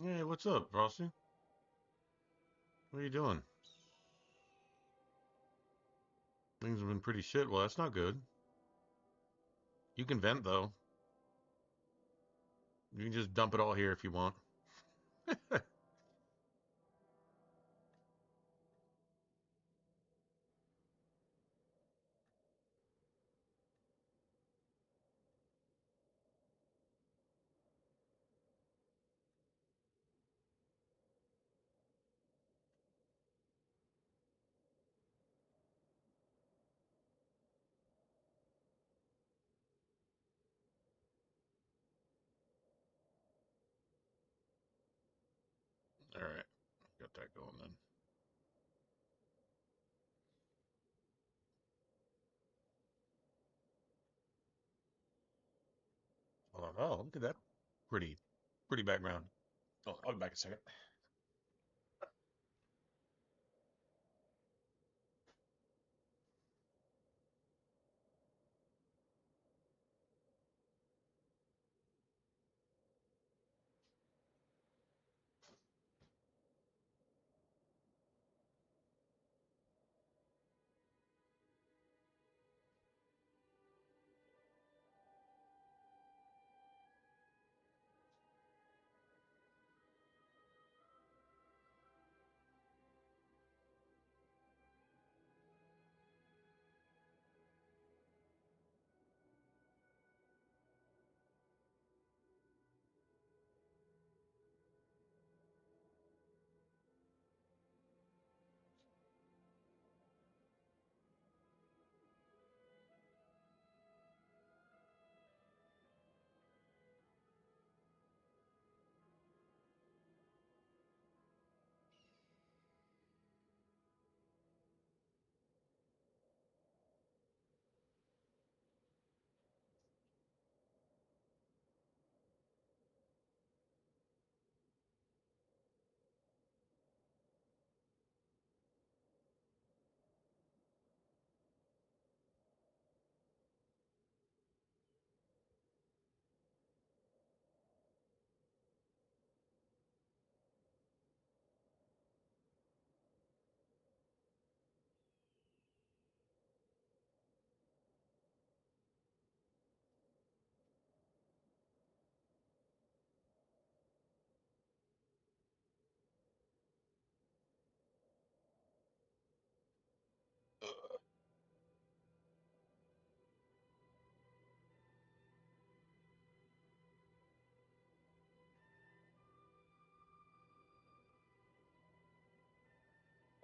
Hey, what's up, Frosty? What are you doing? Things have been pretty shit. Well, that's not good. You can vent, though. You can just dump it all here if you want. All right. Got that going then. Hold on. Oh, look at that. Pretty, pretty background. Oh, I'll be back in a second.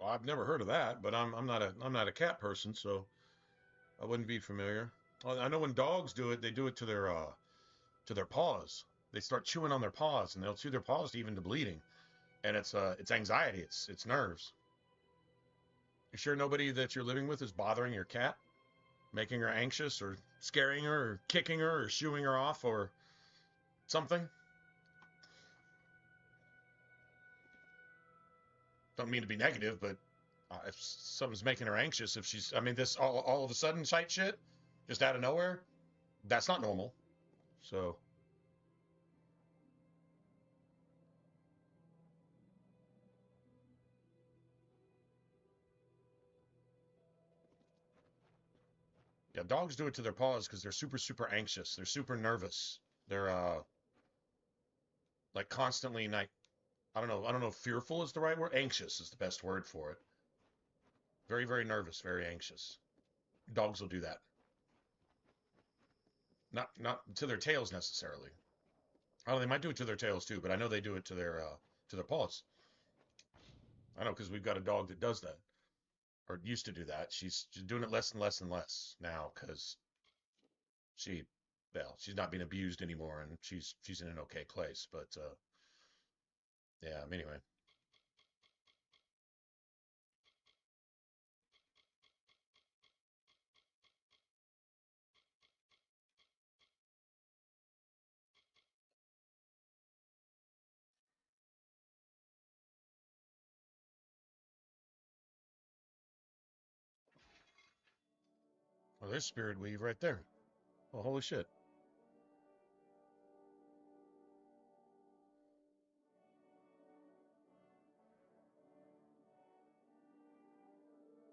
Well, I've never heard of that, but I'm not a cat person, so I wouldn't be familiar. Well, I know when dogs do it, they do it to their paws. They start chewing on their paws, and they'll chew their paws even to bleeding. And it's anxiety. It's nerves. You sure nobody that you're living with is bothering your cat? Making her anxious or scaring her or kicking her or shooing her off or something. Don't mean to be negative, but if something's making her anxious, if she's, I mean, this all of a sudden type shit, just out of nowhere, that's not normal. So, yeah, dogs do it to their paws because they're super, super anxious. They're super nervous. They're, like constantly, like, I don't know if fearful is the right word. Anxious is the best word for it. Very, very nervous, very anxious. Dogs will do that. Not to their tails necessarily. Oh, they might do it to their tails too, but I know they do it to their paws. I know because we've got a dog that does that or used to do that. She's doing it less and less and less now because she, well, she's not being abused anymore and she's in an okay place. But yeah. Anyway, well, there's Spirit Weave right there. Oh, holy shit!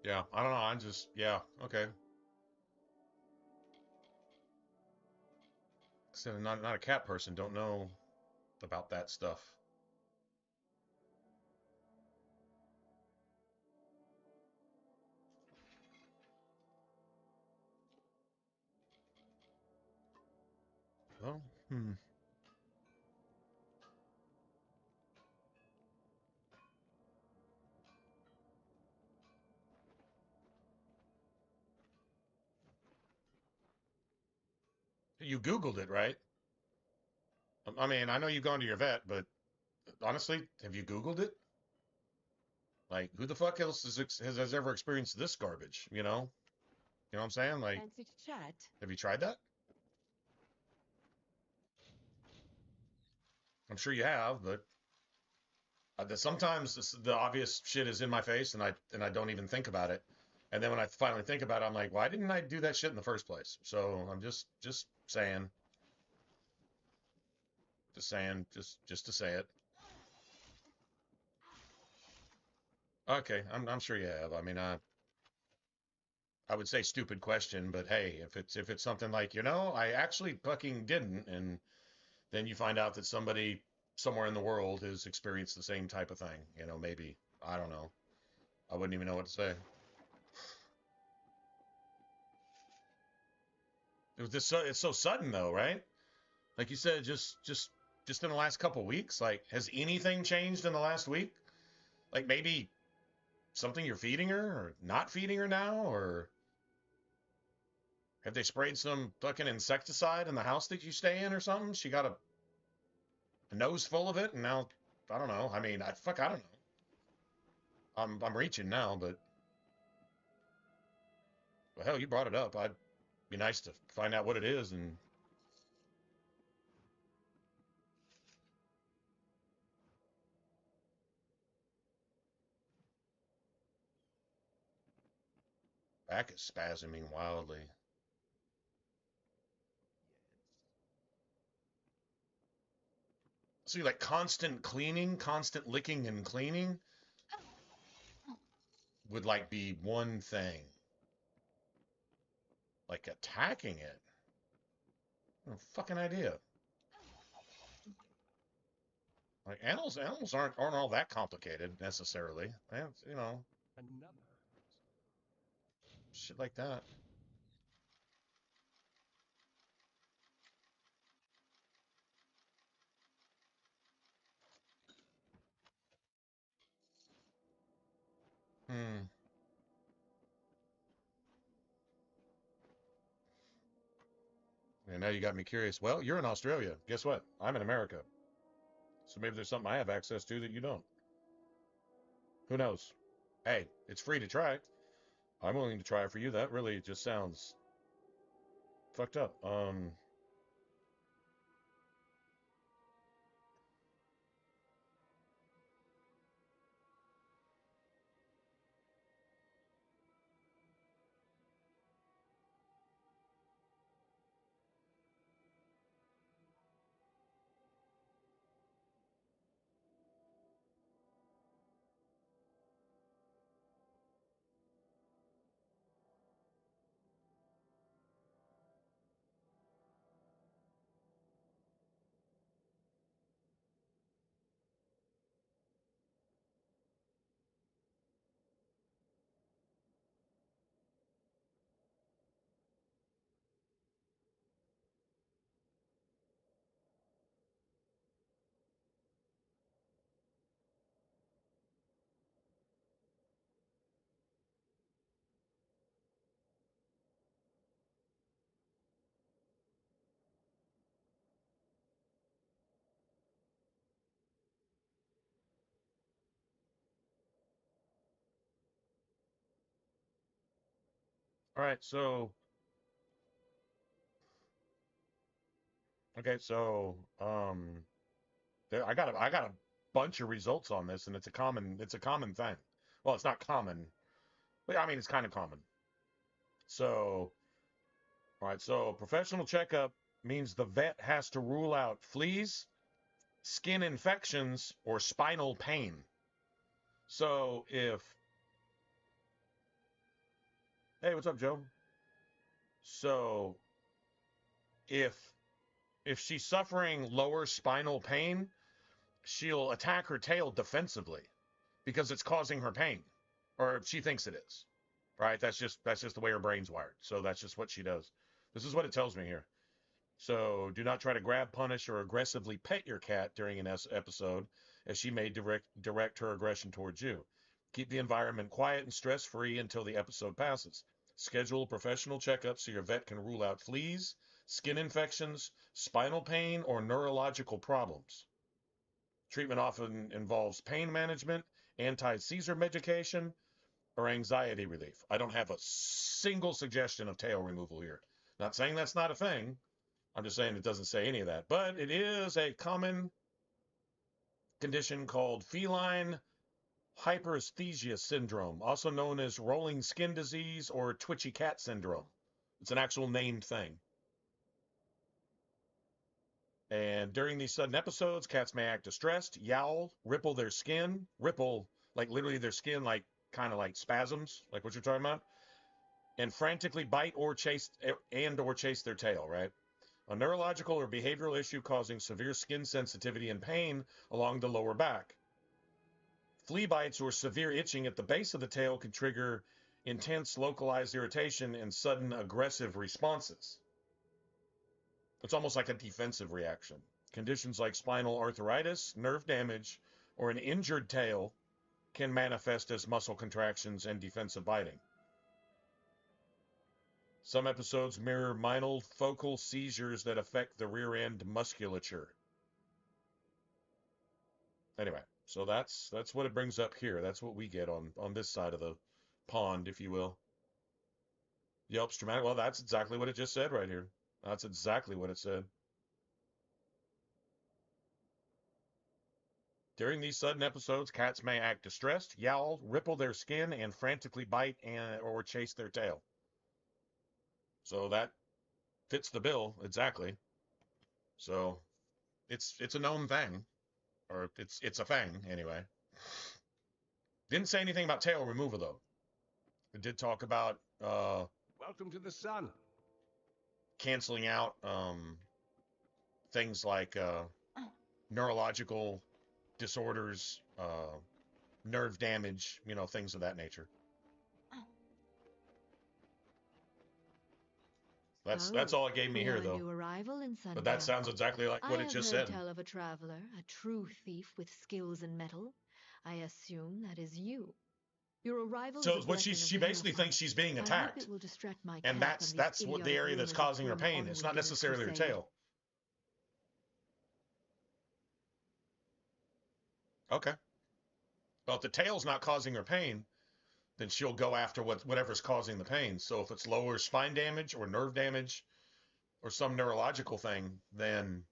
Yeah, I don't know. I'm just, yeah, okay. So not a cat person. Don't know about that stuff. Well, you Googled it, right? I mean, I know you've gone to your vet, but honestly, have you Googled it? Like, who the fuck else has ever experienced this garbage? You know what I'm saying? Like, Fancy to chat? have you tried that? I'm sure you have, but sometimes the obvious shit is in my face, and I don't even think about it. And then when I finally think about it, I'm like, why didn't I do that shit in the first place? So I'm just saying, just to say it. Okay, I'm sure you have. I mean, I would say stupid question, but hey, if it's something like, I actually fucking didn't, and then you find out that somebody somewhere in the world has experienced the same type of thing, maybe. I don't know. I wouldn't even know what to say. It's so sudden though, right? Like you said, just in the last couple weeks. Like, has anything changed in the last week? Like maybe something you're feeding her or not feeding her now, or have they sprayed some fucking insecticide in the house that you stay in or something? She got a nose full of it, and now I don't know. I mean, I don't know. I'm reaching now, but well, hell, you brought it up. I'd be nice to find out what it is. And back is spasming wildly. See, like constant cleaning, constant licking and cleaning would like be one thing. Like attacking it, no fucking idea. Like animals aren't all that complicated necessarily. Another. Shit like that. Hmm. And now you got me curious. Well, you're in Australia. Guess what? I'm in America. So maybe there's something I have access to that you don't. Who knows? Hey, it's free to try. I'm willing to try it for you. That really just sounds fucked up. All right. So okay. So I got a bunch of results on this, and it's a common thing. Well, it's not common, but I mean it's kind of common. So all right. So professional checkup means the vet has to rule out fleas, skin infections, or spinal pain. So if Hey, what's up, Joe? So if if she's suffering lower spinal pain, she'll attack her tail defensively because it's causing her pain, or she thinks it is. Right? That's just the way her brain's wired. So that's just what she does. This is what it tells me here. So do not try to grab, punish, or aggressively pet your cat during an episode, as she may direct her aggression towards you. Keep the environment quiet and stress-free until the episode passes. Schedule a professional checkup so your vet can rule out fleas, skin infections, spinal pain, or neurological problems. Treatment often involves pain management, anti-seizure medication, or anxiety relief. I don't have a single suggestion of tail removal here. Not saying that's not a thing. I'm just saying it doesn't say any of that. But it is a common condition called feline hyperesthesia syndrome, also known as rolling skin disease or twitchy cat syndrome. It's an actual named thing. And during these sudden episodes, cats may act distressed, yowl, ripple their skin, ripple like literally their skin, like kind of like spasms, like what you're talking about, and frantically bite or chase their tail, right? A neurological or behavioral issue causing severe skin sensitivity and pain along the lower back. Flea bites or severe itching at the base of the tail can trigger intense localized irritation and sudden aggressive responses. It's almost like a defensive reaction. Conditions like spinal arthritis, nerve damage, or an injured tail can manifest as muscle contractions and defensive biting. Some episodes mirror minor focal seizures that affect the rear end musculature. Anyway, so that's what it brings up here. That's what we get on this side of the pond, if you will. Yelps dramatic. Well, that's exactly what it just said right here. That's exactly what it said. During these sudden episodes, cats may act distressed, yowl, ripple their skin, and frantically bite or chase their tail. So that fits the bill exactly. So it's a known thing, or it's a thing anyway. Didn't say anything about tail removal though. It did talk about Welcome to the sun. canceling out things like neurological disorders, nerve damage, things of that nature. That's all it gave me We here have a though. new arrival in But that Sundown. sounds exactly like what I it have just heard said. tell of a traveler, a true thief with skills in metal. I assume that is you. Your arrival So is a what blessing she of the basically Hilltop. thinks she's being I hope attacked, it will distract my and cat from that's these what the idiotic area that's rumors of causing her Grim pain. It's not onward in his necessarily her crusade. tail. Okay. Well, if the tail's not causing her pain, then she'll go after whatever's causing the pain. So if it's lower spine damage or nerve damage or some neurological thing, then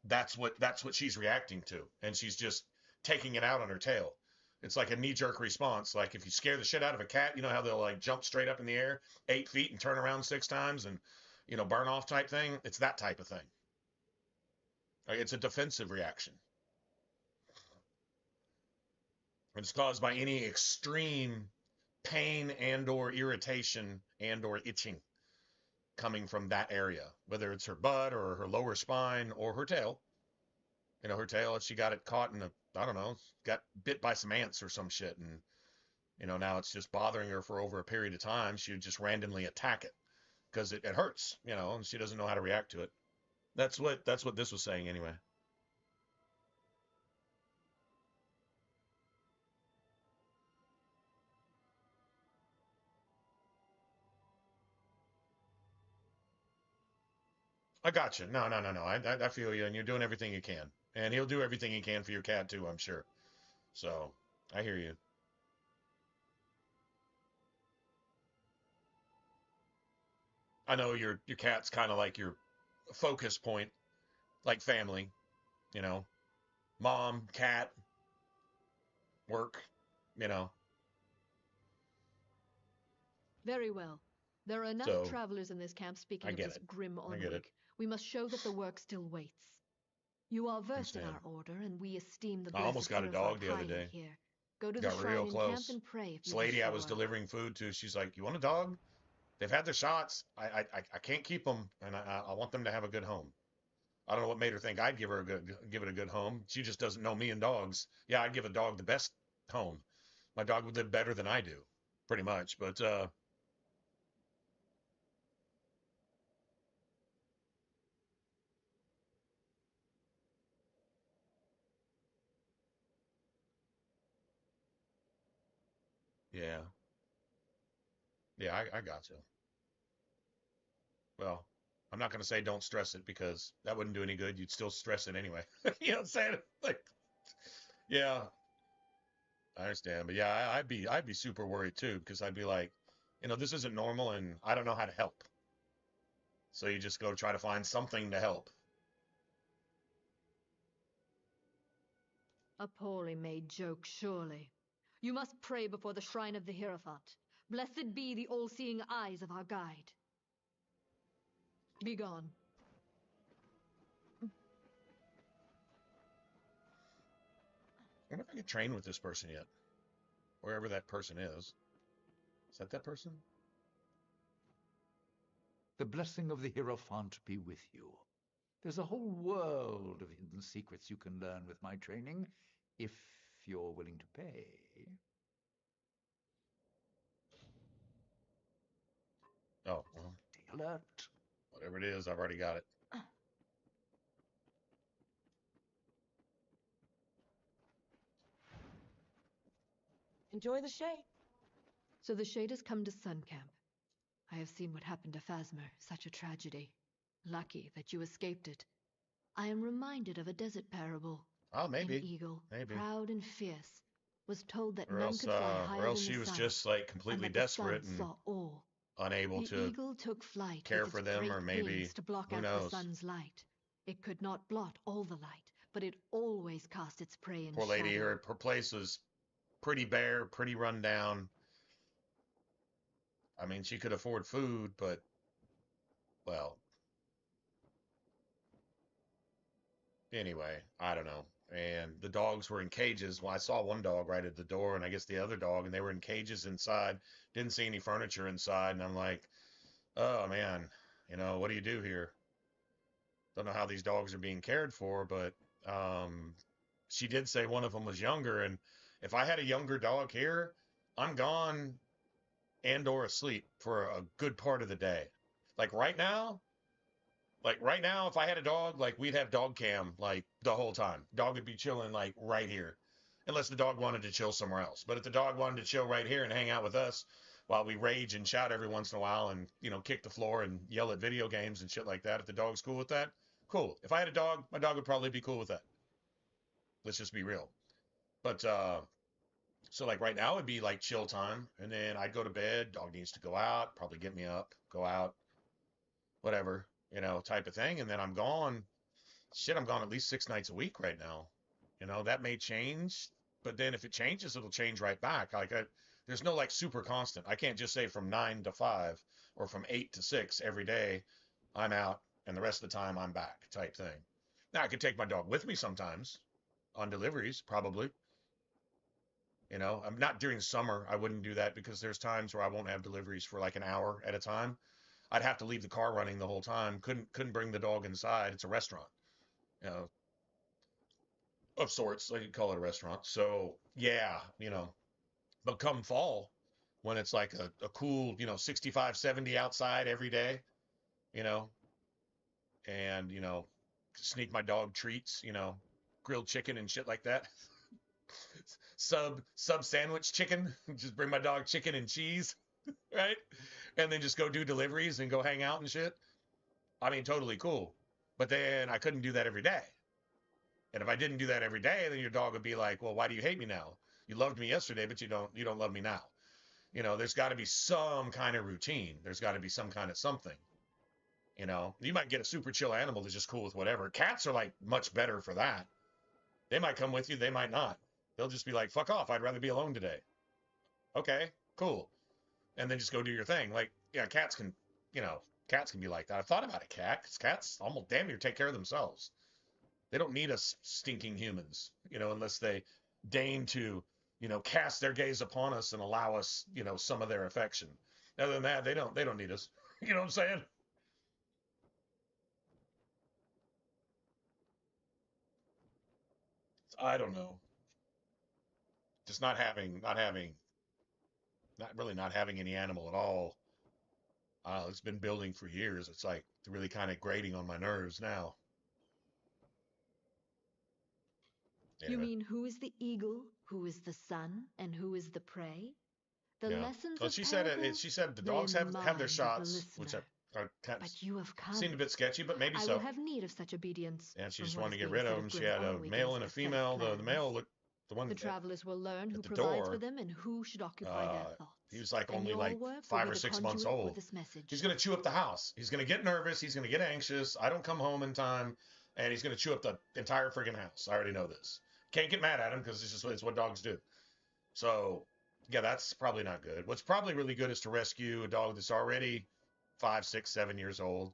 that's what she's reacting to, and she's just taking it out on her tail. It's like a knee-jerk response. Like if you scare the shit out of a cat, you know how they'll like jump straight up in the air 8 feet and turn around 6 times and burn off type thing. It's that type of thing. Like, it's a defensive reaction. It's caused by any extreme pain and or irritation and or itching coming from that area, whether it's her butt or her lower spine or her tail. Her tail, if she got it caught in I don't know, got bit by some ants or some shit, and now it's just bothering her for over a period of time. She would just randomly attack it because it hurts, and she doesn't know how to react to it. That's what this was saying anyway. I got you. No, no, no, no. I feel you, and you're doing everything you can, and he'll do everything he can for your cat too, I'm sure. So I hear you. I know your cat's kind of like your focus point, like family, you know, mom, cat, work, you know. Very well. There are enough So travelers in this camp I speaking of get this it. grim I get it. onward. We must show that the work still waits. You are versed in Understand. our order, and we esteem the I almost blessed got a Hierophant dog the other highly day. here. Go to the Got real shrine in camp close. and pray if This you wish lady I for was luck. delivering food to, she's like, "You want a dog?" They've had their shots. I can't keep them, and I want them to have a good home. I don't know what made her think I'd give it a good home. She just doesn't know me and dogs. Yeah, I'd give a dog the best home. My dog would live better than I do, pretty much. But yeah, yeah, I got you. Well, I'm not gonna say don't stress it because that wouldn't do any good. You'd still stress it anyway. You know what I'm saying? Like, yeah, I understand. But yeah, I'd be super worried too because I'd be like, this isn't normal, and I don't know how to help. So you just go try to find something to help. A poorly made joke, surely. You must pray before the shrine of the Hierophant. Blessed be the all-seeing eyes of our guide. Be gone. I wonder if I could train with this person yet, wherever that person is. Is that person? The blessing of the Hierophant be with you. There's a whole world of hidden secrets you can learn with my training, if you're willing to pay. Oh, well, Stay alert. whatever it is, I've already got it. Enjoy the shade. So the Shade has come to Sun Camp. I have seen what happened to Phasmer, such a tragedy. Lucky that you escaped it. I am reminded of a desert parable. Oh, An maybe, eagle, maybe. proud and fierce, was told that Or none else, could fly or higher else than she the was sun, just like and completely that the sun desperate and saw all. unable The to eagle took flight care with for its them, great or wings maybe, to block who out the knows? sun's light. It could not blot all the light, but it always cast its prey in Poor lady, shadow. her place was pretty bare, pretty run down. I mean, she could afford food, but well, anyway, I don't know. And the dogs were in cages. Well, I saw one dog right at the door, and I guess the other dog, and they were in cages inside. Didn't see any furniture inside, and I'm like, oh man, what do you do here? Don't know how these dogs are being cared for, but um, she did say one of them was younger, and if I had a younger dog here, I'm gone and or asleep for a good part of the day. Like right now, if I had a dog, like we'd have dog cam like the whole time. Dog would be chilling like right here, unless the dog wanted to chill somewhere else. But if the dog wanted to chill right here and hang out with us while we rage and shout every once in a while and kick the floor and yell at video games and shit like that, if the dog's cool with that, cool. If I had a dog, my dog would probably be cool with that. Let's just be real. But so like right now it'd be like chill time, and then I'd go to bed. Dog needs to go out, probably get me up, go out, whatever, type of thing, and then I'm gone. Shit, I'm gone at least 6 nights a week right now. That may change, but then if it changes, it'll change right back. There's no like super constant. I can't just say from 9 to 5 or from 8 to 6 every day. I'm out, and the rest of the time I'm back, type thing. Now I could take my dog with me sometimes on deliveries, probably. I'm not during summer. I wouldn't do that because there's times where I won't have deliveries for like an hour at a time. I'd have to leave the car running the whole time. Couldn't bring the dog inside. It's a restaurant, you know, of sorts. I could call it a restaurant. So yeah, but come fall, when it's like a cool, 65, 70 outside every day, you know, and sneak my dog treats, grilled chicken and shit like that. Sub sandwich chicken. Just bring my dog chicken and cheese, right? And then just go do deliveries and go hang out and shit. I mean, totally cool. But then I couldn't do that every day. And if I didn't do that every day, then your dog would be like, "Well, why do you hate me now? You loved me yesterday, but you don't love me now." There's got to be some kind of routine. There's got to be some kind of something. You might get a super chill animal that's just cool with whatever. Cats are like much better for that. They might come with you, they might not. They'll just be like, "Fuck off. I'd rather be alone today." Okay, cool. And then just go do your thing. Like, yeah, you know, cats can be like that. I've thought about a cat, because cats almost damn near take care of themselves. They don't need us stinking humans, unless they deign to, cast their gaze upon us and allow us, some of their affection. Other than that, they don't need us. You know what I'm saying? I don't know. Just not having any animal at all. It's been building for years. It's like really kind of grating on my nerves now. You Anyway, mean who is the eagle, who is the sun, and who is the prey? The yeah. lessons Well, of parables, she said the they dogs have their mind the shots, which listener. are kind of But you have seemed a come. bit sketchy, but maybe I will so. have need of such obedience. And she from just what wanted is to get being rid of said them. She Grim had a always male and a pathetic female. The plans. male looked the one The travelers will learn at who the provides for door. them and who should occupy their thoughts. He was like And only your like work will 5 be or the 6 months conduit for old. this message. He's gonna chew up the house. He's gonna get nervous. He's gonna get anxious. I don't come home in time, and he's gonna chew up the entire friggin' house. I already know this. Can't get mad at him because it's what dogs do. So yeah, that's probably not good. What's probably really good is to rescue a dog that's already 5, 6, 7 years old.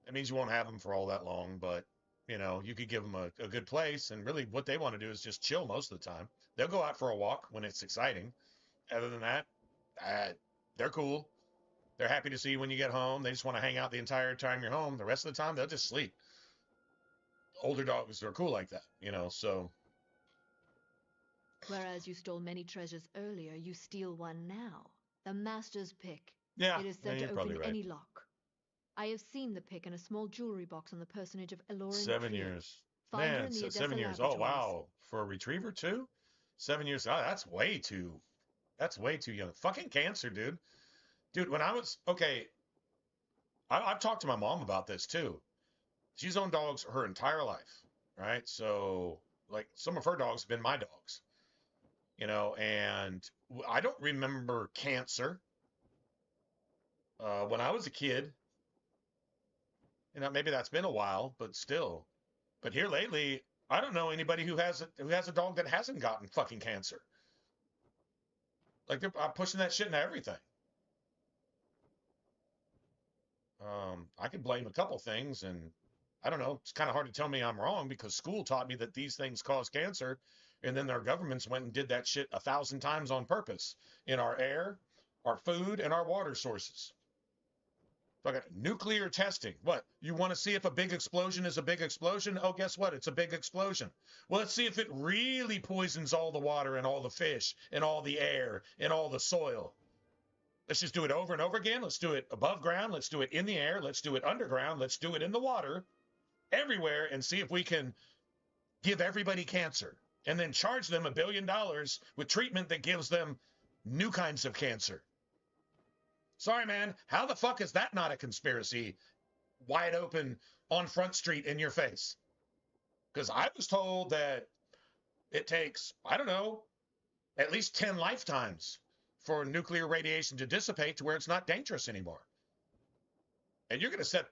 It means you won't have them for all that long, but you could give them a good place. And really, what they want to do is just chill most of the time. They'll go out for a walk when it's exciting. Other than that, they're cool. They're happy to see you when you get home. They just want to hang out the entire time you're home. The rest of the time, they'll just sleep. Older dogs are cool like that, so. Whereas you stole many treasures earlier, you steal one now. The master's pick. Yeah, It is yeah, said you're to probably open right. any lock. I have seen the pick in a small jewelry box on the personage of Eloran 7 Krieg. years. Find her Man, in the Odessa 7 years. Oh, laboratories. wow. For a retriever, too? 7 years. Oh, that's way too young. Fucking cancer, dude. Dude, when I was, okay, I've talked to my mom about this, too. She's owned dogs her entire life, right? So, like, some of her dogs have been my dogs, and I don't remember cancer when I was a kid. Maybe that's been a while, but still. But here lately, I don't know anybody who has a dog that hasn't gotten fucking cancer. Like they're pushing that shit into everything. I could blame a couple things, and I don't know. It's kind of hard to tell me I'm wrong because school taught me that these things cause cancer, and then our governments went and did that shit 1,000 times on purpose in our air, our food, and our water sources. Okay, nuclear testing. What? You want to see if a big explosion is a big explosion? Oh, guess what? It's a big explosion. Well, let's see if it really poisons all the water and all the fish and all the air and all the soil. Let's just do it over and over again. Let's do it above ground. Let's do it in the air. Let's do it underground. Let's do it in the water, everywhere, and see if we can give everybody cancer and then charge them $1 billion with treatment that gives them new kinds of cancer. Sorry, man. How the fuck is that not a conspiracy wide open on Front Street in your face? Because I was told that it takes, I don't know, at least 10 lifetimes for nuclear radiation to dissipate to where it's not dangerous anymore. And you're going to set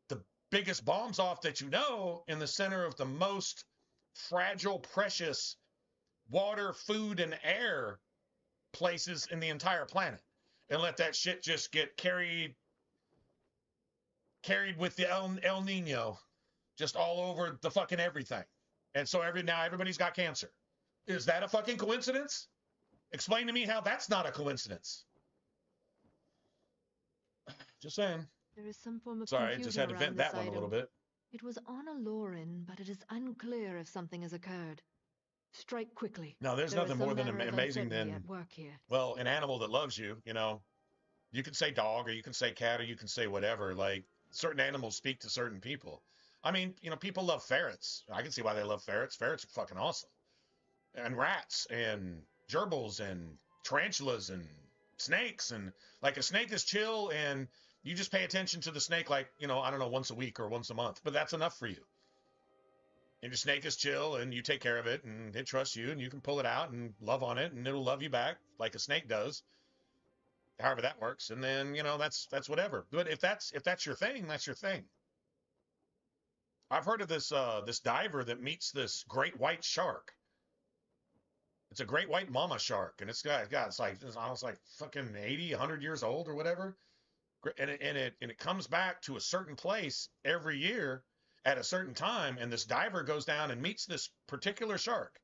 the biggest bombs off that you know in the center of the most fragile, precious water, food, and air places in the entire planet. And let that shit just get carried with the El Nino just all over the fucking everything. And so now everybody's got cancer. Is that a fucking coincidence? Explain to me how that's not a coincidence. Just saying. There is some form of Sorry, confusion just had to around vent this that one a item. little bit. It was on Alurin, but it is unclear if something has occurred. Strike quickly. No, there's There is nothing some more than manner of amazing uncertainty than, at work here. well, an animal that loves you, You can say dog, or you can say cat, or you can say whatever. Like, certain animals speak to certain people. I mean, people love ferrets. I can see why they love ferrets. Ferrets are fucking awesome. And rats, and gerbils, and tarantulas, and snakes. And, like, a snake is chill, and you just pay attention to the snake, like, I don't know, once a week or once a month. But that's enough for you. And your snake is chill, and you take care of it, and it trusts you, and you can pull it out and love on it, and it'll love you back like a snake does. However that works, and then that's whatever. But if that's your thing, that's your thing. I've heard of this diver that meets this great white shark. It's a great white mama shark, and it's almost like fucking 80, 100 years old or whatever. And it comes back to a certain place every year at a certain time, and this diver goes down and meets this particular shark.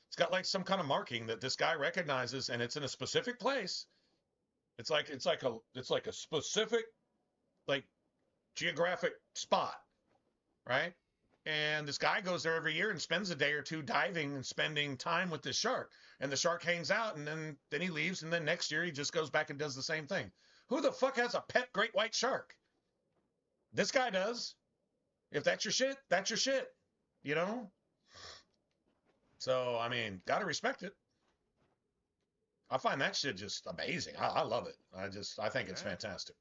It's got like some kind of marking that this guy recognizes, and it's in a specific place. It's like a specific like geographic spot, right? And this guy goes there every year and spends a day or two diving and spending time with this shark. And the shark hangs out, and then he leaves, and then next year he just goes back and does the same thing. Who the fuck has a pet great white shark? This guy does. If that's your shit, that's your shit. You know? So, I mean, gotta respect it. I find that shit just amazing. I love it. I think it's fantastic.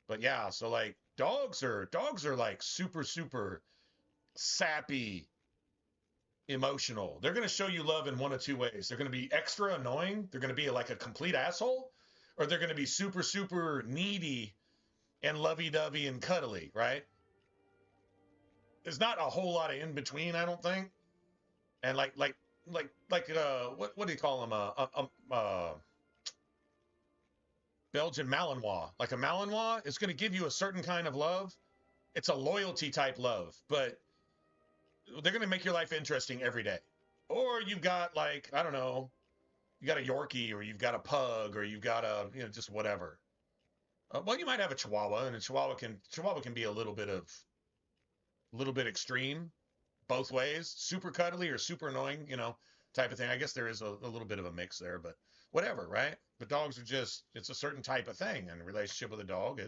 But yeah, so like dogs are like super, super sappy, emotional. They're going to show you love in one of two ways. They're going to be extra annoying. They're going to be like a complete asshole, or they're going to be super, super needy and lovey-dovey and cuddly, right? There's not a whole lot of in between, I don't think. And what do you call them? Belgian Malinois. Like a Malinois is going to give you a certain kind of love. It's a loyalty type love, but they're going to make your life interesting every day. Or you've got like, I don't know, you got a Yorkie, or you've got a pug, or you've got a, just whatever. Well, you might have a Chihuahua, and a Chihuahua can be a little bit extreme, both ways, super cuddly or super annoying, type of thing. I guess there is a little bit of a mix there, but whatever, right? But dogs are it's a certain type of thing, and a relationship with a dog,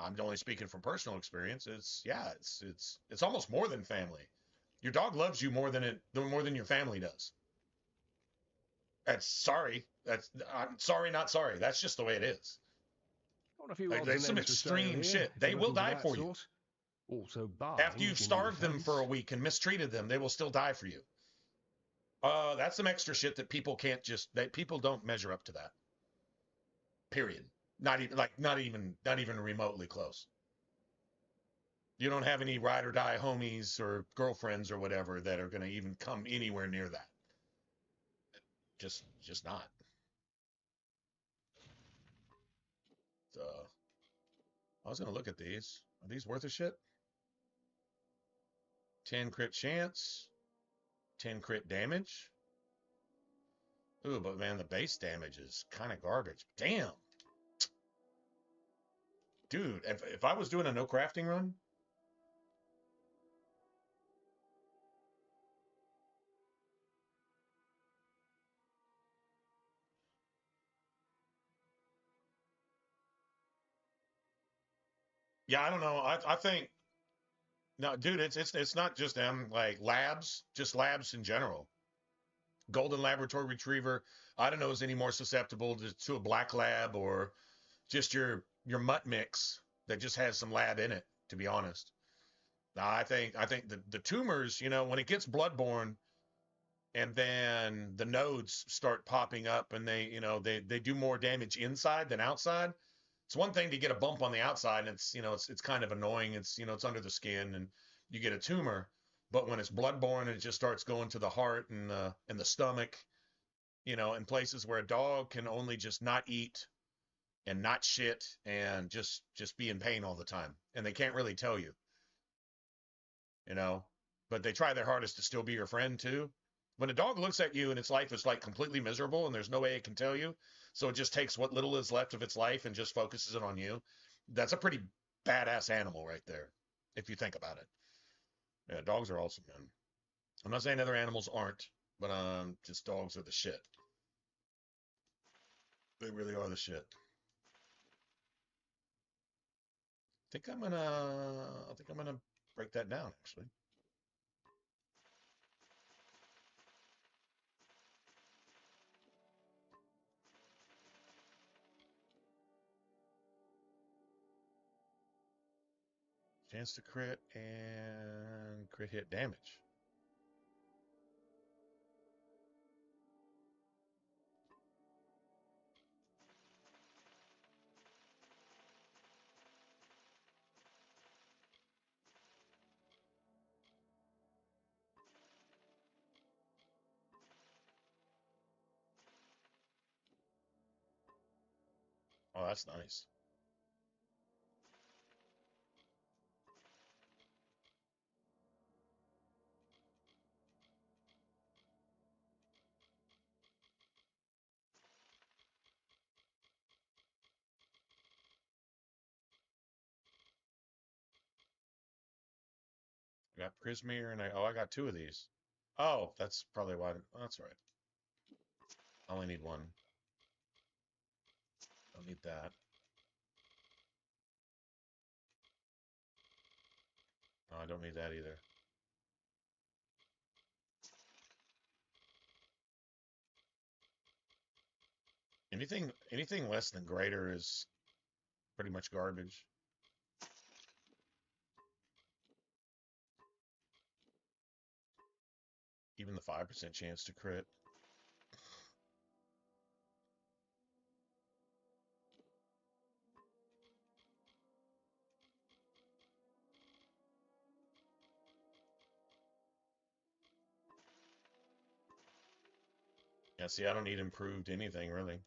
I'm only speaking from personal experience. It's almost more than family. Your dog loves you more than your family does. I'm sorry, not sorry. That's just the way it is. Like, there's some extreme shit. They will die for you. Also, After you've starved them for a week and mistreated them, they will still die for you. That's some extra shit that people people don't measure up to that. Period. Not even remotely close. You don't have any ride or die homies or girlfriends or whatever that are going to even come anywhere near that. Just not. So I was going to look at these. Are these worth a shit? 10 crit chance, 10 crit damage. Ooh, but man, the base damage is kind of garbage. Damn. Dude, if I was doing a no crafting run, yeah, I don't know. I think no, dude, it's not just them, like labs, just labs in general. Golden Laboratory Retriever, I don't know, is any more susceptible to a black lab or just your mutt mix that just has some lab in it, to be honest. I think the tumors, when it gets bloodborne and then the nodes start popping up and they do more damage inside than outside. It's one thing to get a bump on the outside and it's kind of annoying. It's under the skin and you get a tumor, but when it's bloodborne and it just starts going to the heart and the stomach, in places where a dog can only just not eat and not shit and just be in pain all the time, and they can't really tell you, but they try their hardest to still be your friend too. When a dog looks at you and its life is like completely miserable and there's no way it can tell you, so it just takes what little is left of its life and just focuses it on you, that's a pretty badass animal right there, if you think about it. Yeah, dogs are awesome, man. I'm not saying other animals aren't, but just dogs are the shit. They really are the shit. I think I'm gonna break that down actually. Chance to crit and crit hit damage. Oh, that's nice. I got Prismere and I got 2 of these. Oh, that's probably why. Oh, that's all right. I only need 1. Don't need that. No, I don't need that either. Anything less than greater is pretty much garbage. Even the 5% chance to crit. Yeah, see, I don't need improved anything, really.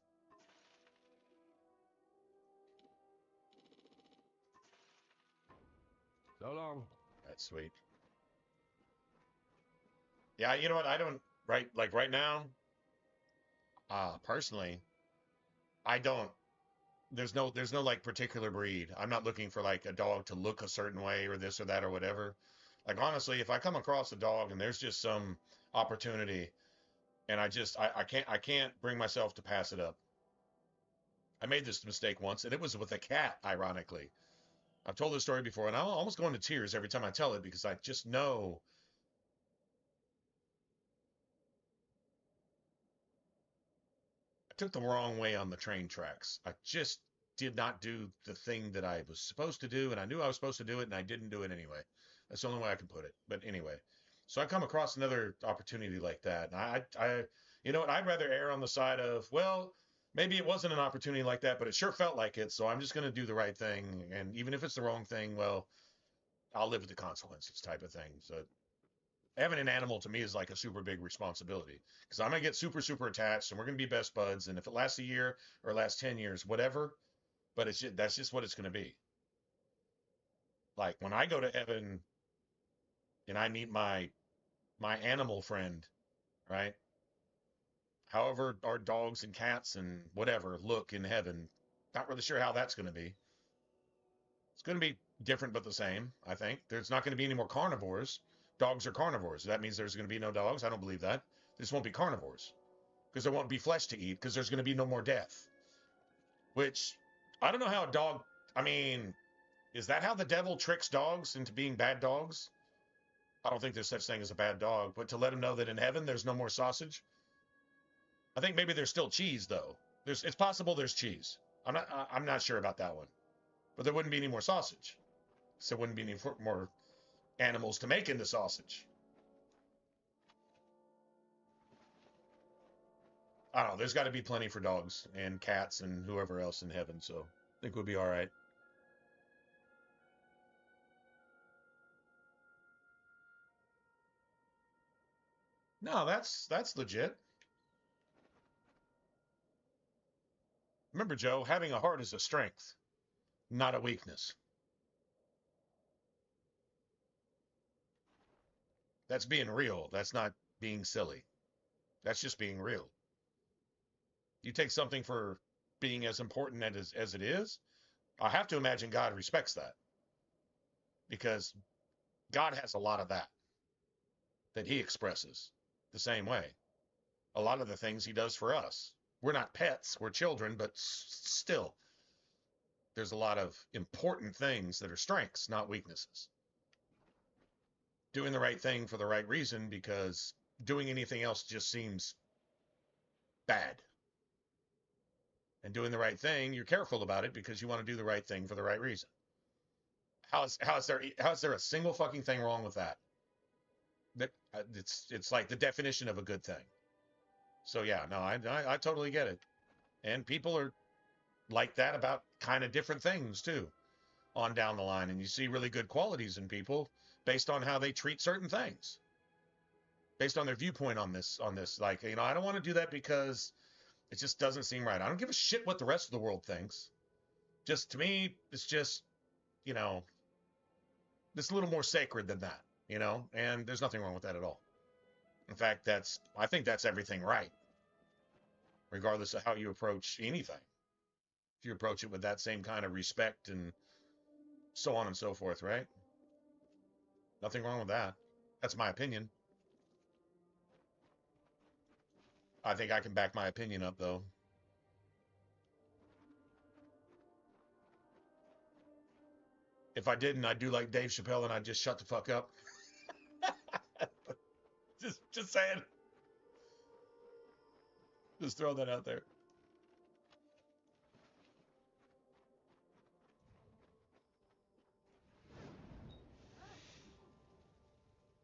So long. That's sweet. Yeah, you know what? I don't, right now, personally, I don't, there's no like particular breed. I'm not looking for like a dog to look a certain way or this or that or whatever. Like, honestly, if I come across a dog and there's just some opportunity and I can't bring myself to pass it up. I made this mistake once, and it was with a cat, ironically. I've told this story before, and I almost go into tears every time I tell it because I just know I took the wrong way on the train tracks. I just did not do the thing that I was supposed to do, and I knew I was supposed to do it, and I didn't do it anyway. That's the only way I can put it. But anyway, so I come across another opportunity like that, and you know what? I'd rather err on the side of, well, maybe it wasn't an opportunity like that, but it sure felt like it, so I'm just going to do the right thing, and even if it's the wrong thing, well, I'll live with the consequences type of thing. So having an animal to me is like a super big responsibility because I'm gonna get super super attached and we're gonna be best buds. And if it lasts a year or lasts 10 years, whatever. But that's just what it's gonna be. Like when I go to heaven and I meet my animal friend, right? However, our dogs and cats and whatever look in heaven, not really sure how that's gonna be. It's gonna be different but the same. I think there's not gonna be any more carnivores. Dogs are carnivores. That means there's gonna be no dogs. I don't believe that. There won't be carnivores because there won't be flesh to eat because there's going to be no more death. Which I don't know how a dog. I mean, is that how the devil tricks dogs into being bad dogs? I don't think there's such thing as a bad dog, but to let them know that in heaven there's no more sausage. I think maybe there's still cheese though. It's possible there's cheese. I'm not sure about that one, but there wouldn't be any more sausage. So there wouldn't be any more animals to make into sausage. I don't know. There's got to be plenty for dogs and cats and whoever else in heaven. So I think we'll be all right. No, that's legit. Remember, Joe, having a heart is a strength, not a weakness. That's being real. That's not being silly. That's just being real. You take something for being as important as it is. I have to imagine God respects that because God has a lot of that he expresses the same way. A lot of the things he does for us. We're not pets, we're children, but still, there's a lot of important things that are strengths, not weaknesses. Doing the right thing for the right reason because doing anything else just seems bad. And doing the right thing, you're careful about it because you want to do the right thing for the right reason. How is there a single fucking thing wrong with that? That it's like the definition of a good thing. So yeah, no, I totally get it. And people are like that about kind of different things too, on down the line. And you see really good qualities in people based on how they treat certain things, based on their viewpoint on this. Like, I don't want to do that because it just doesn't seem right. I don't give a shit what the rest of the world thinks. Just to me, it's just, you know, it's a little more sacred than that, and there's nothing wrong with that at all. In fact, I think that's everything right, regardless of how you approach anything. If you approach it with that same kind of respect and so on and so forth, right? Nothing wrong with that. That's my opinion. I think I can back my opinion up, though. If I didn't, I'd do like Dave Chappelle and I'd just shut the fuck up. Just saying. Just throw that out there.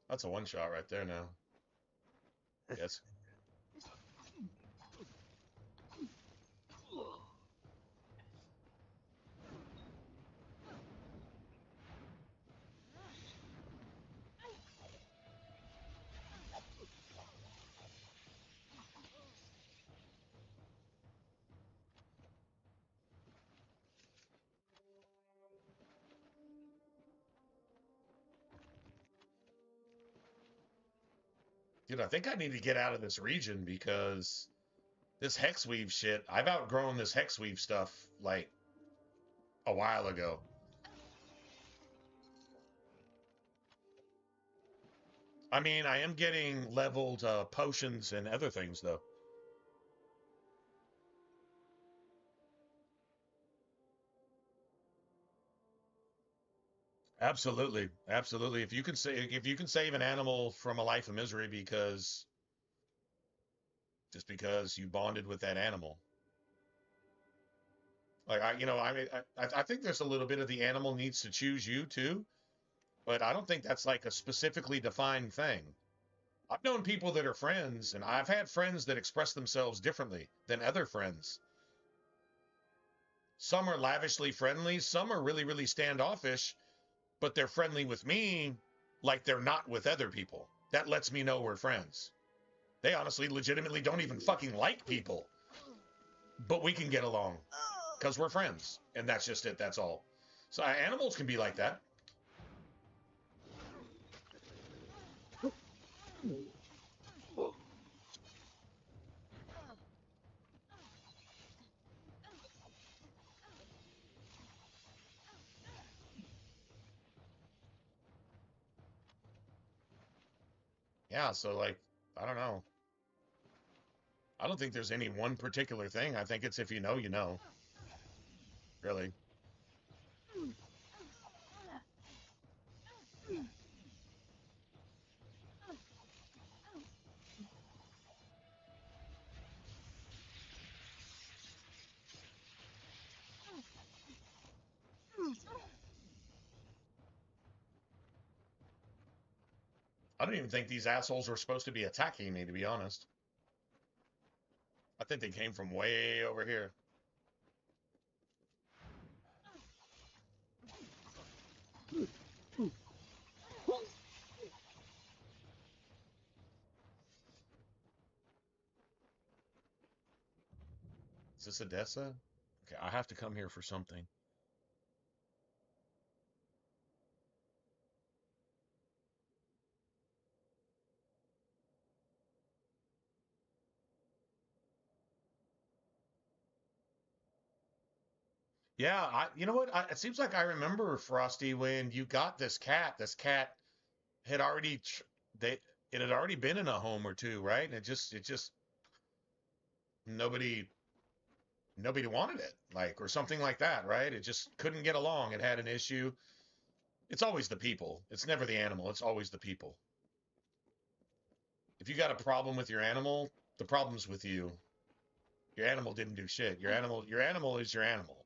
That's a one shot right there now. Yes. Dude, I think I need to get out of this region because this Hexweave shit, I've outgrown this Hexweave stuff like a while ago. I mean, I am getting leveled potions and other things, though. Absolutely, absolutely. If you can save an animal from a life of misery because you bonded with that animal. Like I think there's a little bit of the animal needs to choose you too, but I don't think that's like a specifically defined thing. I've known people that are friends, and I've had friends that express themselves differently than other friends. Some are lavishly friendly, some are really, really standoffish, but they're friendly with me like they're not with other people. That lets me know we're friends. They honestly, legitimately don't even fucking like people, but we can get along because we're friends, and that's just it. That's all. So animals can be like that. Yeah, so like, I don't know. I don't think there's any one particular thing. I think it's if you know, you know. Really. I don't even think these assholes were supposed to be attacking me, to be honest. I think they came from way over here. Is this Odessa? Okay, I have to come here for something. Yeah, you know what? It seems like I remember, Frosty, when you got this cat. This cat had already they it had already been in a home or two, right? And it just nobody wanted it, like, or something like that, right? It just couldn't get along. It had an issue. It's always the people. It's never the animal. It's always the people. If you got a problem with your animal, the problem's with you. Your animal didn't do shit. Your animal is your animal.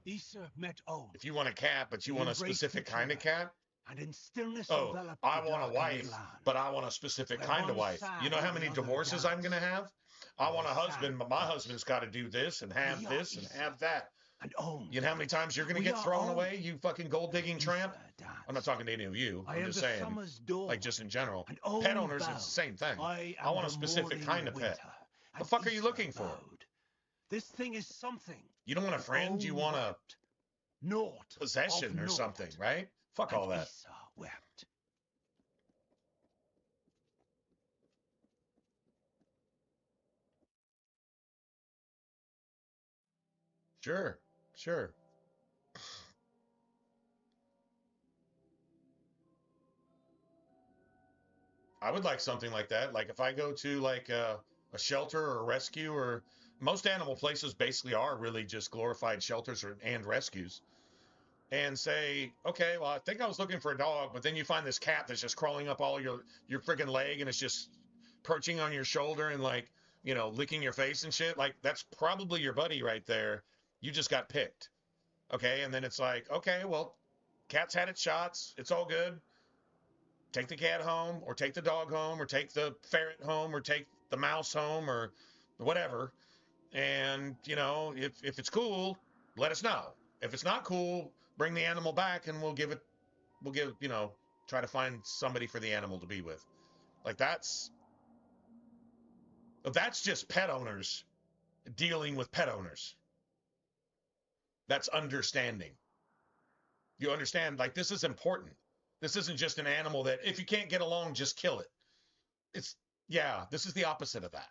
Issa met old. If you want a cat, but you want a specific kind of cat, And in stillness oh, enveloped I the want a darkening wife, land. but I want a specific Where kind of one wife. sang You know how and many the other divorces I'm going to danced. have? I want a They husband, sang but my once. husband's got to do this and have We are this and Issa have that. and own. You know how many times you're going to We get are thrown own. away, you fucking gold-digging tramp? I'm not Danced. talking to any of you. I I'm am just the saying, summer's dawn. like, just in general. And own Pet owners, bowed. it's the same thing. I I want a the specific morning kind of pet. winter. The And fuck are you Issa looking for? bowed. This thing is something. You don't want a friend, you Own want a wept. Naught possession of or naught. something, right? Fuck And all that. Issa wept. Sure, sure. I would like something like that. Like if I go to like a shelter or a rescue, or most animal places basically are really just glorified shelters and rescues, and say, okay, well, I think I was looking for a dog, but then you find this cat that's just crawling up all your freaking leg, and it's just perching on your shoulder and like, you know, licking your face and shit. Like that's probably your buddy right there. You just got picked. Okay, and then it's like, okay, well, cat's had its shots. It's all good. Take the cat home, or take the dog home, or take the ferret home, or take the mouse home, or whatever. And, you know, if it's cool, let us know. If it's not cool, bring the animal back and you know, try to find somebody for the animal to be with. Like that's just pet owners dealing with pet owners. That's understanding. You understand? Like this is important. This isn't just an animal that if you can't get along, just kill it. Yeah, this is the opposite of that.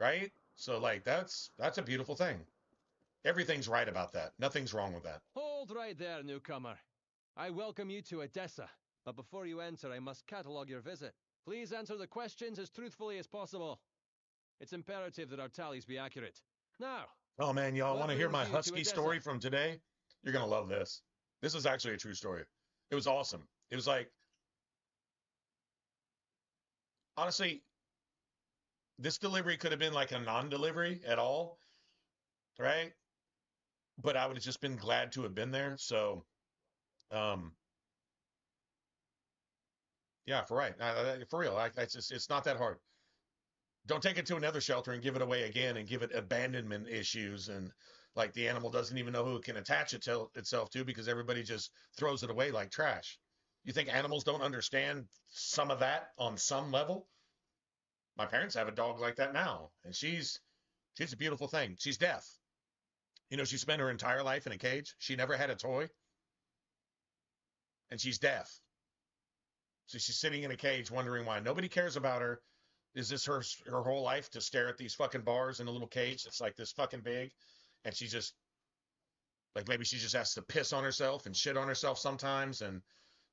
Right? So like that's a beautiful thing. Everything's right about that. Nothing's wrong with that. Hold right there, newcomer. I welcome you to Odessa, but before you enter, I must catalogue your visit. Please answer the questions as truthfully as possible. It's imperative that our tallies be accurate. Now, oh man, y'all want to hear my brings you to husky Odessa? story from today? You're going to love this. This is actually a true story. It was awesome. It was like, honestly, this delivery could have been like a non-delivery at all, right? But I would have just been glad to have been there. So, yeah, for real. It's not that hard. Don't take it to another shelter and give it away again and give it abandonment issues, and like the animal doesn't even know who it can attach itself to because everybody just throws it away like trash. You think animals don't understand some of that on some level? My parents have a dog like that now, and she's a beautiful thing. She's deaf. You know, she spent her entire life in a cage. She never had a toy, and she's deaf. So she's sitting in a cage wondering why nobody cares about her. Is this her whole life to stare at these fucking bars in a little cage that's like this fucking big? And she just, like, maybe she just has to piss on herself and shit on herself sometimes, and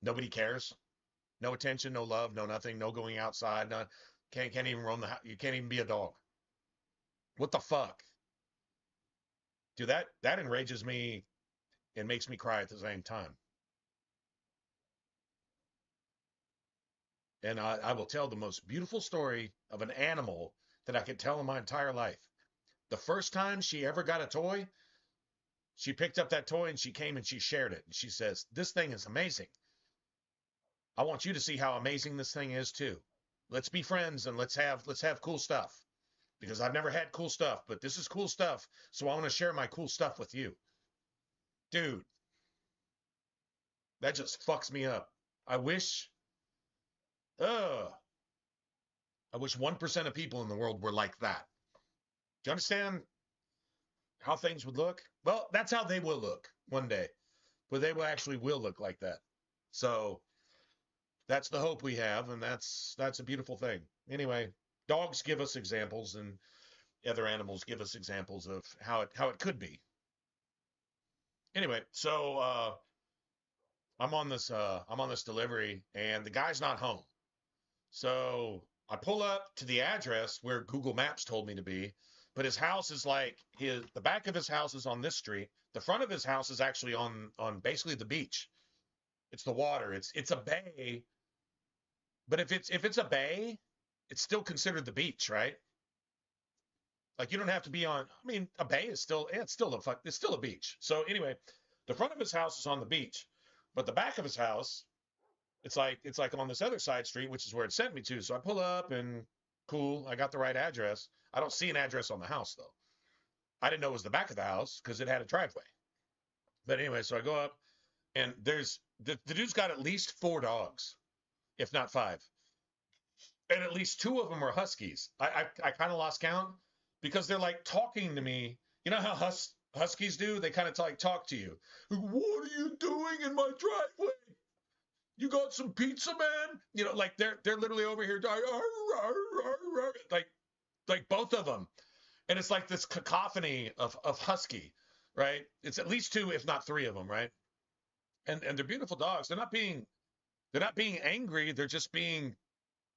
nobody cares. No attention, no love, no nothing, no going outside. Can't even roam the house. You can't even be a dog. What the fuck? Dude, that enrages me and makes me cry at the same time. And I will tell the most beautiful story of an animal that I could tell in my entire life. The first time she ever got a toy, she picked up that toy and she came and she shared it. And she says, "This thing is amazing. I want you to see how amazing this thing is too. Let's be friends and let's have cool stuff. Because I've never had cool stuff, but this is cool stuff. So I want to share my cool stuff with you." Dude, that just fucks me up. I wish 1% of people in the world were like that. Do you understand how things would look? Well, that's how they will look one day, where they will look like that. So that's the hope we have, and that's a beautiful thing. Anyway, dogs give us examples, and other animals give us examples of how it could be. Anyway, so I'm on this delivery, and the guy's not home. So I pull up to the address where Google Maps told me to be, but his house is like the back of his house is on this street. The front of his house is actually on basically the beach. It's the water. It's a bay. But if it's a bay, it's still considered the beach, right? Like you don't have to be on. I mean, a bay is still it's still a beach. So anyway, the front of his house is on the beach, but the back of his house, it's like on this other side street, which is where it sent me to. So I pull up and cool, I got the right address. I don't see an address on the house though. I didn't know it was the back of the house because it had a driveway. But anyway, so I go up, and there's the dude's got at least 4 dogs, if not 5, and at least 2 of them are huskies. I kind of lost count because they're like talking to me. You know how huskies do? They kind of talk to you. "What are you doing in my driveway? You got some pizza, man?" You know, like they're literally over here like both of them. And it's like this cacophony of husky, right? It's at least 2, if not 3 of them, right? And they're beautiful dogs. They're not being They're not being angry. They're just being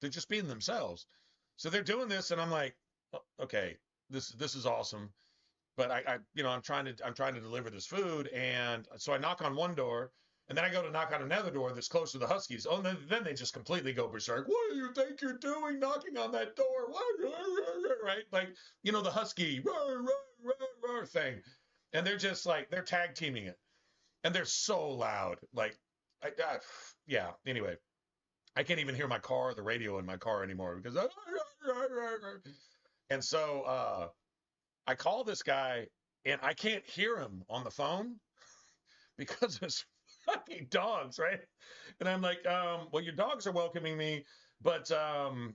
themselves. So they're doing this, and I'm like, okay, this is awesome. But I'm trying to deliver this food, and so I knock on one door, and then I go to knock on another door that's close to the Huskies. Oh, and then they just completely go berserk. What do you think you're doing knocking on that door? What? Right? Like, the Husky thing. And they're just like, they're tag teaming it. And they're so loud. Like, yeah, anyway. I can't even hear my car, the radio in my car anymore because, and so I call this guy and I can't hear him on the phone because there's fucking dogs, right? And I'm like, well, your dogs are welcoming me, but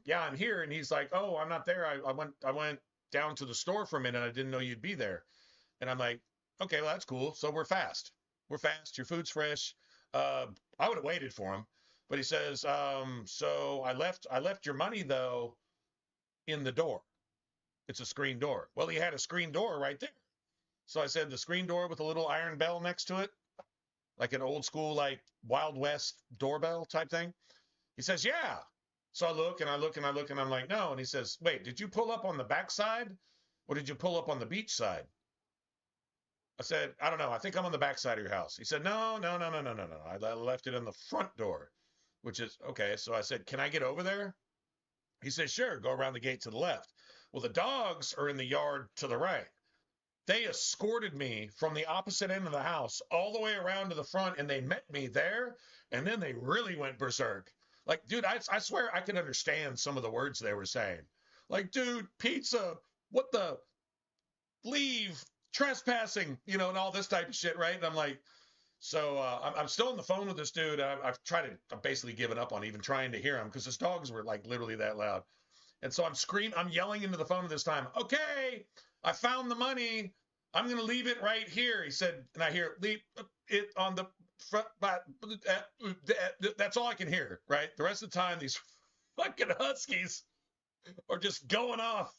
yeah, I'm here. And he's like, oh, I'm not there. I went down to the store for a minute. I didn't know you'd be there. And I'm like, okay, well, that's cool. So we're fast. We're fast. Your food's fresh. I would have waited for him, but he says, so I left your money though in the door. It's a screen door. Well, he had a screen door right there. So I said, the screen door with a little iron bell next to it, like an old school, like Wild West doorbell type thing. He says, yeah. So I look and I look and I look and I'm like, no. And he says, wait, did you pull up on the back side or did you pull up on the beach side? I said, I don't know. I think I'm on the back side of your house. He said, no. I left it in the front door, which is okay. So I said, can I get over there? He said, sure. Go around the gate to the left. Well, the dogs are in the yard to the right. They escorted me from the opposite end of the house all the way around to the front, and they met me there, and then they really went berserk. Like, dude, I swear I could understand some of the words they were saying. Like, dude, pizza, what the, leave, trespassing, and all this type of shit, right? And I'm like, so I'm still on the phone with this dude. I've basically given up on even trying to hear him because his dogs were like literally that loud. And so I'm yelling into the phone this time. Okay, I found the money. I'm going to leave it right here. He said, and I hear, leave it on the front. That's all I can hear, right? The rest of the time, these fucking Huskies are just going off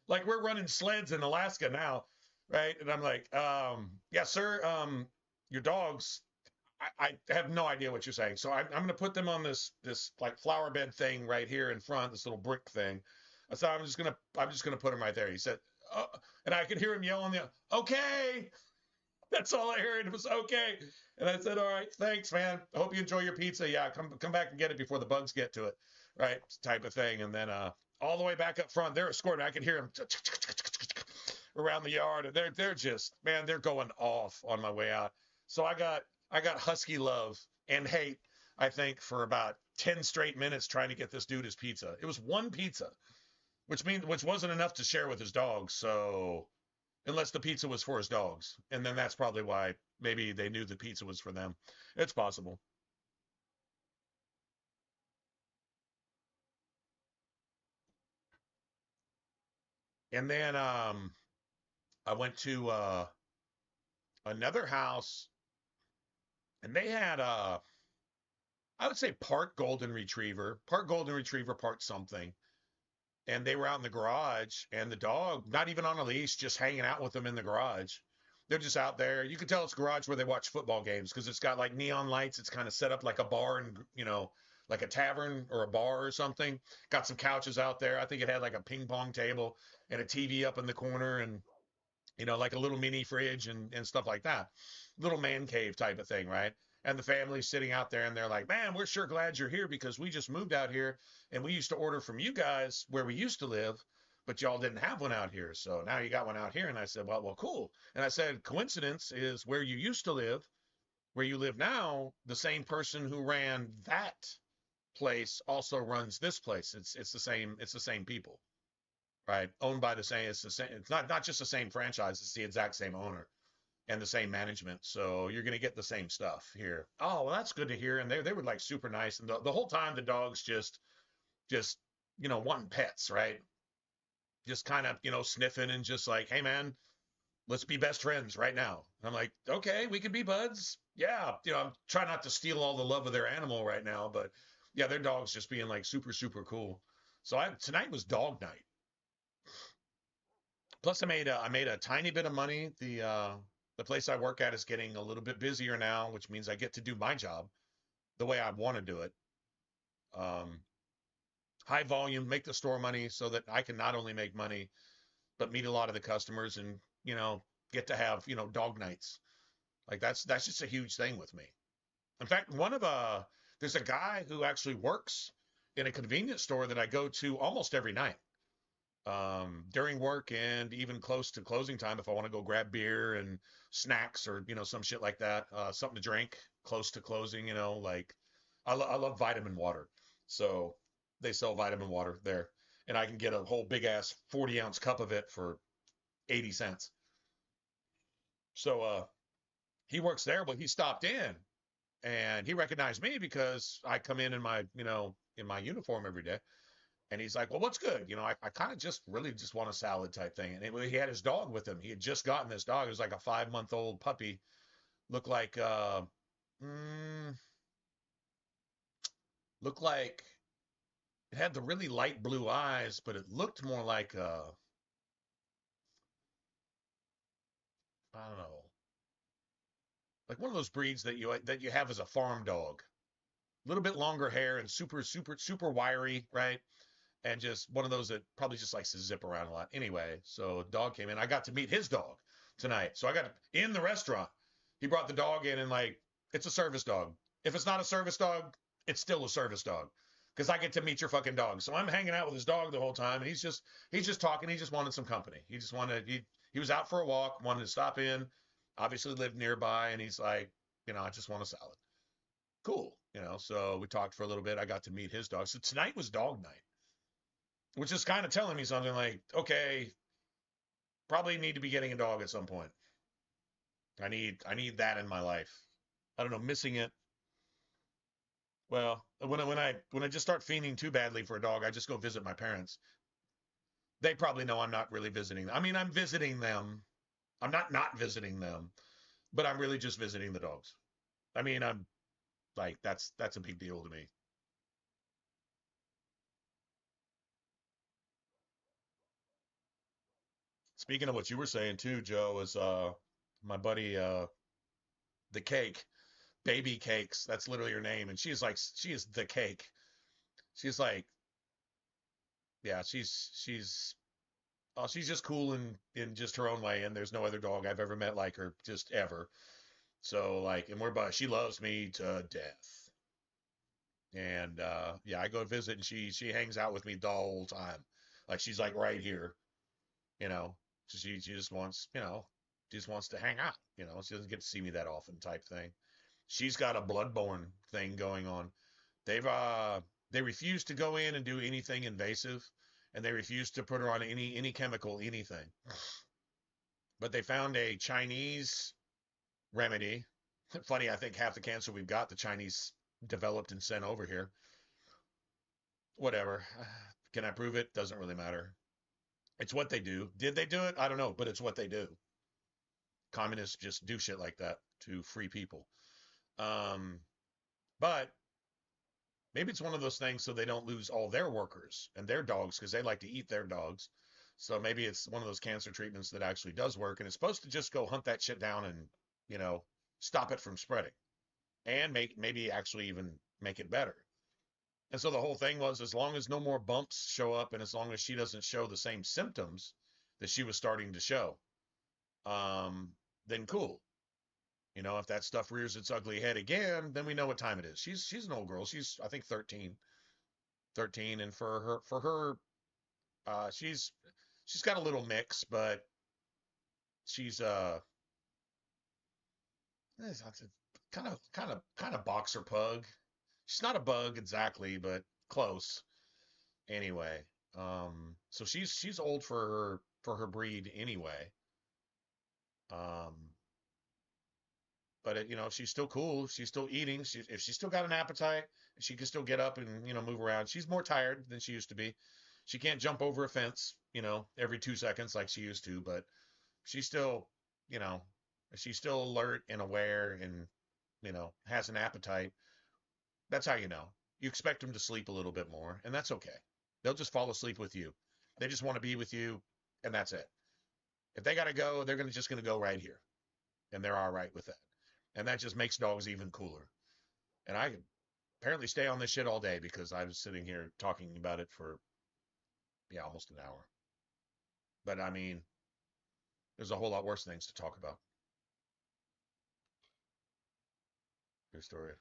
like we're running sleds in Alaska now, right? And I'm like, yeah, sir, your dogs, I have no idea what you're saying. So I'm going to put them on this like flower bed thing right here in front, this little brick thing. I said, I'm just going to put them right there. He said, oh, and I could hear him yelling, okay. That's all I heard. It was okay. And I said, all right, thanks, man. I hope you enjoy your pizza. Yeah, come back and get it before the bugs get to it. Right. Type of thing. And then all the way back up front, they're escorting. I could hear them around the yard. And they're just, man, they're going off on my way out. So I got Husky love and hate, I think, for about 10 straight minutes trying to get this dude his pizza. It was one pizza, which wasn't enough to share with his dogs. So unless the pizza was for his dogs. And then that's probably why maybe they knew the pizza was for them. It's possible. And then I went to another house and they had I would say part golden retriever, part something. And they were out in the garage and the dog, not even on a leash, just hanging out with them in the garage. They're just out there. You can tell it's a garage where they watch football games because it's got like neon lights. It's kind of set up like a bar and, like a tavern or a bar or something. Got some couches out there. I think it had like a ping pong table and a TV up in the corner and, like a little mini fridge and stuff like that. Little man cave type of thing, right? And the family's sitting out there and they're like, man, we're sure glad you're here because we just moved out here and we used to order from you guys where we used to live, but y'all didn't have one out here. So now you got one out here. And I said, well, cool. And I said, coincidence is where you used to live, where you live now, the same person who ran that place also runs this place. It's the same people, right? Owned by the same, it's not just the same franchise, it's the exact same owner and the same management. So you're going to get the same stuff here. Oh, well, that's good to hear. And they were like super nice. And the whole time the dogs just, wanting pets, right? Just kind of, sniffing and just like, hey man, let's be best friends right now. And I'm like, okay, we can be buds. Yeah. I'm trying not to steal all the love of their animal right now, but yeah, their dog's just being like super, super cool. So tonight was dog night. Plus I made a tiny bit of money. The place I work at is getting a little bit busier now, which means I get to do my job the way I want to do it. Um, high volume, make the store money so that I can not only make money, but meet a lot of the customers and, get to have, dog nights. Like that's just a huge thing with me. In fact, there's a guy who actually works in a convenience store that I go to almost every night. During work and even close to closing time if I want to go grab beer and snacks or some shit like that, something to drink close to closing. Like I love vitamin water, so they sell vitamin water there, and I can get a whole big ass 40-ounce cup of it for 80 cents. So he works there, but he stopped in and he recognized me because I come in my in my uniform every day. And he's like, well, what's good? I kind of just really just want a salad type thing. And he had his dog with him. He had just gotten this dog. It was like a 5-month-old puppy. Looked like, mm, looked like it had the really light blue eyes, but it looked more like, I don't know, like one of those breeds that you have as a farm dog. A little bit longer hair and super, super, super wiry, right? And just one of those that probably just likes to zip around a lot. Anyway, so dog came in. I got to meet his dog tonight. So I got in the restaurant. He brought the dog in and like, it's a service dog. If it's not a service dog, it's still a service dog because I get to meet your fucking dog. So I'm hanging out with his dog the whole time, and he's just talking. He just wanted some company. He was out for a walk, wanted to stop in. Obviously lived nearby, and he's like, I just want a salad. Cool, So we talked for a little bit. I got to meet his dog. So tonight was dog night, which is kind of telling me something like, okay, probably need to be getting a dog at some point. I need that in my life. I don't know, missing it. Well, when I just start fiending too badly for a dog, I just go visit my parents. They probably know I'm not really visiting them. I mean, I'm visiting them. I'm not visiting them, but I'm really just visiting the dogs. I mean, I'm like that's a big deal to me. Speaking of what you were saying too, Joe, is my buddy the cake, baby cakes. That's literally her name, and she is the cake. She's like, yeah, she's just cool in just her own way, and there's no other dog I've ever met like her, just ever. So like, and she loves me to death. And yeah, I go visit, and she hangs out with me the whole time. Like she's like right here, you know. So she just wants, just wants to hang out. She doesn't get to see me that often, type thing. She's got a bloodborne thing going on. They've they refuse to go in and do anything invasive, and they refuse to put her on any chemical, anything. But they found a Chinese remedy. Funny, I think half the cancer we've got, the Chinese developed and sent over here. Whatever. Can I prove it? Doesn't really matter. It's what they do. Did they do it? I don't know, but it's what they do. Communists just do shit like that to free people. Um, but maybe it's one of those things so they don't lose all their workers and their dogs because they like to eat their dogs. So maybe it's one of those cancer treatments that actually does work, and it's supposed to just go hunt that shit down and, you know, stop it from spreading and maybe actually even make it better. And so the whole thing was, as long as no more bumps show up and as long as she doesn't show the same symptoms that she was starting to show, then cool. If that stuff rears its ugly head again, then we know what time it is. She's an old girl. She's, I think, 13, and for her, she's got a little mix, but she's kind of boxer pug. She's not a bug exactly, but close. Anyway, so she's old for her breed anyway. Um, but she's still cool. She's still eating. If she's still got an appetite, she can still get up and move around. She's more tired than she used to be. She can't jump over a fence, every 2 seconds like she used to, but she's still, you know, she's still alert and aware and has an appetite. That's how you know. You expect them to sleep a little bit more, and that's okay. They'll just fall asleep with you. They just want to be with you, and that's it. If they gotta go, they're just gonna go right here, and they're all right with that. And that just makes dogs even cooler. And apparently stay on this shit all day because I was sitting here talking about it for, yeah, almost an hour. But I mean, there's a whole lot worse things to talk about. Your story.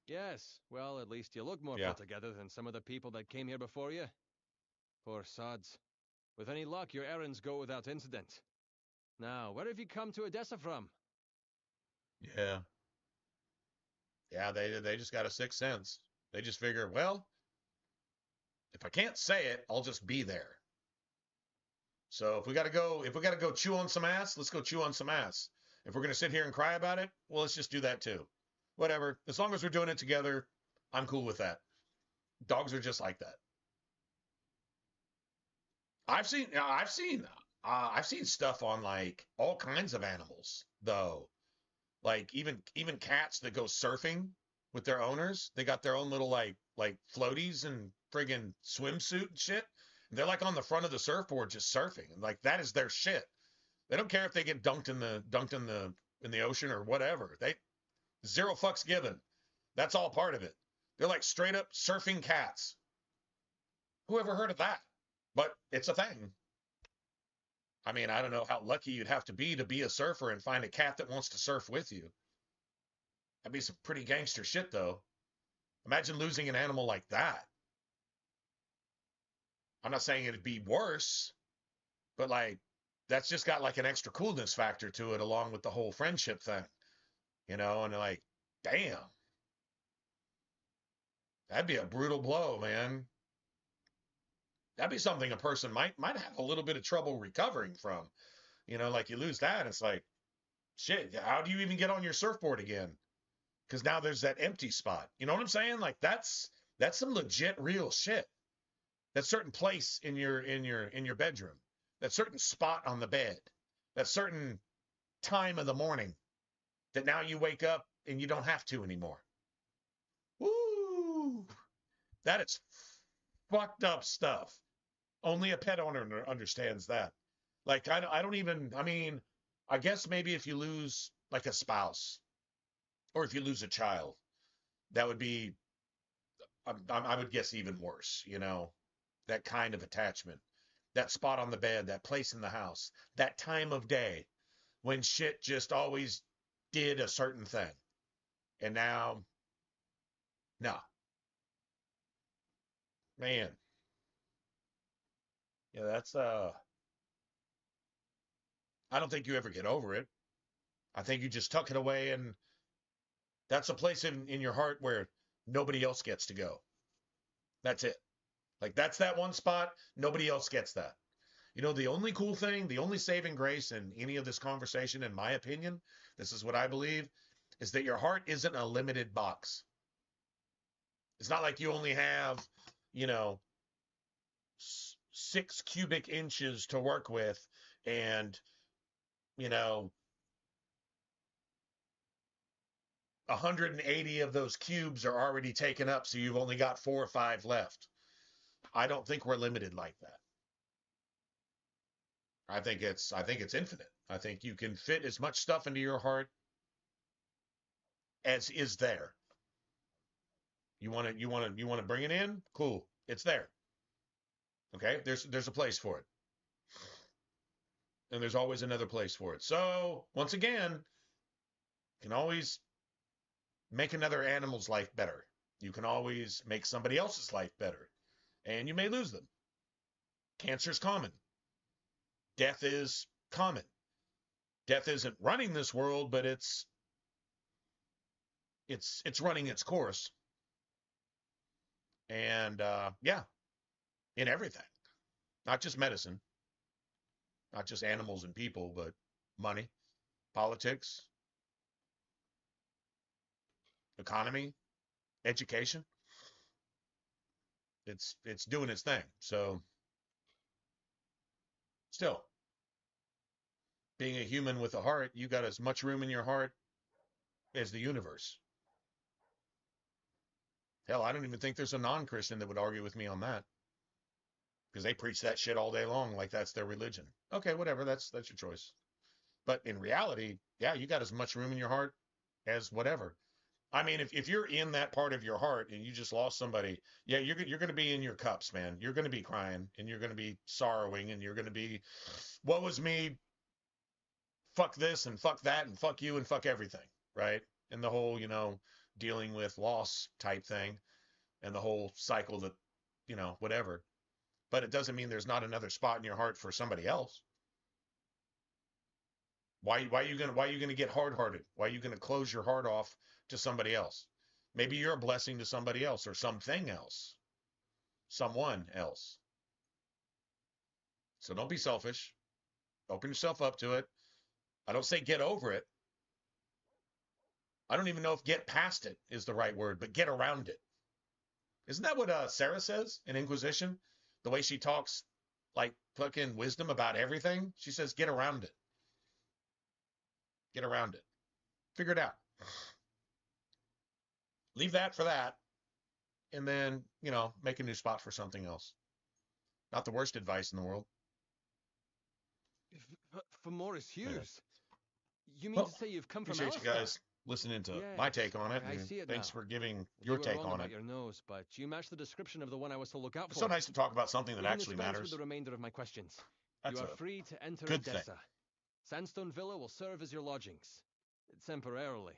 Yes, well, at least you look more Yeah. put together than some of the people that came here before you. Poor sods. With any luck, your errands go without incident. Now, where have you come to Odessa from? Yeah. Yeah, they just got a sixth sense. They just figure, well, if I can't say it, I'll just be there. So if we gotta go chew on some ass, let's go chew on some ass. If we're gonna sit here and cry about it, well, let's just do that too. Whatever. As long as we're doing it together, I'm cool with that. Dogs are just like that. I've seen stuff on like all kinds of animals though. Like even cats that go surfing with their owners. They got their own little like floaties and friggin' swimsuit and shit. And they're like on the front of the surfboard just surfing. And like that is their shit. They don't care if they get dunked in the ocean or whatever. They zero fucks given. That's all part of it. They're like straight up surfing cats. Who ever heard of that? But it's a thing. I mean, I don't know how lucky you'd have to be a surfer and find a cat that wants to surf with you. That'd be some pretty gangster shit, though. Imagine losing an animal like that. I'm not saying it'd be worse, but like, that's just got like an extra coolness factor to it, along with the whole friendship thing, you know? And like, damn, that'd be a brutal blow, man. That'd be something a person might have a little bit of trouble recovering from. You know, like you lose that, it's like, shit, how do you even get on your surfboard again? Because now there's that empty spot. You know what I'm saying? Like that's some legit real shit. That certain place in your bedroom, that certain spot on the bed, that certain time of the morning that now you wake up and you don't have to anymore. Woo! That is fucked up stuff. Only a pet owner understands that. Like I don't even. I mean, I guess maybe if you lose like a spouse or if you lose a child, that would be, I would guess, even worse, you know, that kind of attachment, that spot on the bed, that place in the house, that time of day when shit just always did a certain thing. And now, no, man, yeah, that's, I don't think you ever get over it. I think you just tuck it away, and that's a place in your heart where nobody else gets to go. That's it. Like that's that one spot. Nobody else gets that. You know, the only cool thing, the only saving grace in any of this conversation, in my opinion, this is what I believe, is that your heart isn't a limited box. It's not like you only have, you know, 6 cubic inches to work with, and, you know, 180 of those cubes are already taken up, so you've only got 4 or 5 left. I don't think we're limited like that. I think it's infinite. I think you can fit as much stuff into your heart as is there. You want to bring it in? Cool. It's there. Okay? There's a place for it. And there's always another place for it. So, once again, you can always make another animal's life better. You can always make somebody else's life better. And you may lose them. Cancer's common. Death is common. Death isn't running this world, but it's running its course. And yeah, in everything, not just medicine, not just animals and people, but money, politics, economy, education. It's doing its thing. So still, being a human with a heart, you got as much room in your heart as the universe. Hell, I don't even think there's a non-Christian that would argue with me on that, because they preach that shit all day long like that's their religion. Okay, whatever, that's your choice. But in reality, yeah, you got as much room in your heart as whatever. I mean, if you're in that part of your heart and you just lost somebody, yeah, you're going to be in your cups, man. You're going to be crying and you're going to be sorrowing and you're going to be, what was me? Fuck this and fuck that and fuck you and fuck everything, right? And the whole, dealing with loss type thing and the whole cycle that, whatever. But it doesn't mean there's not another spot in your heart for somebody else. Why are you gonna get hard hearted? Why are you gonna close your heart off to somebody else? Maybe you're a blessing to somebody else or something else, someone else. So don't be selfish. Open yourself up to it. I don't say get over it. I don't even know if get past it is the right word, but get around it. Isn't that what Sarah says in Inquisition? The way she talks like fucking wisdom about everything? She says get around it. Get around it. Figure it out. Leave that for that. And then, make a new spot for something else. Not the worst advice in the world. For Morris Hughes? You mean Well, to say you've come from appreciate you Alistair? guys listening to my take on it. I And see it thanks now. for giving You your were take wrong on about it. your nose, but you match the description of the one I was to look out It's for. so nice to talk about something that We can actually dispense matters. with the remainder of my questions. That's You are a free to enter good thing. Odessa. Sandstone Villa will serve as your lodgings. Temporarily.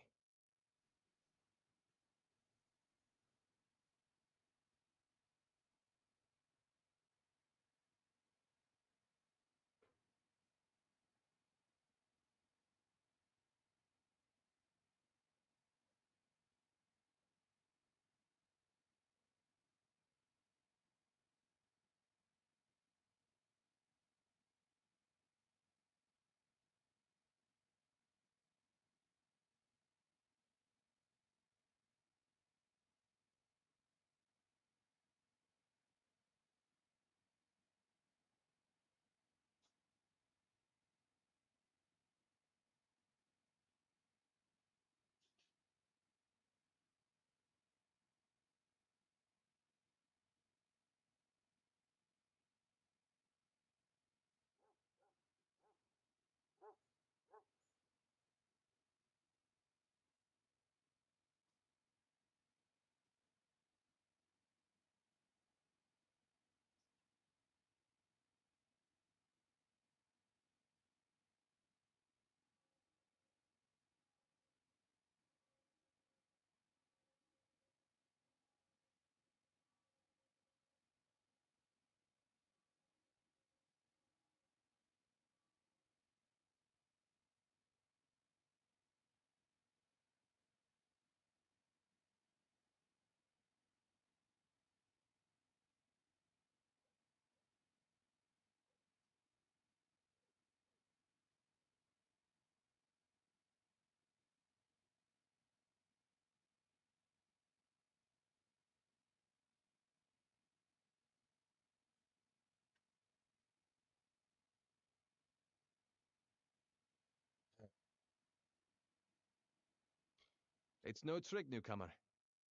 It's no trick, newcomer.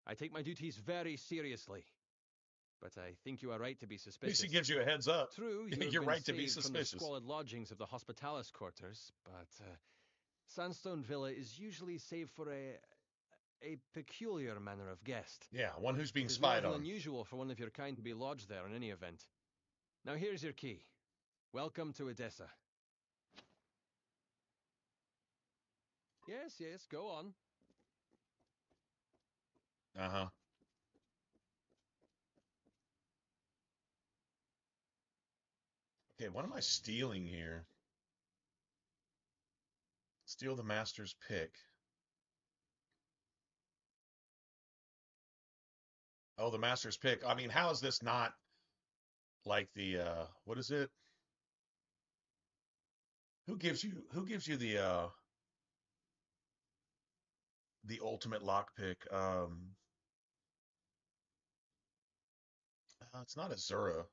I take my duties very seriously. But I think you are right to be At least suspicious. he gives you a heads up. True, you have You're been right to be saved from the suspicious. squalid lodgings of the Hospitalis quarters, but Sandstone Villa is usually saved for a peculiar manner of guest. Yeah, one who's being It is more spied than on. unusual for one of your kind to be lodged there in any event. Now here's your key. Welcome to Odessa. Yes, yes, go on. Uh-huh. Okay, what am I stealing here? Steal the master's pick. Oh, the master's pick. I mean, how is this not like the what is it? Who gives you the ultimate lockpick? It's not Azura.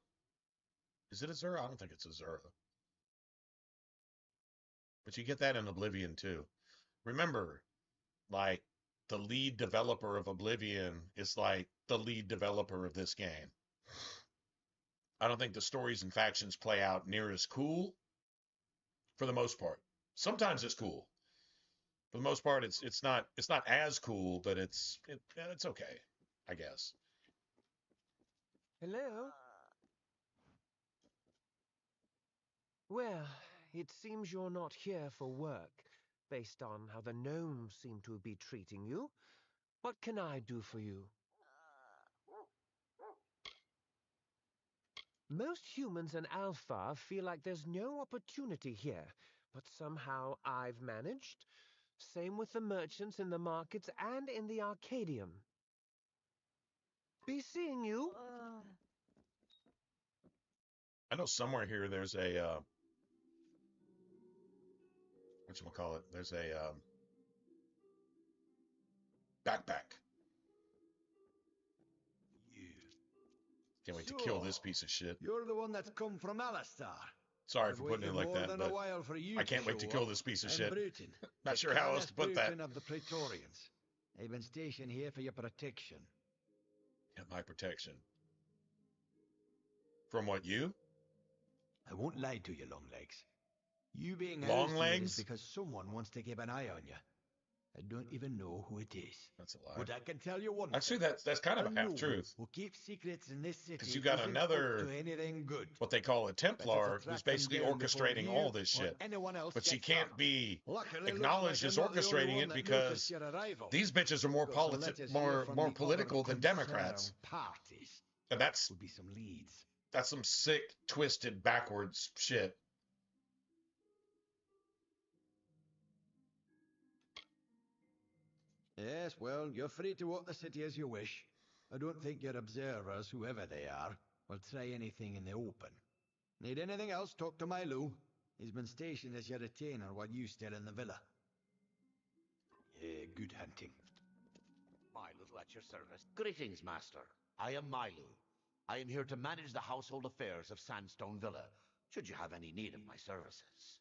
Is it Azura? I don't think it's Azura. But you get that in Oblivion too. Remember, like the lead developer of Oblivion is like the lead developer of this game. I don't think the stories and factions play out near as cool for the most part. Sometimes it's cool, For the most part, it's not as cool, but it's okay, I guess. Hello? Well, it seems you're not here for work, based on how the gnomes seem to be treating you. What can I do for you? Most humans in Alpha feel like there's no opportunity here, but somehow I've managed. Same with the merchants in the markets and in the Arcadium. Be seeing you. I know somewhere here there's a whatchamacallit, there's a backpack. You. Can't wait to kill this So, piece of shit. you're the one that's come from Alistar. Sorry I've for putting it waited like more that, than a but while for you I can't wait to show kill up. this piece of I'm shit. Bruton. Not sure how else to put that. Bruton of the Praetorians. I've been stationed here for your protection. Yeah, my protection. From what, you? I won't lie to you, Longlegs. You being Long housed here is legs? because someone wants to keep an eye on you. I don't even know who it is. That's a lie. But I can tell you one Actually, thing. that's kind of a A half gnome truth. who keeps secrets in this city Because you got isn't another, up to anything good. what they call a Better to Templar, who's track them basically down before orchestrating you all this or shit. anyone else But she gets can't harmed. be Luckily, acknowledged as looks like you're not the only orchestrating one it that because noticed your arrival. these bitches are more Got some letters here from more the political other than Democrats. concerned parties. And that's Would be some leads. some sick, twisted, backwards shit. Yes, well, you're free to walk the city as you wish. I don't think your observers, whoever they are, will try anything in the open. Need anything else, talk to Milo. He's been stationed as your retainer while you stay in the villa. Yeah, good hunting. Milo at your service. Greetings, Master. I am Milo. I am here to manage the household affairs of Sandstone Villa, should you have any need of my services.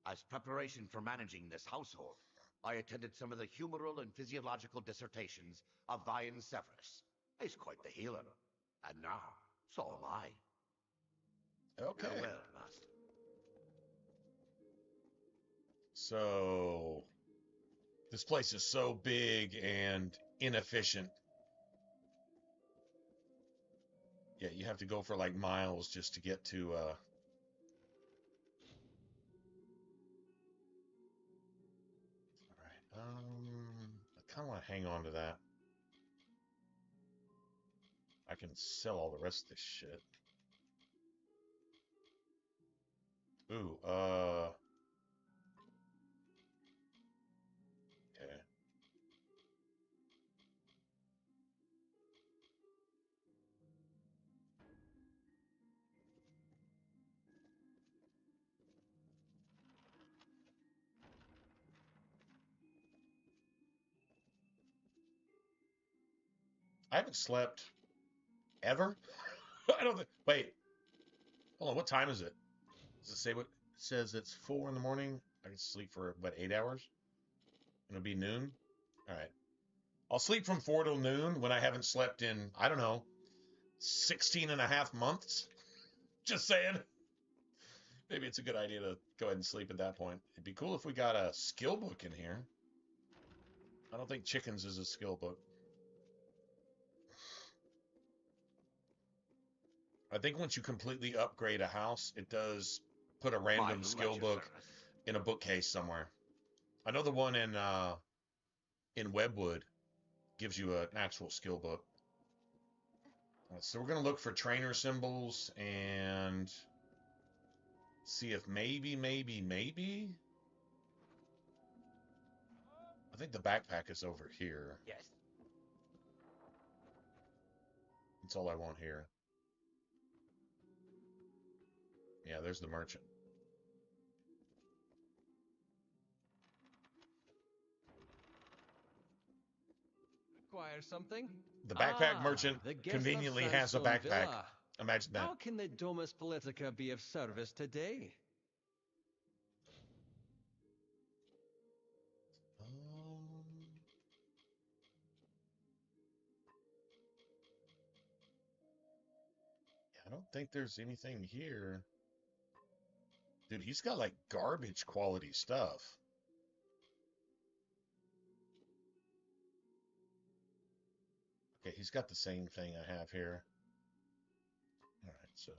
As preparation for managing this household, I attended some of the humoral and physiological dissertations of Vian Severus. He's quite the healer. And now, so am I. Okay. Farewell, Master. So, this place is so big and inefficient. Yeah, you have to go for like miles just to get to, Alright, I kind of want to hang on to that. I can sell all the rest of this shit. Ooh, okay. I haven't slept ever. I don't think. Wait, hold on. What time is it? Does it say what? It says it's 4 in the morning. I can sleep for what, 8 hours? And it'll be noon. All right. I'll sleep from 4 till noon when I haven't slept in, I don't know, 16 and a half months. Just saying. Maybe it's a good idea to go ahead and sleep at that point. It'd be cool if we got a skill book in here. I don't think chickens is a skill book. I think once you completely upgrade a house, it does put a random Milo skill at your book service. in a bookcase somewhere. I know the one in Webwood gives you an actual skill book. So we're gonna look for trainer symbols and see if maybe. I think the backpack is over here. Yes. That's all I want here. Yeah, there's the merchant. Require something? The backpack merchant The guest of conveniently has a Sandstone backpack. Villa. Imagine that. How can the Domus Politica be of service today? think there's anything here. Dude, he's got like garbage quality stuff. Okay, he's got the same thing I have here. All right, so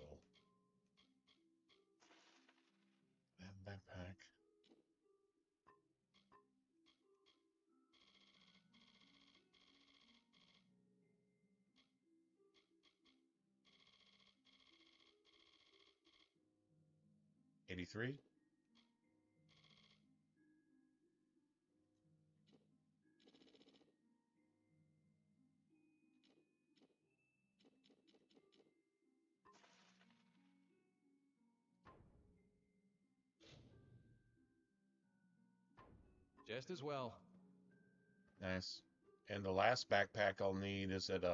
backpack. $83. Just as well. Nice. And the last backpack I'll need is at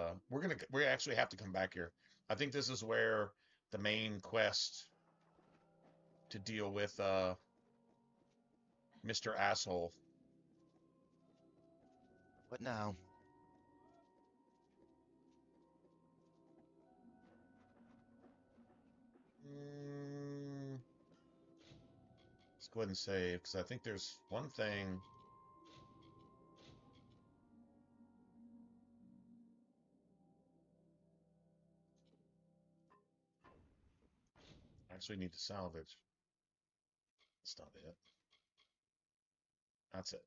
we actually have to come back here. I think this is where the main quest to deal with Mr. Asshole. What now? Let's go ahead and save because I think there's one thing. I actually need to salvage. That's not it. That's it.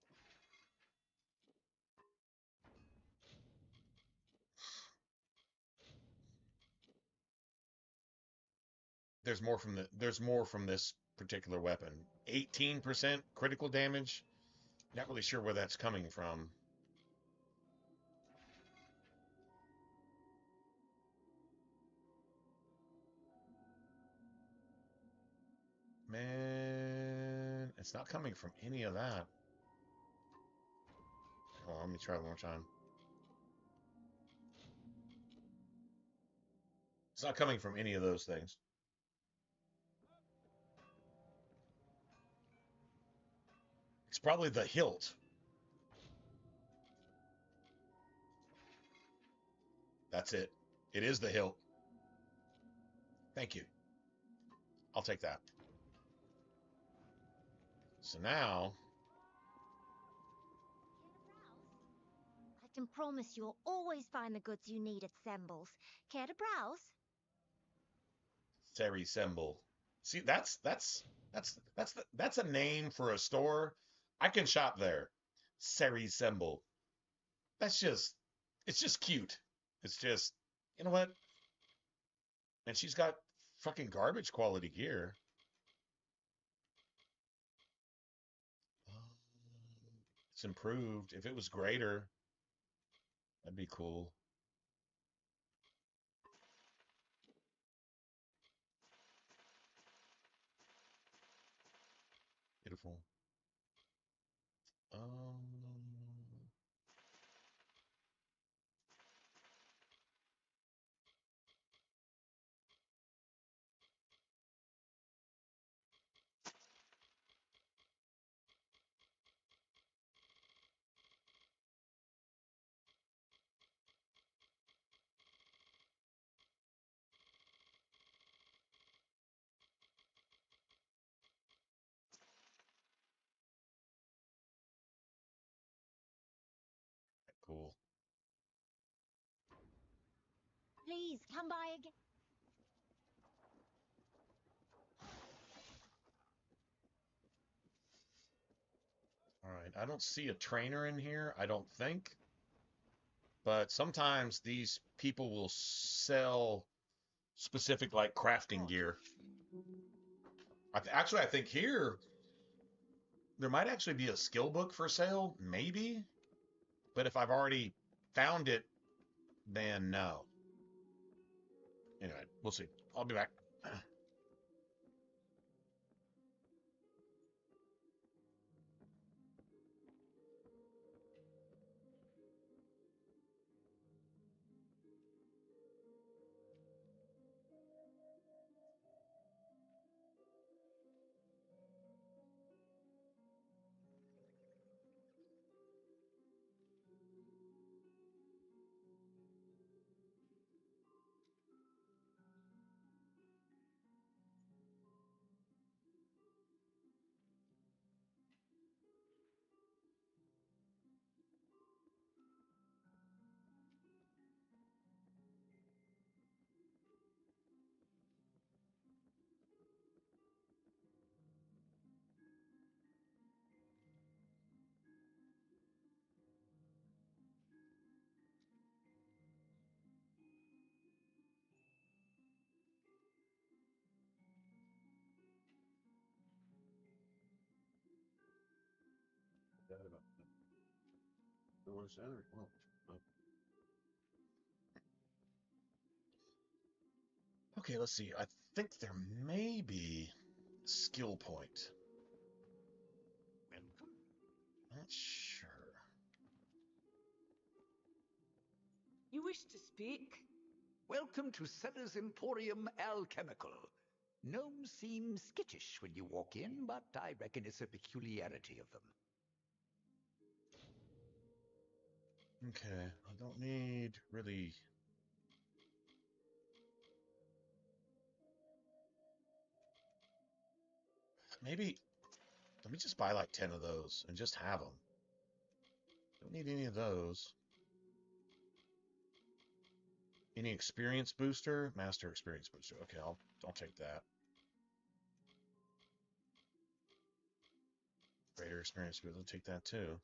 There's more from this particular weapon. 18% critical damage. Not really sure where that's coming from. Man, it's not coming from any of that. Hold on, let me try one more time. It's not coming from any of those things. It's probably the hilt. That's it. It is the hilt. Thank you. I'll take that. So now, I can promise you'll always find the goods you need at Sembles. Care to browse? Seri Semble. See, that's a name for a store. I can shop there. Seri Semble. It's just cute. It's just, you know what? And she's got fucking garbage quality gear. It's improved. If it was greater, that'd be cool. Beautiful. Cool. Please, come by again. All right. I don't see a trainer in here, I don't think. But sometimes these people will sell specific like crafting gear. I think here there might actually be a skill book for sale, maybe. But if I've already found it, then no. Anyway, we'll see. I'll be back. Okay, let's see. I think there may be a skill point. Welcome. Not sure. You wish to speak? Welcome to Seller's Emporium Alchemical. Gnomes seem skittish when you walk in, but I reckon it's a peculiarity of them. Okay, I don't need really. Maybe let me just buy like 10 of those and just have them. Don't need any of those. Any experience booster? Master experience booster. Okay, I'll take that. Greater experience booster. I'll take that too.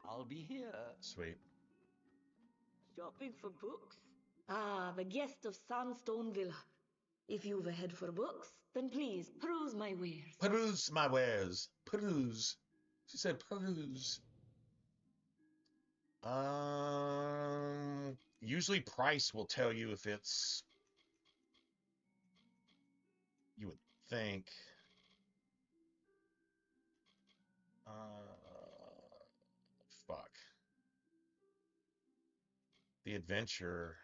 I'll be here. Sweet. Shopping for books? Ah, the guest of Sandstone Villa. If you've a head for books, then please peruse my wares. Peruse my wares. Peruse. She said peruse. Usually price will tell you if it's. You would think. Fuck. The adventure.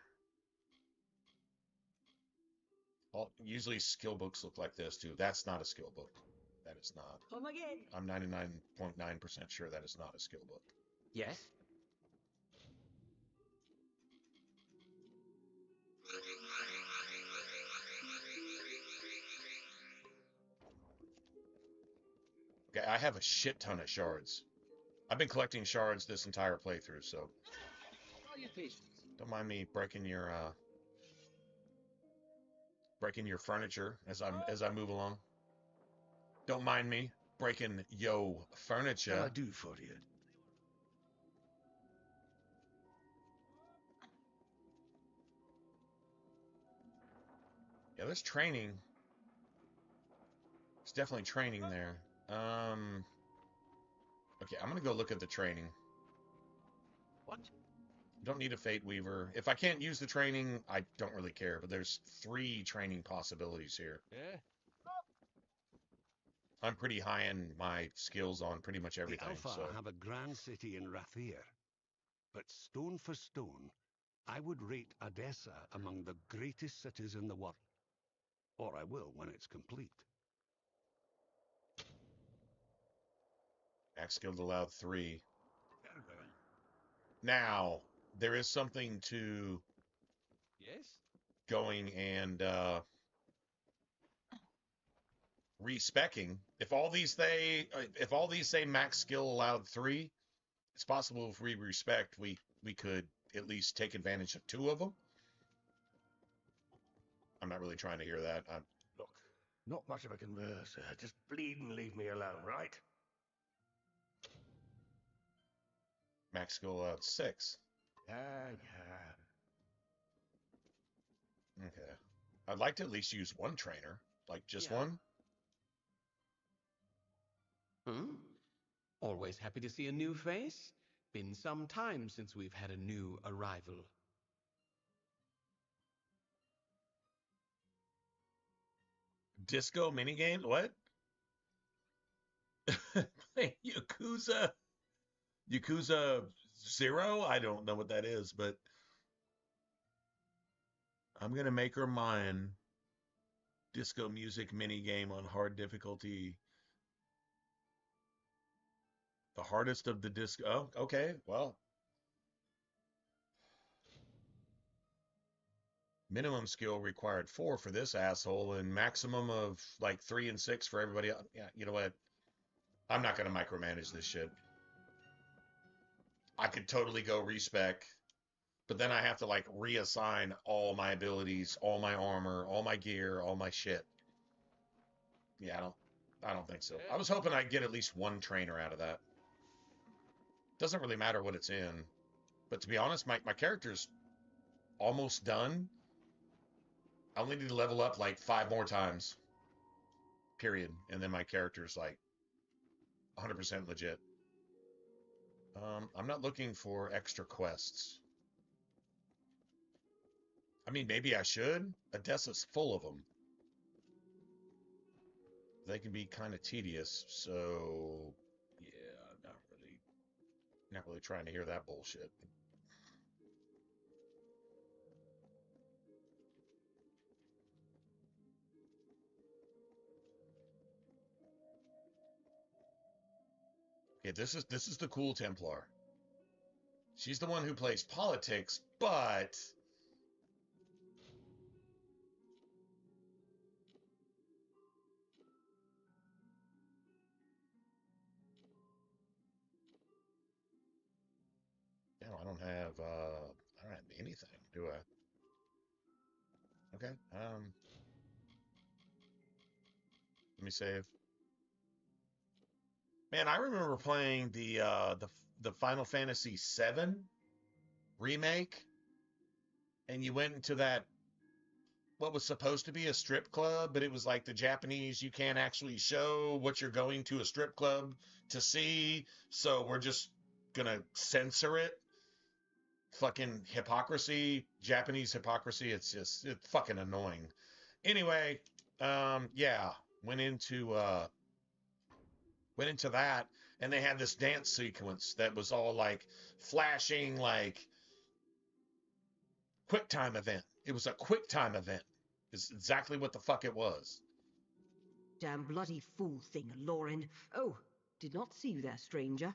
Usually skill books look like this too. That's not a skill book. That is not. Come again. I'm 99.9% sure that is not a skill book. Yes? Okay, I have a shit ton of shards. I've been collecting shards this entire playthrough, so don't mind me breaking your furniture as I move along. Don't mind me breaking yo furniture. What can I do for you? Yeah, there's training. There's definitely training there. Okay, I'm gonna go look at the training. What? Don't need a Fate Weaver. If I can't use the training, I don't really care, but there's 3 training possibilities here. Yeah? I'm pretty high in my skills on pretty much everything, The Alpha so... have a grand city in Rathir, but stone for stone, I would rate Odessa among the greatest cities in the world. Or I will when it's complete. Max skilled allowed 3. Now, there is something to Yes? going and respecking. If all these say max skill allowed 3, it's possible if we respect, we could at least take advantage of 2 of them. I'm not really trying to hear that. Look, not much of a converser. Just bleed and leave me alone, right? Max skill allowed 6. Yeah. Okay. I'd like to at least use 1 trainer. Like, just Yeah. 1. Always happy to see a new face. Been some time since we've had a new arrival. Disco minigame? What? Yakuza 0? I don't know what that is, but I'm gonna make her mine. Disco music minigame on hard difficulty. The hardest of the disco. Oh, okay. Well, minimum skill required 4 for this asshole, and maximum of like 3 and 6 for everybody else. Yeah, you know what? I'm not gonna micromanage this shit. I could totally go respec, but then I have to like reassign all my abilities, all my armor, all my gear, all my shit. Yeah, I don't think so. I was hoping I'd get at least 1 trainer out of that. Doesn't really matter what it's in. But to be honest, my character's almost done. I only need to level up like 5 more times. Period. And then my character's like 100% legit. I'm not looking for extra quests. I mean, maybe I should. Odessa's full of them. They can be kind of tedious, so yeah, not really trying to hear that bullshit. Okay, this is the cool Templar. She's the one who plays politics, but I don't have anything, do I? Okay. Let me save. Man, I remember playing the Final Fantasy VII remake, and you went into that what was supposed to be a strip club, but it was like the Japanese, you can't actually show what you're going to a strip club to see, so we're just gonna censor it. Fucking hypocrisy, Japanese hypocrisy. It's fucking annoying. Anyway, yeah, went into that, and they had this dance sequence that was all like flashing, like quick time event. It was a quick time event. Is exactly what the fuck it was. Damn bloody fool thing, Lauren. Oh, did not see you there, stranger.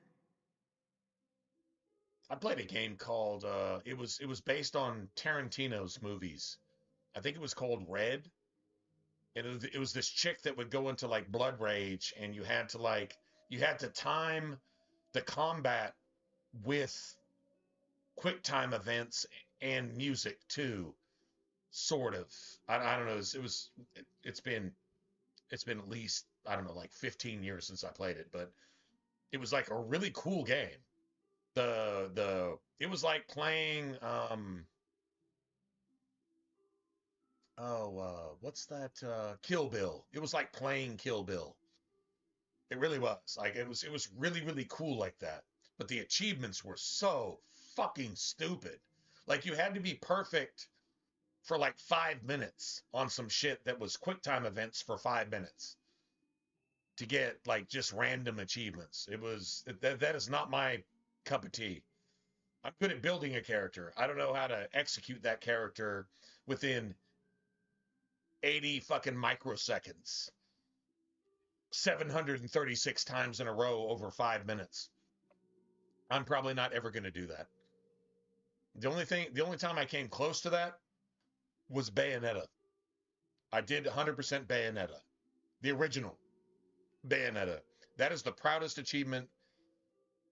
I played a game called it was based on Tarantino's movies. I think it was called Red. And it was this chick that would go into like blood rage, and you had to time the combat with quick time events and music too, sort of. I don't know. It's been at least, I don't know, like 15 years since I played it, but it was like a really cool game. It was like playing what's that, Kill Bill. It was like playing Kill Bill. It really was. Like it was really, really cool like that. But the achievements were so fucking stupid. Like you had to be perfect for like 5 minutes on some shit that was quick time events for 5 minutes to get like just random achievements. That is not my cup of tea. I'm good at building a character. I don't know how to execute that character within 80 fucking microseconds. 736 times in a row over 5 minutes. I'm probably not ever going to do that. The only time I came close to that was Bayonetta. I did 100% Bayonetta. The original Bayonetta. That is the proudest achievement.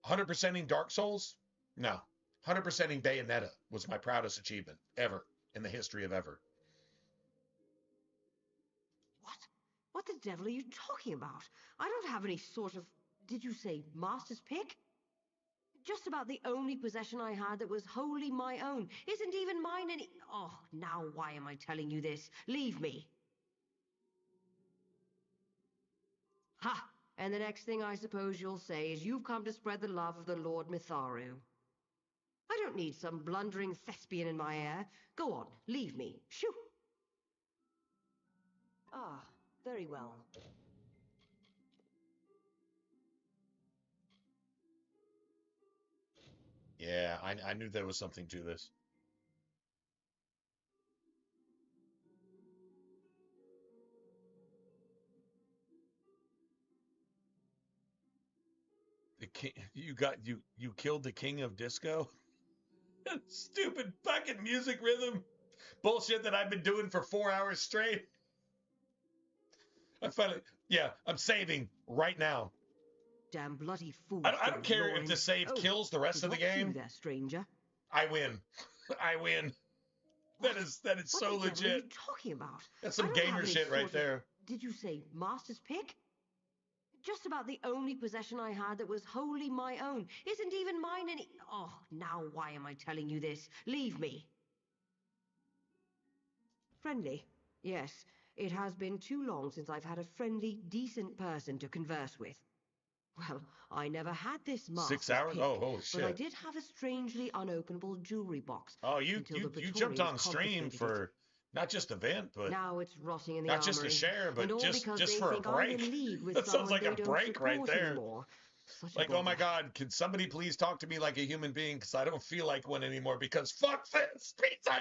100%ing Dark Souls? No. 100%ing Bayonetta was my proudest achievement ever in the history of ever. What? What the devil are you talking about? I don't have any sort of, did you say master's pick? Just about the only possession I had that was wholly my own. Isn't even mine any... Oh, now why am I telling you this? Leave me. Ha! And the next thing I suppose you'll say is you've come to spread the love of the Lord Mitharu. I don't need some blundering thespian in my ear. Go on, leave me. Shoo! Ah, very well. Yeah, I knew there was something to this. You killed the king of disco? Stupid fucking music rhythm bullshit that I've been doing for 4 hours straight. I'm saving right now. Damn bloody fool. I don't care if the save kills the rest of the game. There, stranger. I win. I win. That is so legit. What are you talking about? That's some gamer shit right there. Did you say master's pick? Just about the only possession I had that was wholly my own. Isn't even mine any... Oh, now why am I telling you this? Leave me. Friendly? Yes, it has been too long since I've had a friendly, decent person to converse with. Well, I never had this 6 master's hours? pick, Oh, holy but I shit. did have a strangely unopenable jewelry box Oh, until the you jumped Praetorians on stream confiscated it. for not just event, but Now it's rotting in the not just to armory, share, and but all because just they for a think I'm in break. league with That sounds someone like a they don't break right support there. anymore. Such a Like, oh my bother. God, can somebody please talk to me like a human being? Because I don't feel like one anymore. Because fuck this pizza.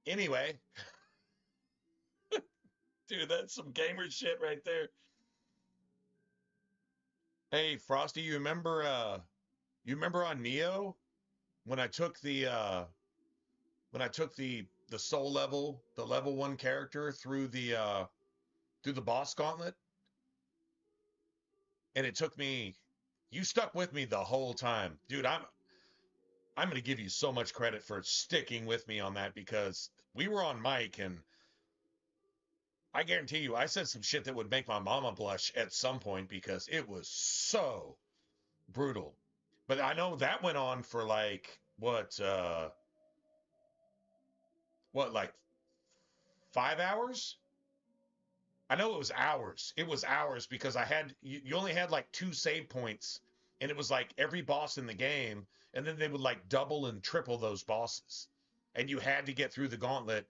Anyway, dude, that's some gamer shit right there. Hey, Frosty, you remember on Neo when I took the soul level, the level 1 character through the boss gauntlet? And it took me, you stuck with me the whole time. Dude, I'm going to give you so much credit for sticking with me on that, because we were on mic and I guarantee you I said some shit that would make my mama blush at some point because it was so brutal. But I know that went on for like like 5 hours? I know it was hours. It was hours because you only had like 2 save points, and it was like every boss in the game, and then they would like double and triple those bosses. And you had to get through the gauntlet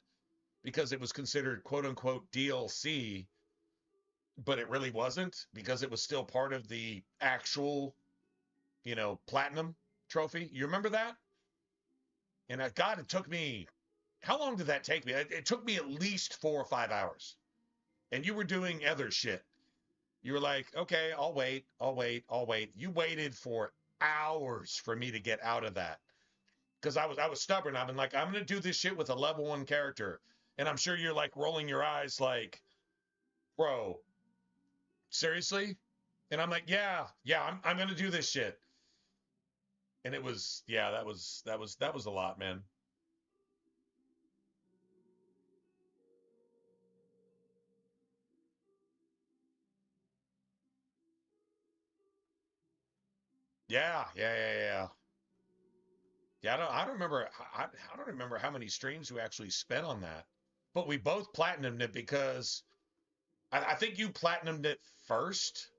because it was considered quote unquote DLC, but it really wasn't, because it was still part of the actual, platinum trophy. You remember that? And God, it took me, how long did that take me? It took me at least 4 or 5 hours. And you were doing other shit. You were like, okay, I'll wait. You waited for hours for me to get out of that. Because I was stubborn. I've been like, I'm gonna do this shit with a level 1 character. And I'm sure you're like rolling your eyes like, bro, seriously? And I'm like, yeah, I'm gonna do this shit. And it was, yeah, that was a lot, man. Yeah. Yeah, I don't remember. I don't remember how many streams we actually spent on that. But we both platinumed it because I think you platinumed it first,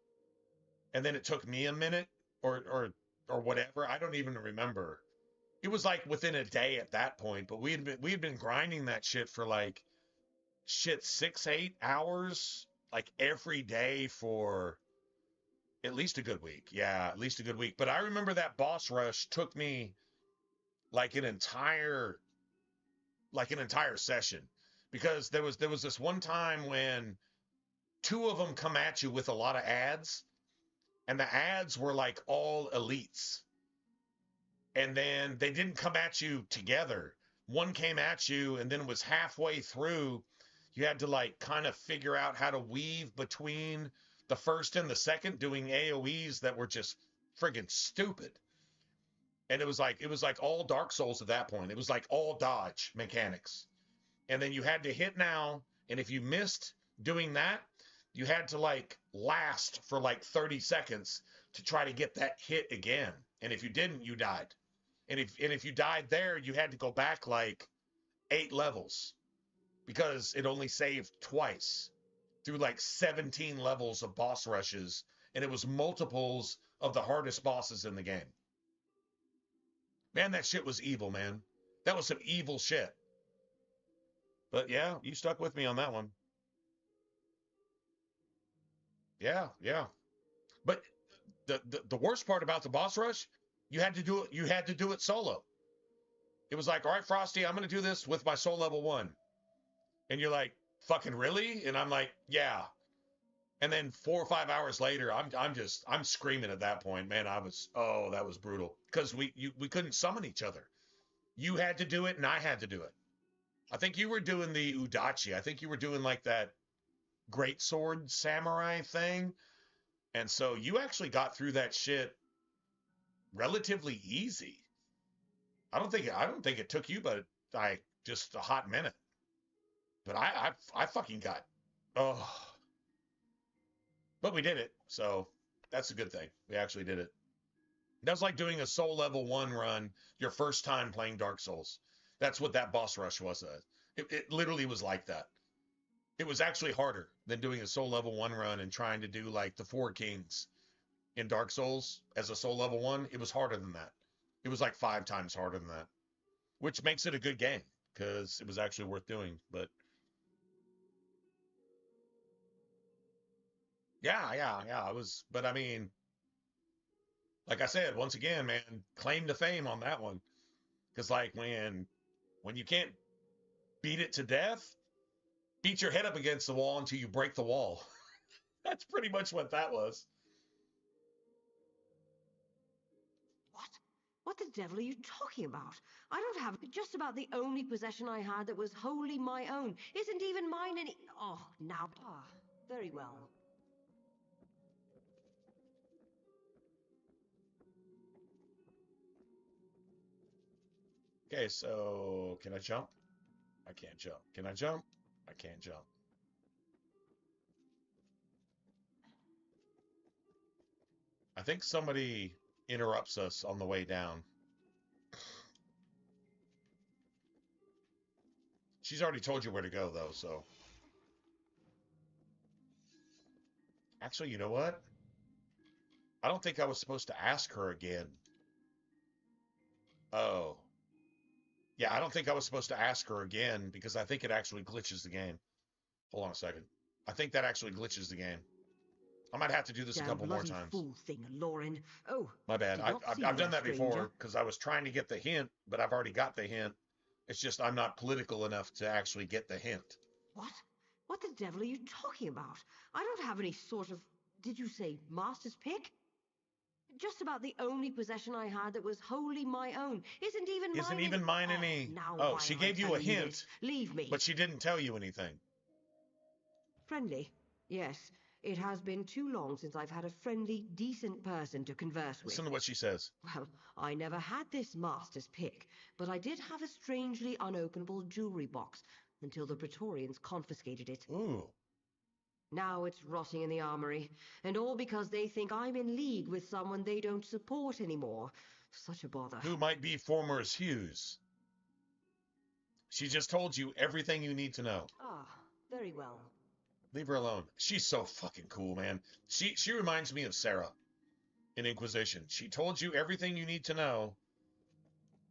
and then it took me a minute or whatever. I don't even remember. It was like within a day at that point. But we had been grinding that shit for like 6-8 hours like every day for at least a good week. Yeah, at least a good week. But I remember that boss rush took me like an entire session, because there was this one time when 2 of them come at you with a lot of ads, and the ads were like all elites, and then they didn't come at you together. One came at you and then it was halfway through. You had to like kind of figure out how to weave between the first and the second, doing AoEs that were just friggin' stupid. And it was like all Dark Souls at that point. It was like all dodge mechanics. And then you had to hit now, and if you missed doing that, you had to like last for like 30 seconds to try to get that hit again. And if you didn't, you died. And if you died there, you had to go back like 8 levels, because it only saved twice through like 17 levels of boss rushes, and it was multiples of the hardest bosses in the game. Man, that shit was evil, man. That was some evil shit. But yeah, you stuck with me on that one. Yeah. But the worst part about the boss rush, you had to do it solo. It was like, all right, Frosty, I'm gonna do this with my soul level 1. And you're like, fucking really? And I'm like, yeah. And then 4 or 5 hours later, I'm screaming at that point, man. That was brutal. Because we couldn't summon each other. You had to do it and I had to do it. I think you were doing the Udachi. I think you were doing like that great sword samurai thing. And so you actually got through that shit relatively easy. I don't think it took you but like just a hot minute. But I fucking got, oh, but we did it. So that's a good thing. We actually did it. That's like doing a soul level 1 run your first time playing Dark Souls. That's what that boss rush was. It literally was like that. It was actually harder than doing a soul level 1 run and trying to do like the 4 kings in Dark Souls as a soul level 1. It was harder than that. It was like 5 times harder than that, which makes it a good game because it was actually worth doing. But yeah, it was. But I mean, like I said, once again, man, claim to fame on that one. Because like when you can't beat it to death, beat your head up against the wall until you break the wall. That's pretty much what that was. What? What the devil are you talking about? I don't have just about the only possession I had that was wholly my own. Isn't even mine any... Oh, now... Ah, very well. Okay, so can I jump? I can't jump. Can I jump? I can't jump. I think somebody interrupts us on the way down. She's already told you where to go, though, so. Actually, you know what? I don't think I was supposed to ask her again. Oh. Yeah, I don't think I was supposed to ask her again because I think it actually glitches the game. Hold on a second. I think that actually glitches the game. I might have to do this a couple more times. Fool thing, Lauren. Oh, my bad. I've done that before because I was trying to get the hint, but I've already got the hint. It's just I'm not political enough to actually get the hint. What? What the devil are you talking about? I don't have any sort of... Did you say master's pick? Just about the only possession I had that was wholly my own. Isn't even mine any... Oh, she gave you a hint. Leave me. But she didn't tell you anything. Friendly? Yes. It has been too long since I've had a friendly, decent person to converse with. Listen to what she says. Well, I never had this master's pick, but I did have a strangely unopenable jewelry box until the Praetorians confiscated it. Ooh. Now it's rotting in the armory, and all because they think I'm in league with someone they don't support anymore. Such a bother. Who might be former Hughes. She just told you everything you need to know. Ah, very well. Leave her alone. She's so fucking cool, man. She reminds me of Sarah in Inquisition. She told you everything you need to know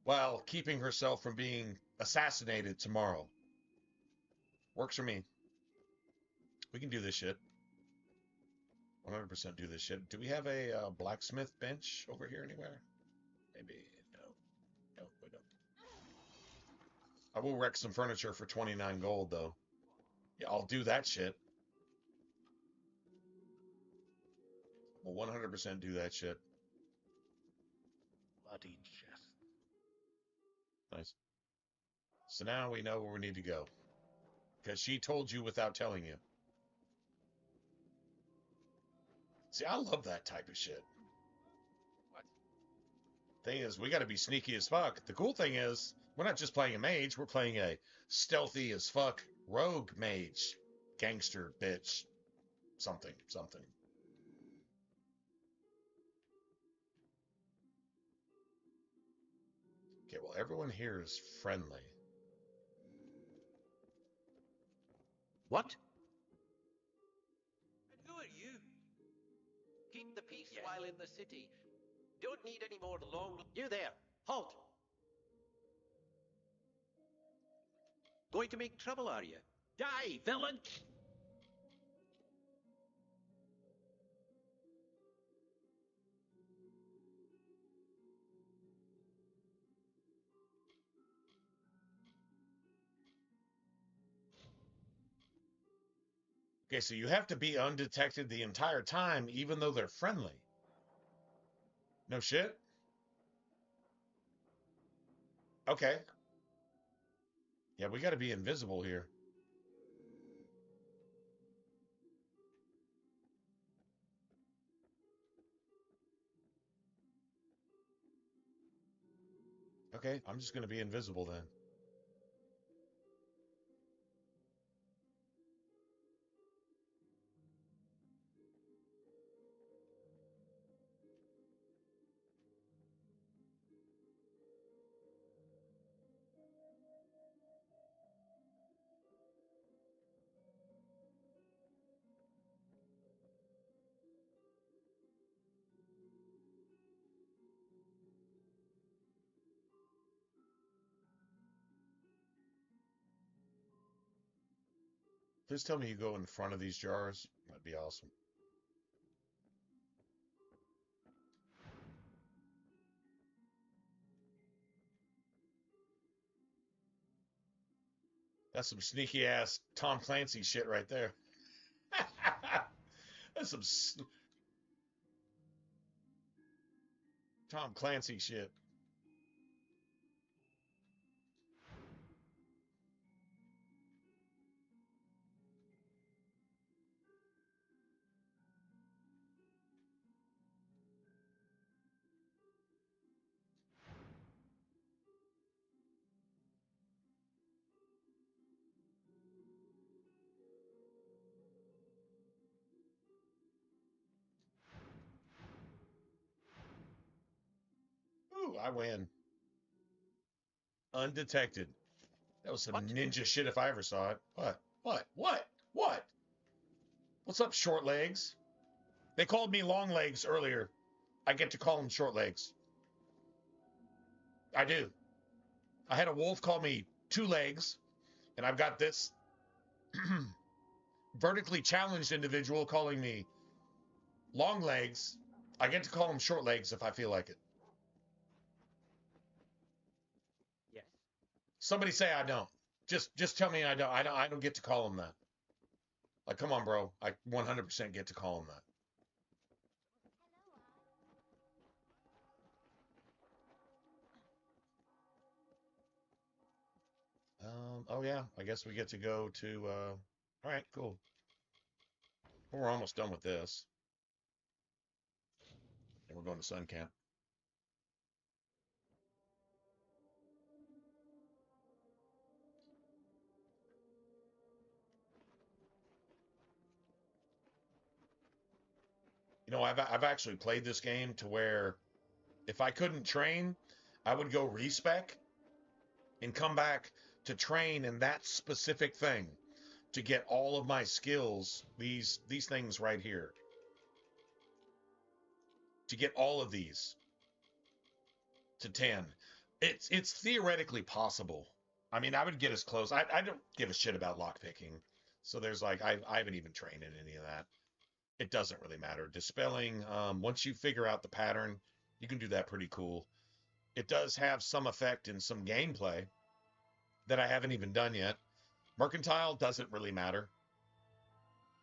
while keeping herself from being assassinated tomorrow. Works for me. We can do this shit. 100% do this shit. Do we have a blacksmith bench over here anywhere? Maybe. No, we don't. I will wreck some furniture for 29 gold, though. Yeah, I'll do that shit. We'll 100% do that shit. Bloody chest. Nice. So now we know where we need to go. Because she told you without telling you. See, I love that type of shit. What? Thing is, we got to be sneaky as fuck. The cool thing is, we're not just playing a mage, we're playing a stealthy as fuck rogue mage. Gangster bitch. Something. Okay, well, everyone here is friendly. What? And who are you? Keep the peace while in the city. Don't need any more long... You there! Halt! Going to make trouble, are you? Die, villain! Okay, so you have to be undetected the entire time, even though they're friendly. No shit? Okay. Yeah, we got to be invisible here. Okay, I'm just going to be invisible then. Please tell me you go in front of these jars. That'd be awesome. That's some sneaky ass Tom Clancy shit right there. That's some Tom Clancy shit. Ooh, I win. Undetected. That was some ninja shit if I ever saw it. What? What? What? What? What's up, short legs? They called me long legs earlier. I get to call them short legs. I do. I had a wolf call me two legs, and I've got this vertically challenged individual calling me long legs. I get to call them short legs if I feel like it. Yes. Somebody say I don't. Just tell me I don't. I don't get to call them that. Like, come on, bro. I 100% get to call them that. Oh yeah, I guess we get to go to, all right, cool. We're almost done with this. And we're going to Sun Camp. You know, I've actually played this game to where if I couldn't train, I would go respec and come back to train in that specific thing to get all of my skills, these things right here. To get all of these to 10. It's theoretically possible. I mean, I would get as close. I don't give a shit about lockpicking. So there's like I haven't even trained in any of that. It doesn't really matter. Dispelling, once you figure out the pattern, you can do that pretty cool. It does have some effect in some gameplay that I haven't even done yet. Mercantile doesn't really matter.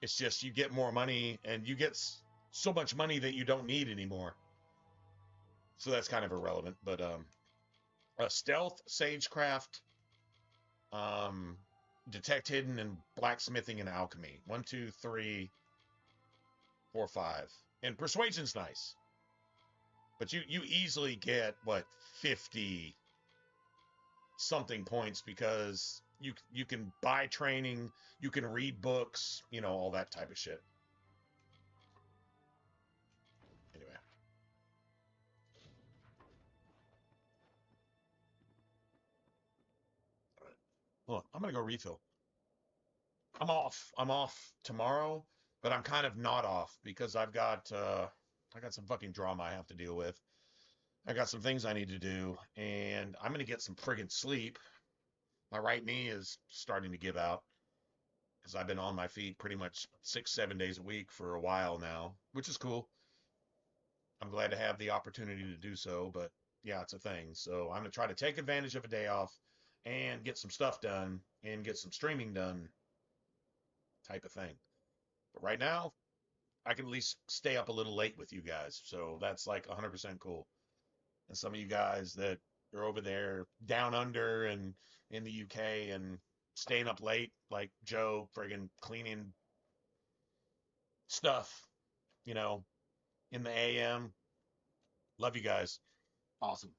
It's just you get more money and you get so much money that you don't need anymore. So that's kind of irrelevant. But stealth, sagecraft, detect hidden, and blacksmithing and alchemy. 1, 2, 3, 4, 5. And persuasion's nice. But you easily get, what, 50 something points because you can buy training, you can read books, you know, all that type of shit. Anyway. All right. Well, I'm going to go refill. I'm off tomorrow, but I'm kind of not off because I got some fucking drama I have to deal with. I got some things I need to do, and I'm going to get some friggin' sleep. My right knee is starting to give out because I've been on my feet pretty much 6, 7 days a week for a while now, which is cool. I'm glad to have the opportunity to do so, but yeah, it's a thing. So I'm going to try to take advantage of a day off and get some stuff done and get some streaming done type of thing. But right now, I can at least stay up a little late with you guys. So that's like 100% cool. And some of you guys that are over there down under and in the UK and staying up late, like Joe, friggin' cleaning stuff, you know, in the AM. Love you guys. Awesome.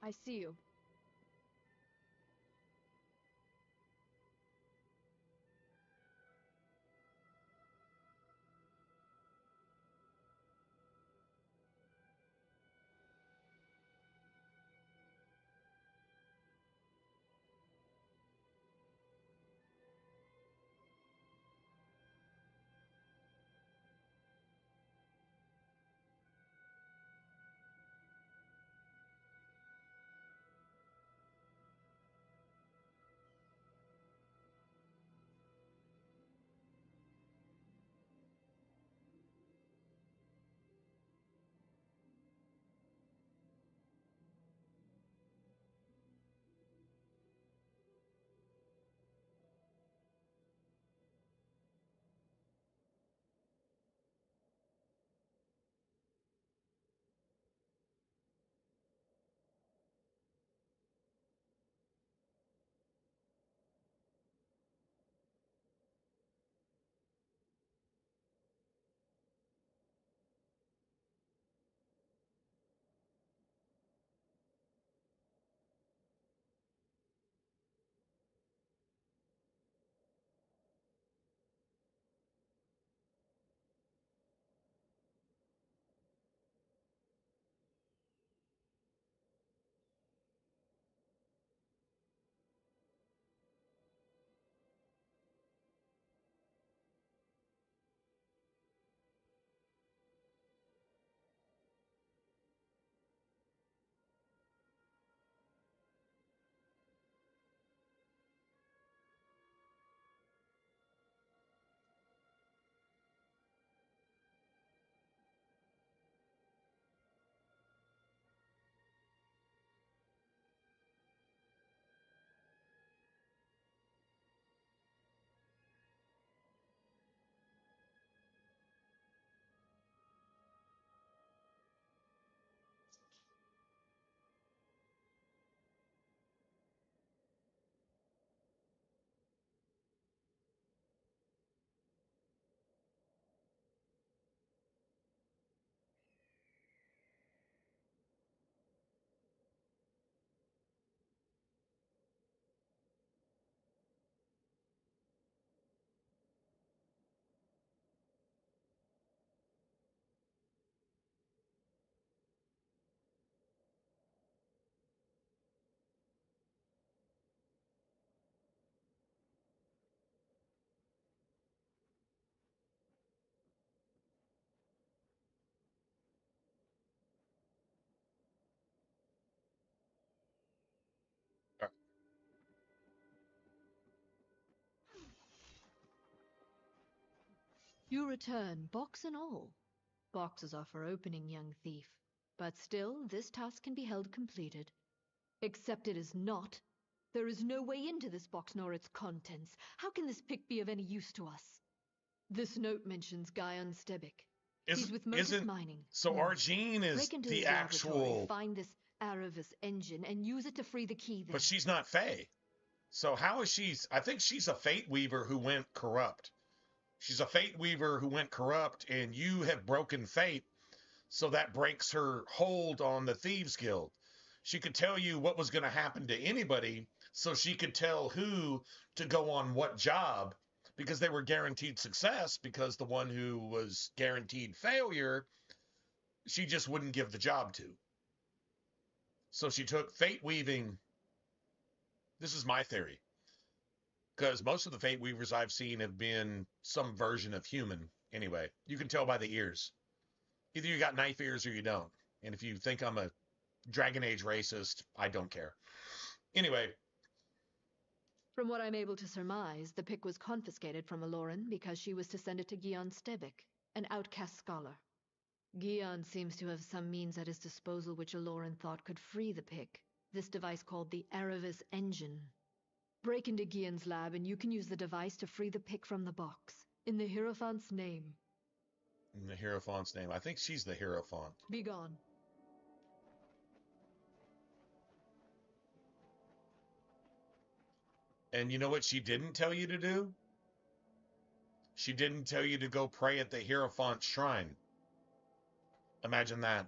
I see you. You return, box and all. Boxes are for opening, young thief. But still, this task can be held completed. Except it is not. There is no way into this box nor its contents. How can this pick be of any use to us? This note mentions Guyon Stebic. He's with Motus Mining. So Argene is Break into the his laboratory, actual... find this Aravis engine, and use it to free the key there. But she's not Fae. So how is she... I think she's a Fate Weaver who went corrupt. She's a Fate Weaver who went corrupt, and you have broken Fate, so that breaks her hold on the Thieves Guild. She could tell you what was going to happen to anybody, so she could tell who to go on what job, because they were guaranteed success, because the one who was guaranteed failure, she just wouldn't give the job to. So she took Fate Weaving. This is my theory. Because most of the Fate Weavers I've seen have been some version of human. Anyway, you can tell by the ears. Either you got knife ears or you don't. And if you think I'm a Dragon Age racist, I don't care. Anyway. From what I'm able to surmise, the pick was confiscated from Aloran because she was to send it to Guyon Stebic, an outcast scholar. Guyon seems to have some means at his disposal which Aloran thought could free the pick. This device called the Aravis engine. Break into Guyon's lab and you can use the device to free the pick from the box. In the Hierophant's name. In the Hierophant's name. I think she's the Hierophant. Be gone. And you know what she didn't tell you to do? She didn't tell you to go pray at the Hierophant shrine. Imagine that.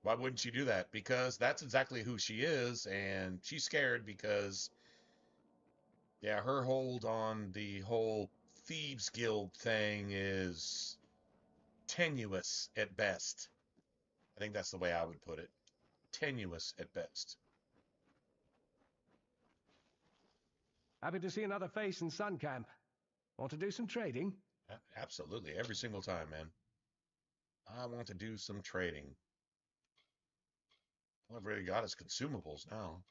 Why wouldn't she do that? Because that's exactly who she is, and she's scared because... yeah, her hold on the whole Thieves Guild thing is tenuous at best. I think that's the way I would put it. Tenuous at best. Happy to see another face in Sun Camp. Want to do some trading? Absolutely. Every single time, man. I want to do some trading. All I've really got is consumables now.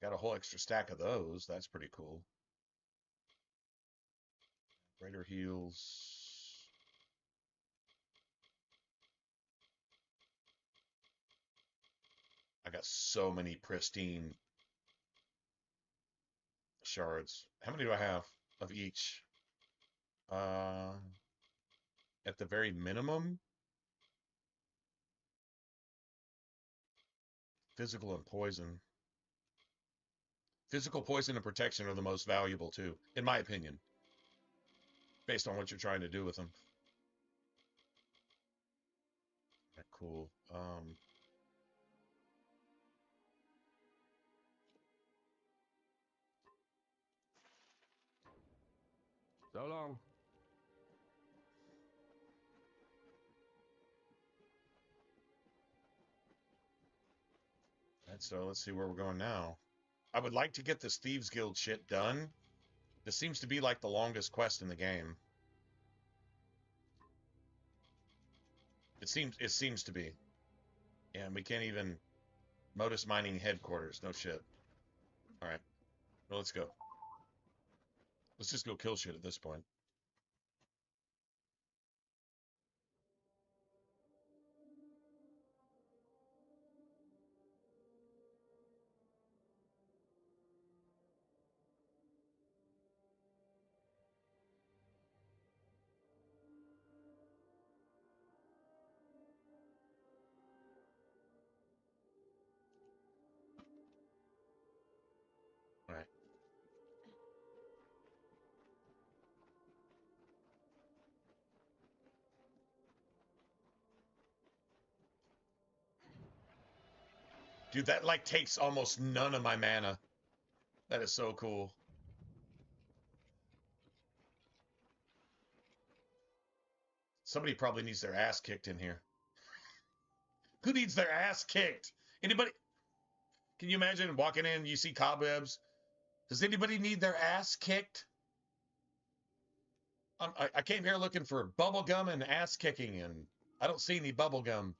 Got a whole extra stack of those. That's pretty cool. Greater heals. I got so many pristine shards. How many do I have of each? At the very minimum, physical and poison. Physical, poison, and protection are the most valuable too, in my opinion. Based on what you're trying to do with them. Okay, cool. So long. And so let's see where we're going now. I would like to get this Thieves Guild shit done. This seems to be like the longest quest in the game. It seems to be. Yeah, and we can't even... Motus Mining headquarters. No shit. Alright. Well, let's go. Let's just go kill shit at this point. Alright. Dude, that like takes almost none of my mana. That is so cool. Somebody probably needs their ass kicked in here. Who needs their ass kicked? Anybody? Can you imagine walking in, you see cobwebs? Does anybody need their ass kicked? I came here looking for bubble gum and ass kicking, and I don't see any bubble gum.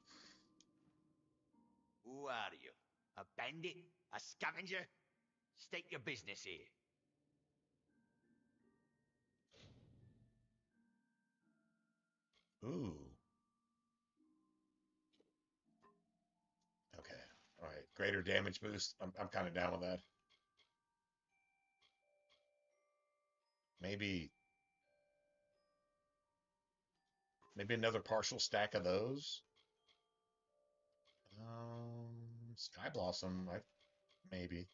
Who are you? A bandit? A scavenger? State your business here. Ooh. Okay. All right. Greater damage boost. I'm kind of down with that. Maybe another partial stack of those. Sky Blossom, maybe.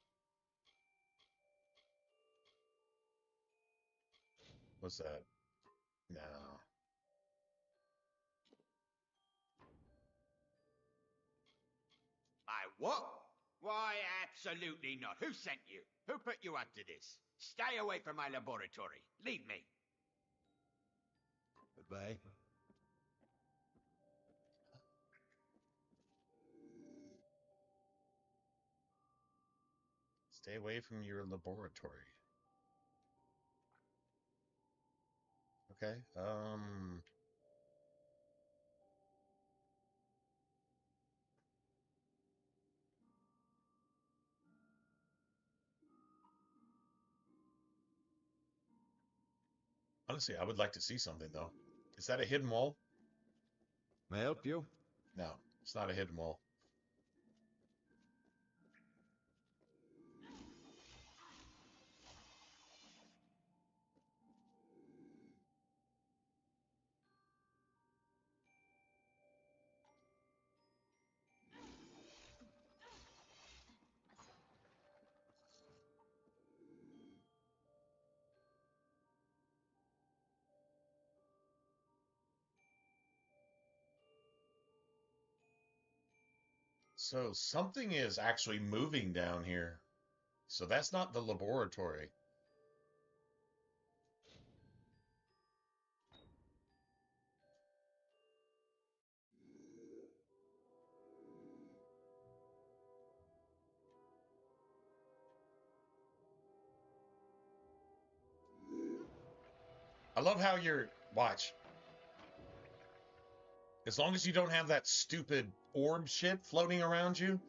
What's that? No. What? Why, absolutely not. Who sent you? Who put you up to this? Stay away from my laboratory. Leave me. Goodbye. Stay away from your laboratory. Okay. Honestly, I would like to see something though. Is that a hidden wall? May I help you? No, it's not a hidden wall. So something is actually moving down here. So that's not the laboratory. I love how watch. As long as you don't have that stupid orb shit floating around you,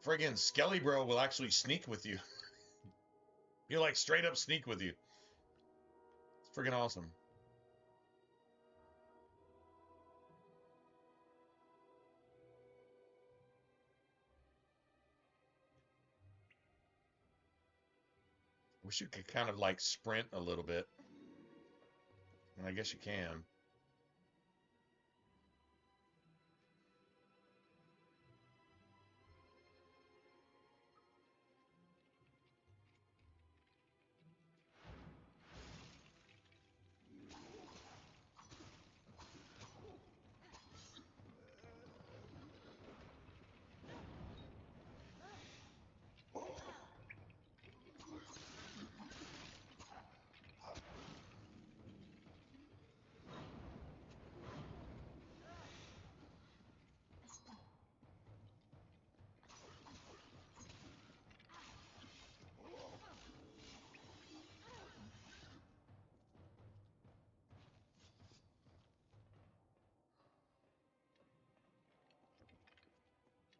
friggin' Skelly Bro will actually sneak with you. He'll like straight up sneak with you. It's friggin' awesome. Wish you could kind of like sprint a little bit. And I guess you can.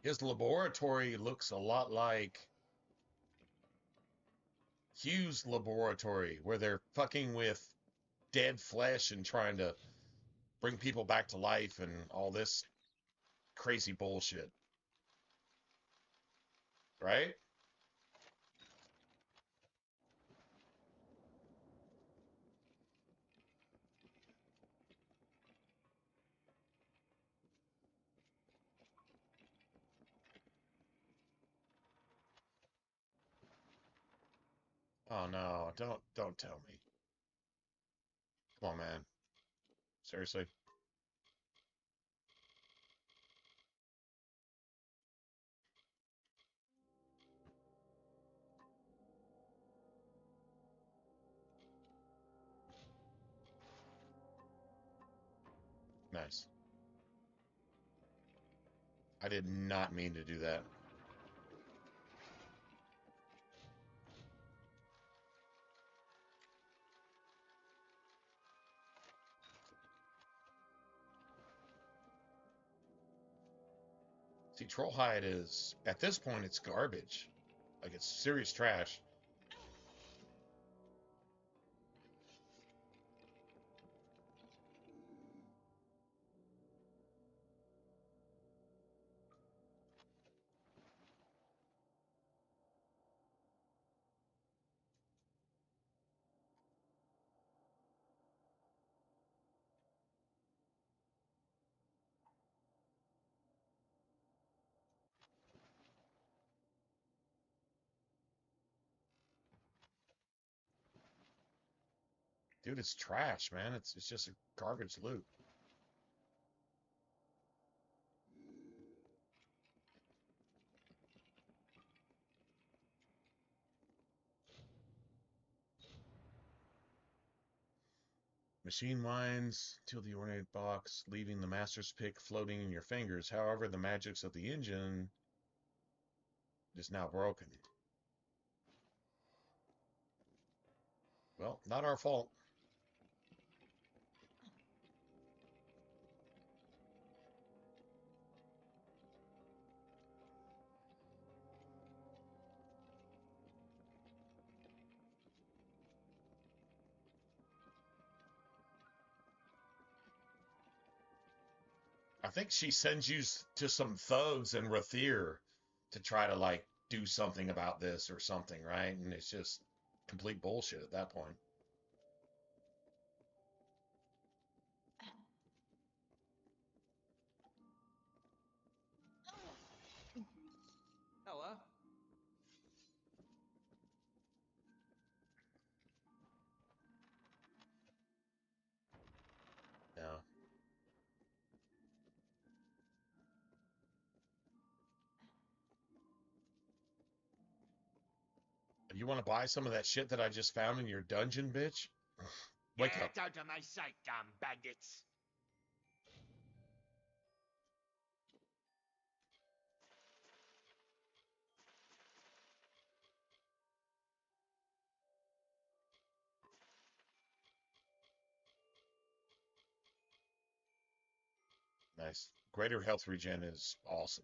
His laboratory looks a lot like Hugh's laboratory, where they're fucking with dead flesh and trying to bring people back to life and all this crazy bullshit. Right? Oh no, don't tell me. Come on, man. Seriously? Nice. I did not mean to do that. See, Trollhide is, at this point, it's garbage. Like, it's serious trash. Dude, it's trash, man. It's just a garbage loot. Machine winds till the ornate box, leaving the master's pick floating in your fingers. However, the magics of the engine is now broken. Well, not our fault. I think she sends you to some thugs in Rathir to try to like do something about this or something, right? And it's just complete bullshit at that point. Hello. Yeah. You want to buy some of that shit that I just found in your dungeon, bitch? Wake up. Get out of my sight, damn bandits! Nice. Greater health regen is awesome.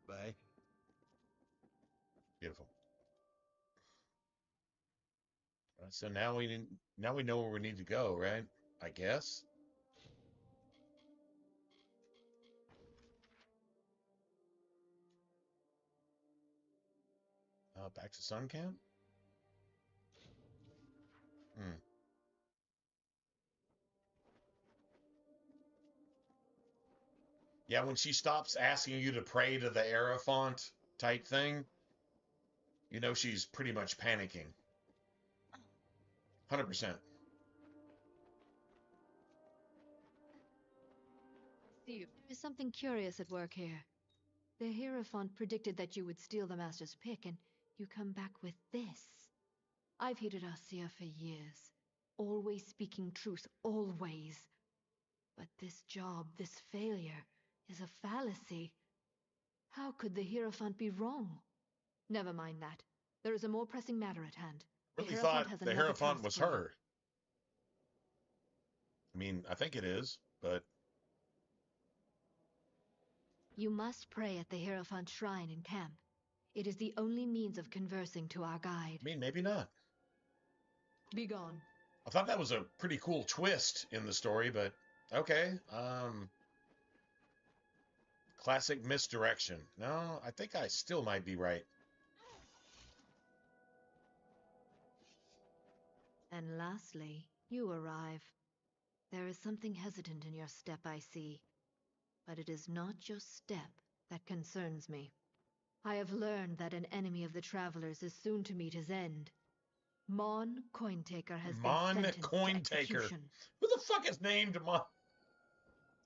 Bye. Beautiful. Right, so now we know where we need to go, right? I guess. Back to Sun Camp? Hmm. Yeah, when she stops asking you to pray to the Aerophant type thing, you know she's pretty much panicking. 100%. There's something curious at work here. The Hierophant predicted that you would steal the Master's pick, and you come back with this. I've hated Arcia for years, always speaking truth, always. But this job, this failure, is a fallacy. How could the Hierophant be wrong? Never mind that. There is a more pressing matter at hand. Really thought the Hierophant was her. I mean, I think it is, but... You must pray at the Hierophant shrine in camp. It is the only means of conversing to our guide. I mean, maybe not. Be gone. I thought that was a pretty cool twist in the story, but okay. Classic misdirection. No, I think I still might be right. And lastly, you arrive. There is something hesitant in your step, I see. But it is not your step that concerns me. I have learned that an enemy of the Travelers is soon to meet his end. Mon Cointaker has been sentenced to execution. Who the fuck is named Mon?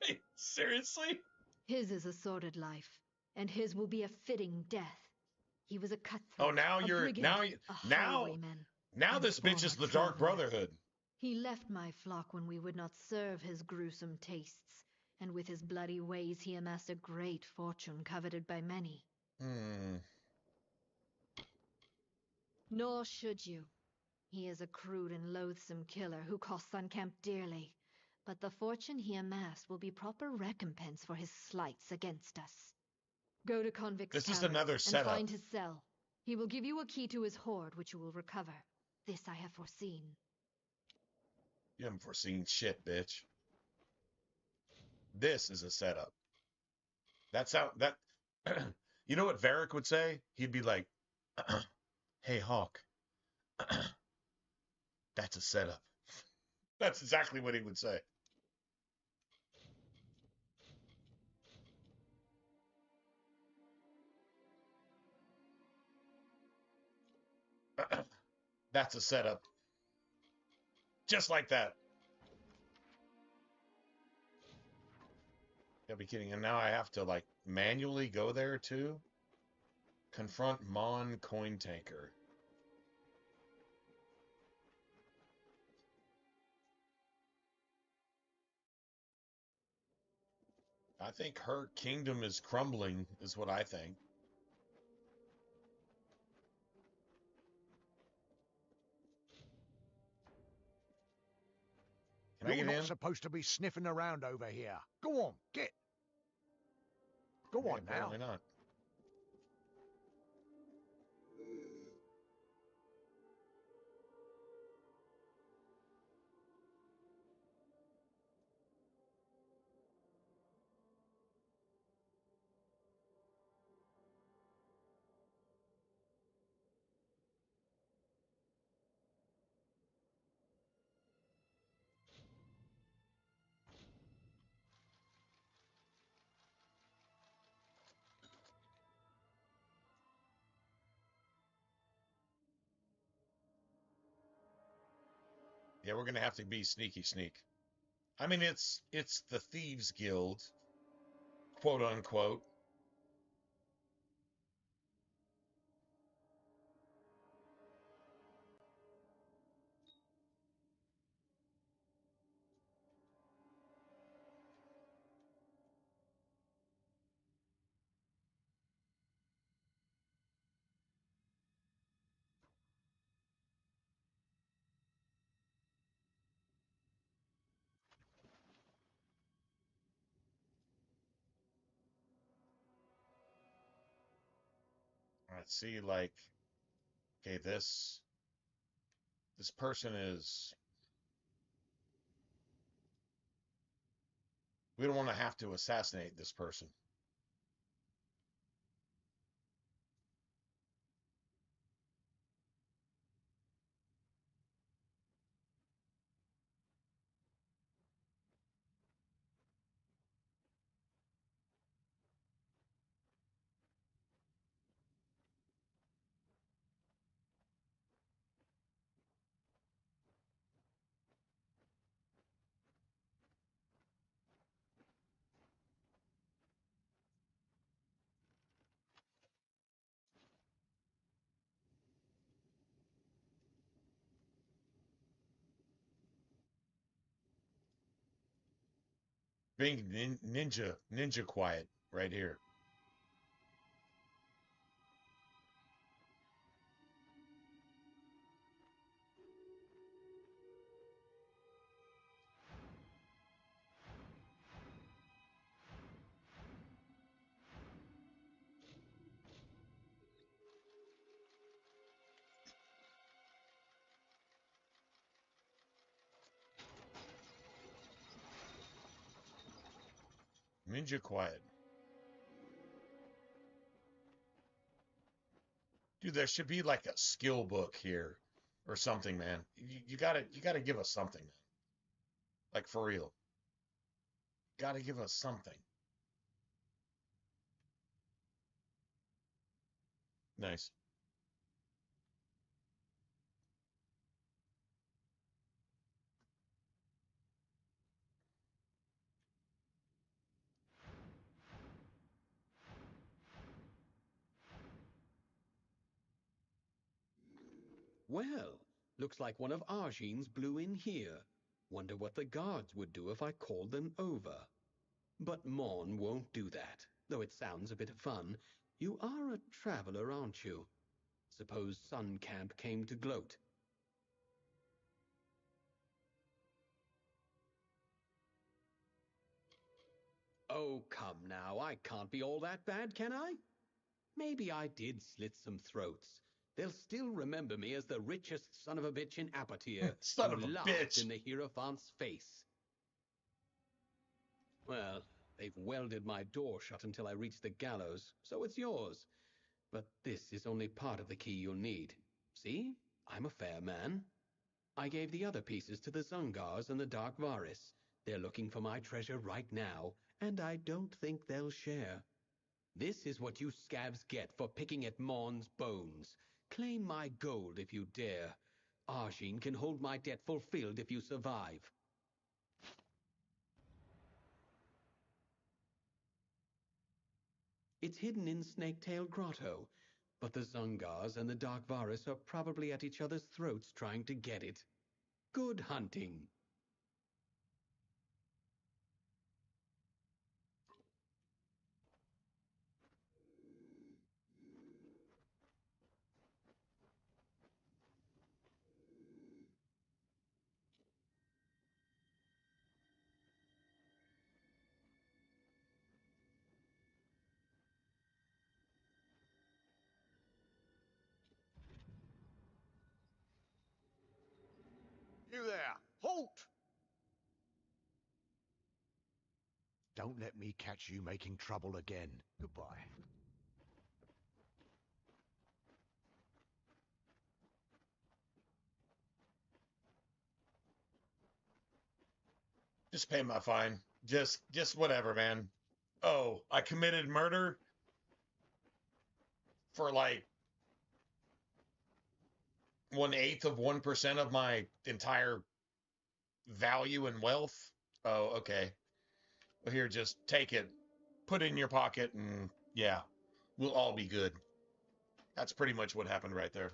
Hey, seriously? His is a sordid life, and his will be a fitting death. He was a cutthroat. Oh, now you're brigand, now this bitch is the Dark Brotherhood. He left my flock when we would not serve his gruesome tastes, and with his bloody ways he amassed a great fortune coveted by many. Nor should you. He is a crude and loathsome killer who cost Sun Camp dearly. But the fortune he amassed will be proper recompense for his slights against us. Go to Convict's This is Tavern another setup. and find his cell. He will give you a key to his hoard, which you will recover. This I have foreseen. You haven't foreseen shit, bitch. This is a setup. That's how that. You know what Varric would say? He'd be like, "Hey, Hawk, that's a setup." That's exactly what he would say. That's a setup. Just like that. Gotta be kidding. And now I have to, like, manually go there, too? Confront Mon Coin Tanker. I think her kingdom is crumbling, is what I think. Can I You're get not in? supposed to be sniffing around over here. Go on, get. Go Okay, on now. apparently not. Yeah, we're gonna have to be sneaky sneak. I mean, it's the Thieves Guild, quote unquote. Let's see, like, okay, this person is. We don't want to have to assassinate this person. Being ninja quiet right here. Ninja quiet. Dude, there should be like a skill book here or something, man. You gotta give us something, man. Like for real. Gotta give us something. Nice. Well, looks like one of Arjean's blew in here. Wonder what the guards would do if I called them over. But Mon won't do that, though it sounds a bit of fun. You are a traveler, aren't you? Suppose Sun Camp came to gloat. Oh, come now, I can't be all that bad, can I? Maybe I did slit some throats. They'll still remember me as the richest son of a bitch in Apatir Son who of a laughed bitch. in the Hierophant's face. Well, they've welded my door shut until I reach the gallows, so it's yours. But this is only part of the key you'll need. See? I'm a fair man. I gave the other pieces to the Zungars and the Dark Varis. They're looking for my treasure right now, and I don't think they'll share. This is what you scavs get for picking at Mon's bones. Claim my gold if you dare. Arjin can hold my debt fulfilled if you survive. It's hidden in Snaketail Grotto, but the Zungars and the Dark Varus are probably at each other's throats trying to get it. Good hunting. You there! Halt! Don't let me catch you making trouble again. Goodbye. Just pay my fine. Just whatever, man. Oh, I committed murder for like 1/8 of 1% of my entire value and wealth. Oh, okay. Well, here, just take it, put it in your pocket, and yeah, we'll all be good. That's pretty much what happened right there.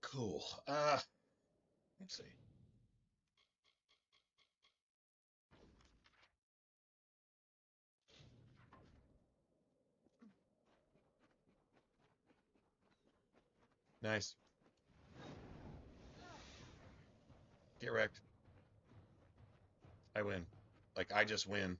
Cool. Let's see. Nice. Get wrecked. I win. Like, I just win.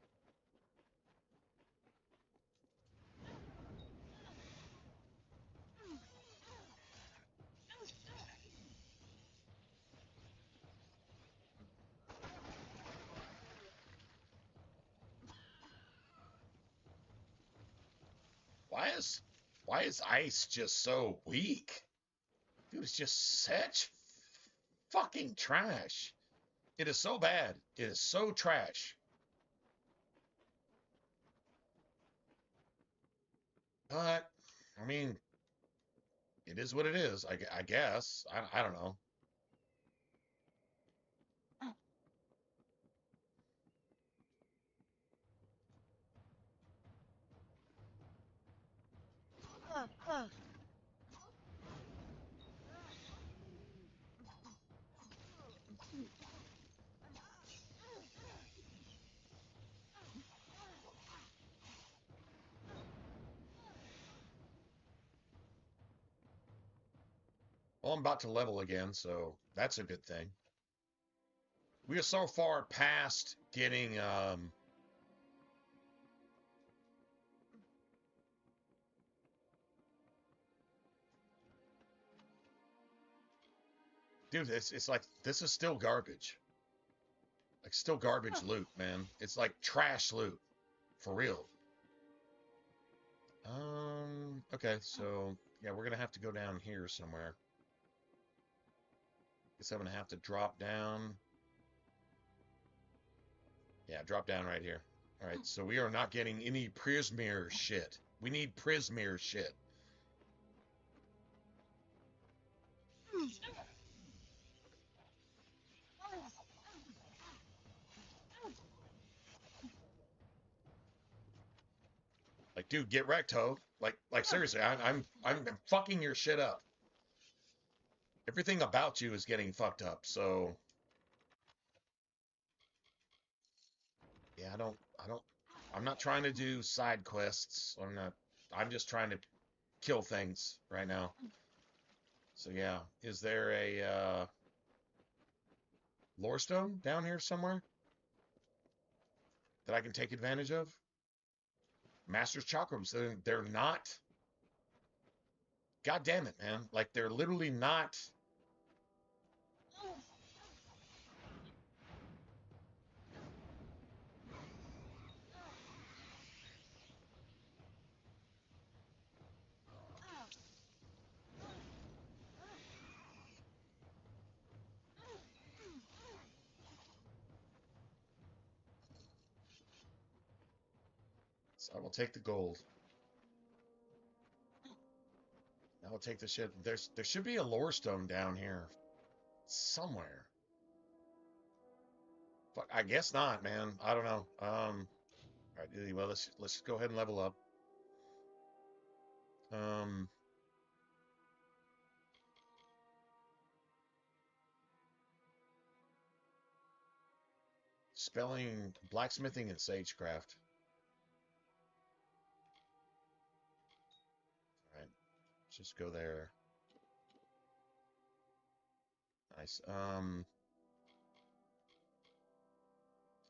Why is ice just so weak? Dude, it's just such fucking trash. It is so bad. It is so trash. But, I mean, it is what it is, I guess. I don't know. Well, I'm about to level again, so that's a good thing. We are so far past getting dude, it's like this is still garbage. Like still garbage loot, man. It's like trash loot. For real. Okay, so yeah, we're gonna have to go down here somewhere. Guess I'm gonna have to drop down. Yeah, drop down right here. All right, so we are not getting any Prismir shit. We need Prismir shit. Like, dude, get wrecked, ho. Like seriously, I'm fucking your shit up. Everything about you is getting fucked up. So, yeah, I'm not trying to do side quests. I'm just trying to kill things right now. So yeah, is there a lore stone down here somewhere that I can take advantage of? Master's chakrams. They're not. God damn it, man! Like they're literally not. So I will take the gold. I will take the shit. There should be a lore stone down here somewhere. But I guess not, man. I don't know. All right. Well, let's just go ahead and level up. Spelling, blacksmithing, and sagecraft. All right. Let's just go there. Nice.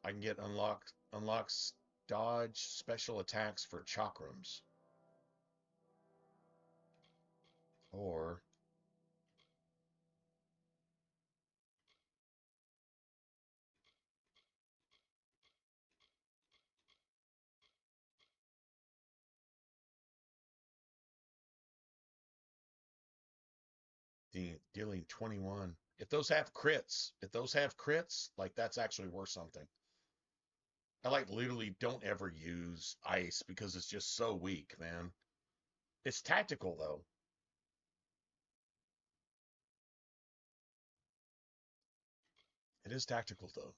I can get unlocks dodge special attacks for chakrams. Or dealing 21. If those have crits, like that's actually worth something. I like literally don't ever use ice because it's just so weak, man. It's tactical though. It is tactical though.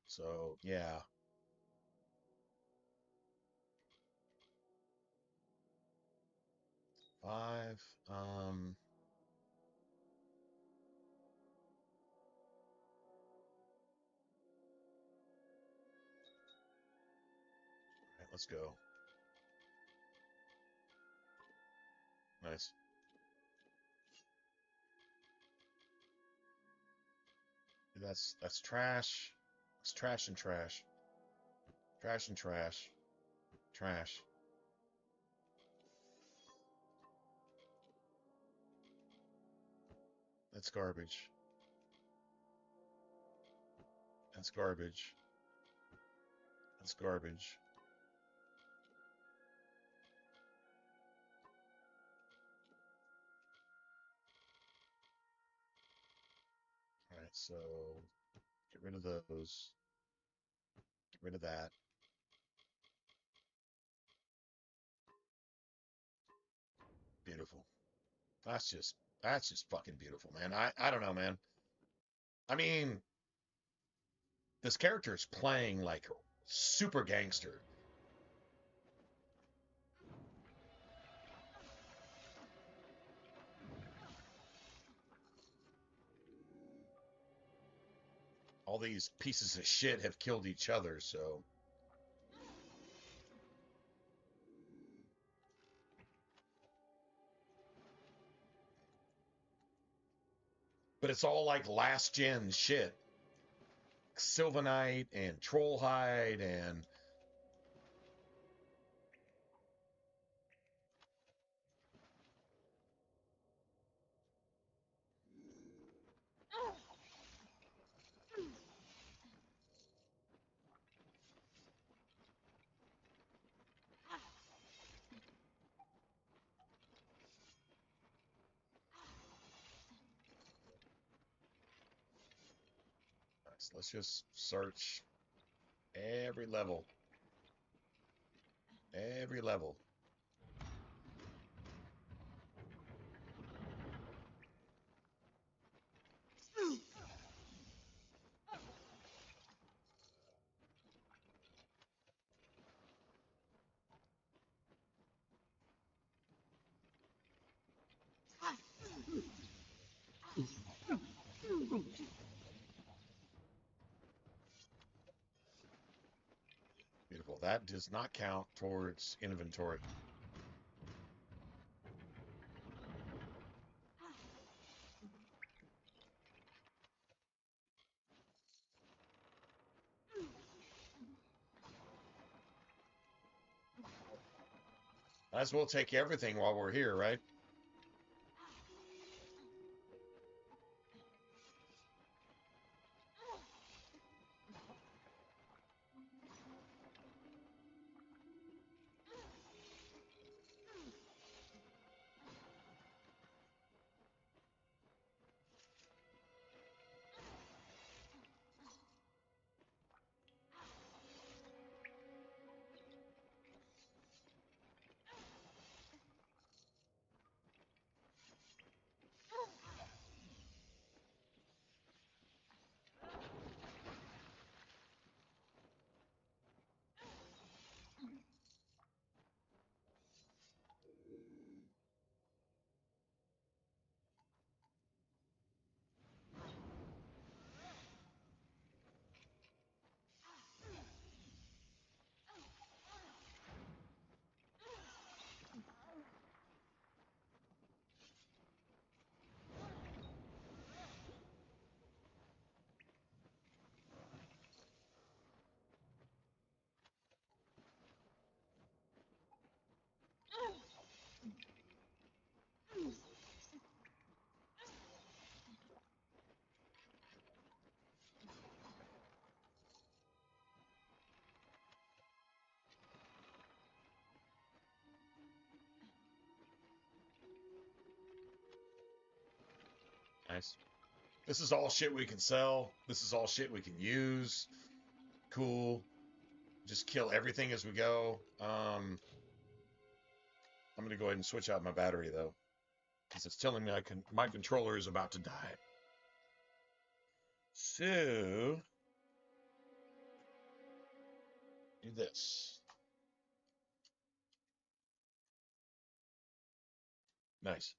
So yeah. Five. Right, let's go. Nice. That's trash. It's trash and trash. Trash and trash. Trash. That's garbage. That's garbage. That's garbage. All right, so get rid of those. Get rid of that. Beautiful. That's just fucking beautiful, man. I don't know, man. I mean, this character is playing like super gangster. All these pieces of shit have killed each other, so. But it's all like last gen shit. Sylvanite and Trollhide and. Let's just search every level. Every level. that does not count towards inventory. Might as well take everything while we're here, right? Nice. This is all shit we can sell. This is all shit we can use. Cool. Just kill everything as we go. I'm going to go ahead and switch out my battery, though, because it's telling me my controller is about to die. So, do this. Nice.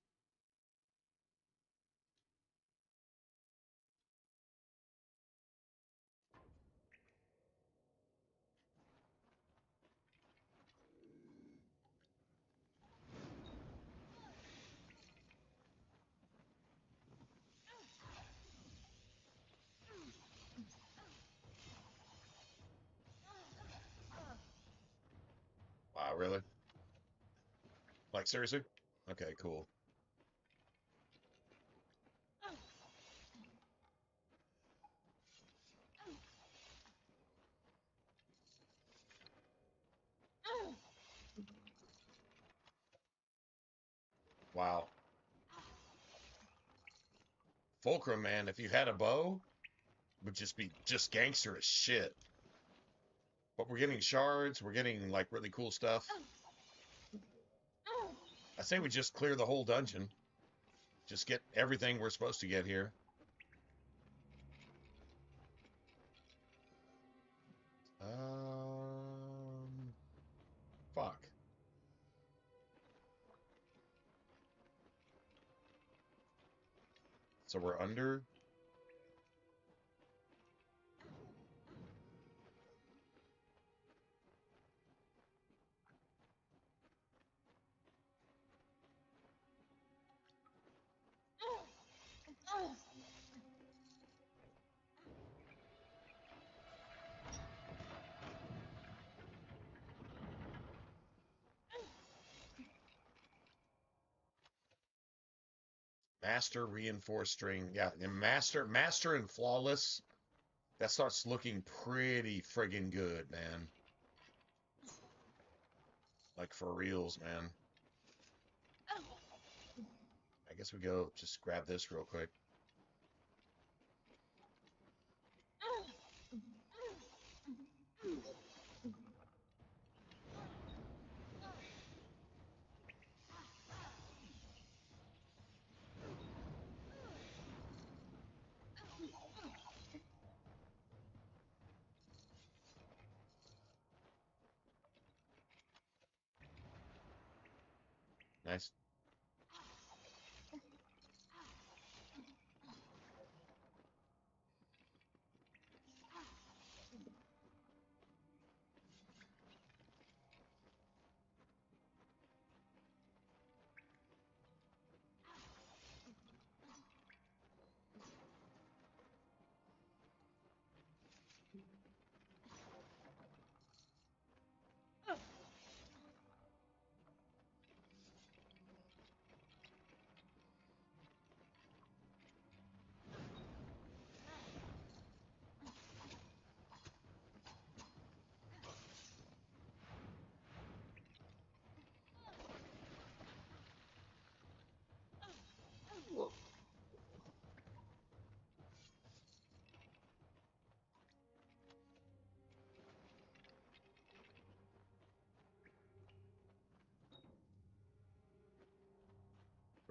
Wow, really? Like, seriously? Okay, cool. Wow. Fulcrum, man, if you had a bow, would just be just gangster as shit. But we're getting shards, we're getting, like, really cool stuff. I say we just clear the whole dungeon. Just get everything we're supposed to get here. Fuck. So we're under. Master reinforced string. Yeah, and master and flawless. That starts looking pretty friggin' good, man. Like for reals, man. I guess we go just grab this real quick. Nice.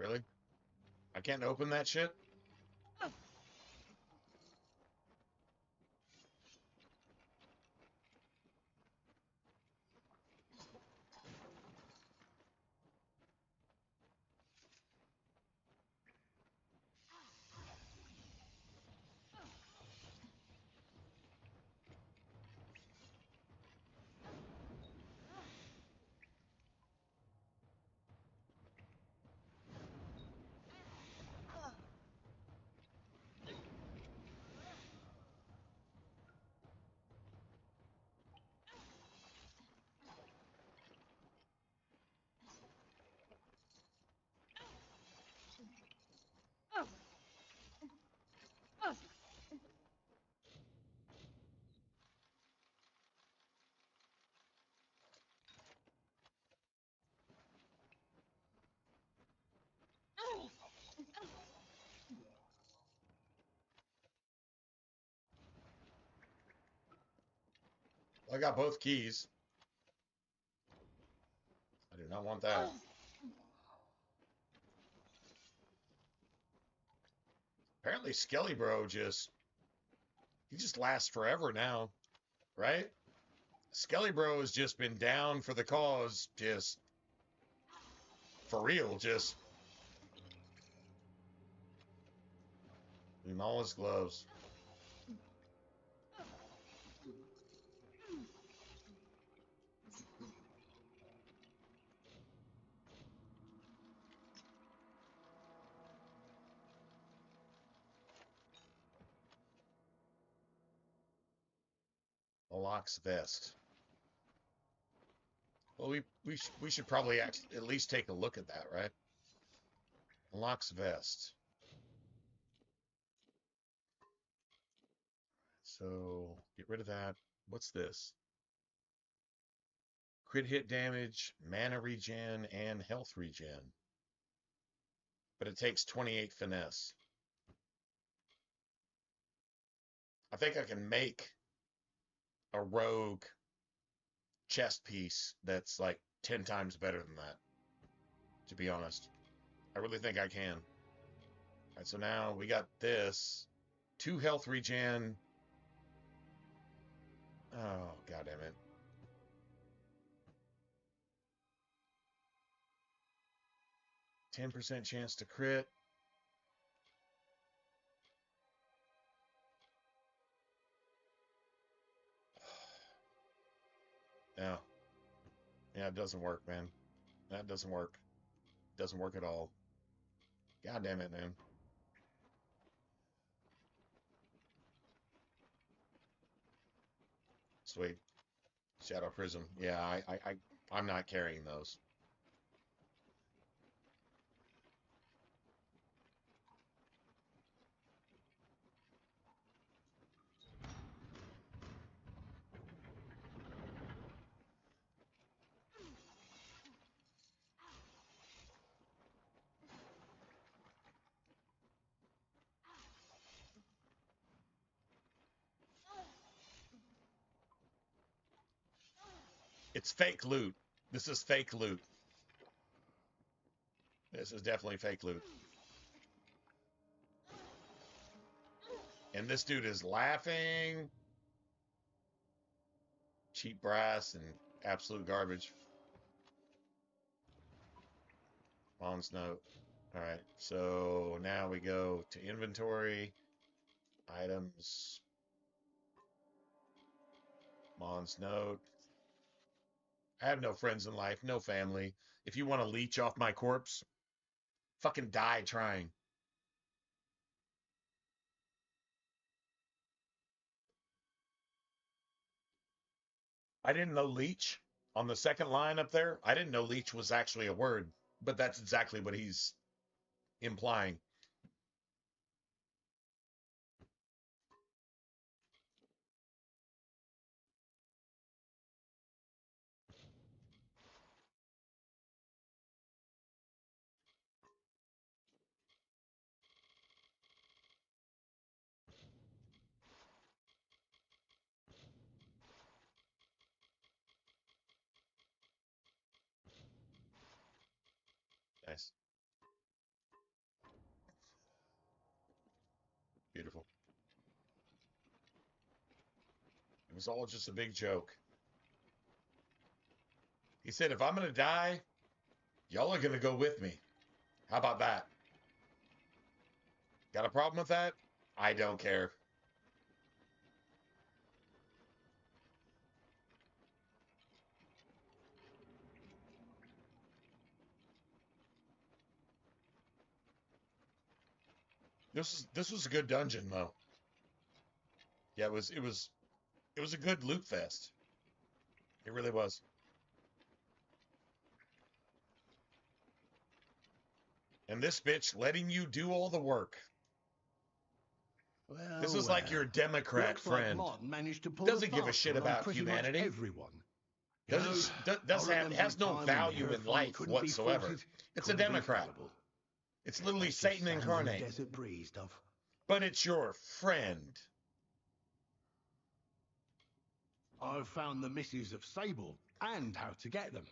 Really? I can't open that shit? I got both keys. I do not want that. Apparently Skelly Bro he just lasts forever now, right? Skelly Bro has just been down for the cause, just for real, just in all his gloves. Malak's vest. Well, we should probably at least take a look at that, right? Malak's vest. So get rid of that. What's this? Crit hit damage, mana regen, and health regen. But it takes 28 finesse. I think I can make a rogue chest piece that's like 10 times better than that, to be honest. I really think I can. All right, so now we got this. 2 health regen. Oh, god damn it. %10 chance to crit. No. Yeah, it doesn't work, man. That doesn't work. Doesn't work at all. God damn it, man. Sweet. Shadow Prism. Yeah, I'm not carrying those. It's fake loot. This is fake loot. This is definitely fake loot. And this dude is laughing. Cheap brass and absolute garbage. Mon's note. All right, so now we go to inventory, items, Mon's note. I have no friends in life, no family. If you want to leech off my corpse, fucking die trying. I didn't know leech on the second line up there. I didn't know leech was actually a word, but that's exactly what he's implying. Nice. It was all just a big joke. He said, if I'm going to die, y'all are going to go with me. How about that? Got a problem with that? I don't care. This was a good dungeon though. Yeah, it was a good loot fest. It really was. And this bitch letting you do all the work. Well, This is like your Democrat looks friend. Like Martin managed to pull Doesn't the give a fast shit one on about pretty humanity. Much everyone. Has no value in life whatsoever. It's a Democrat. It's literally Satan incarnate. Desert breeze, Dove. But it's your friend. I've found the misses of Sable and how to get them.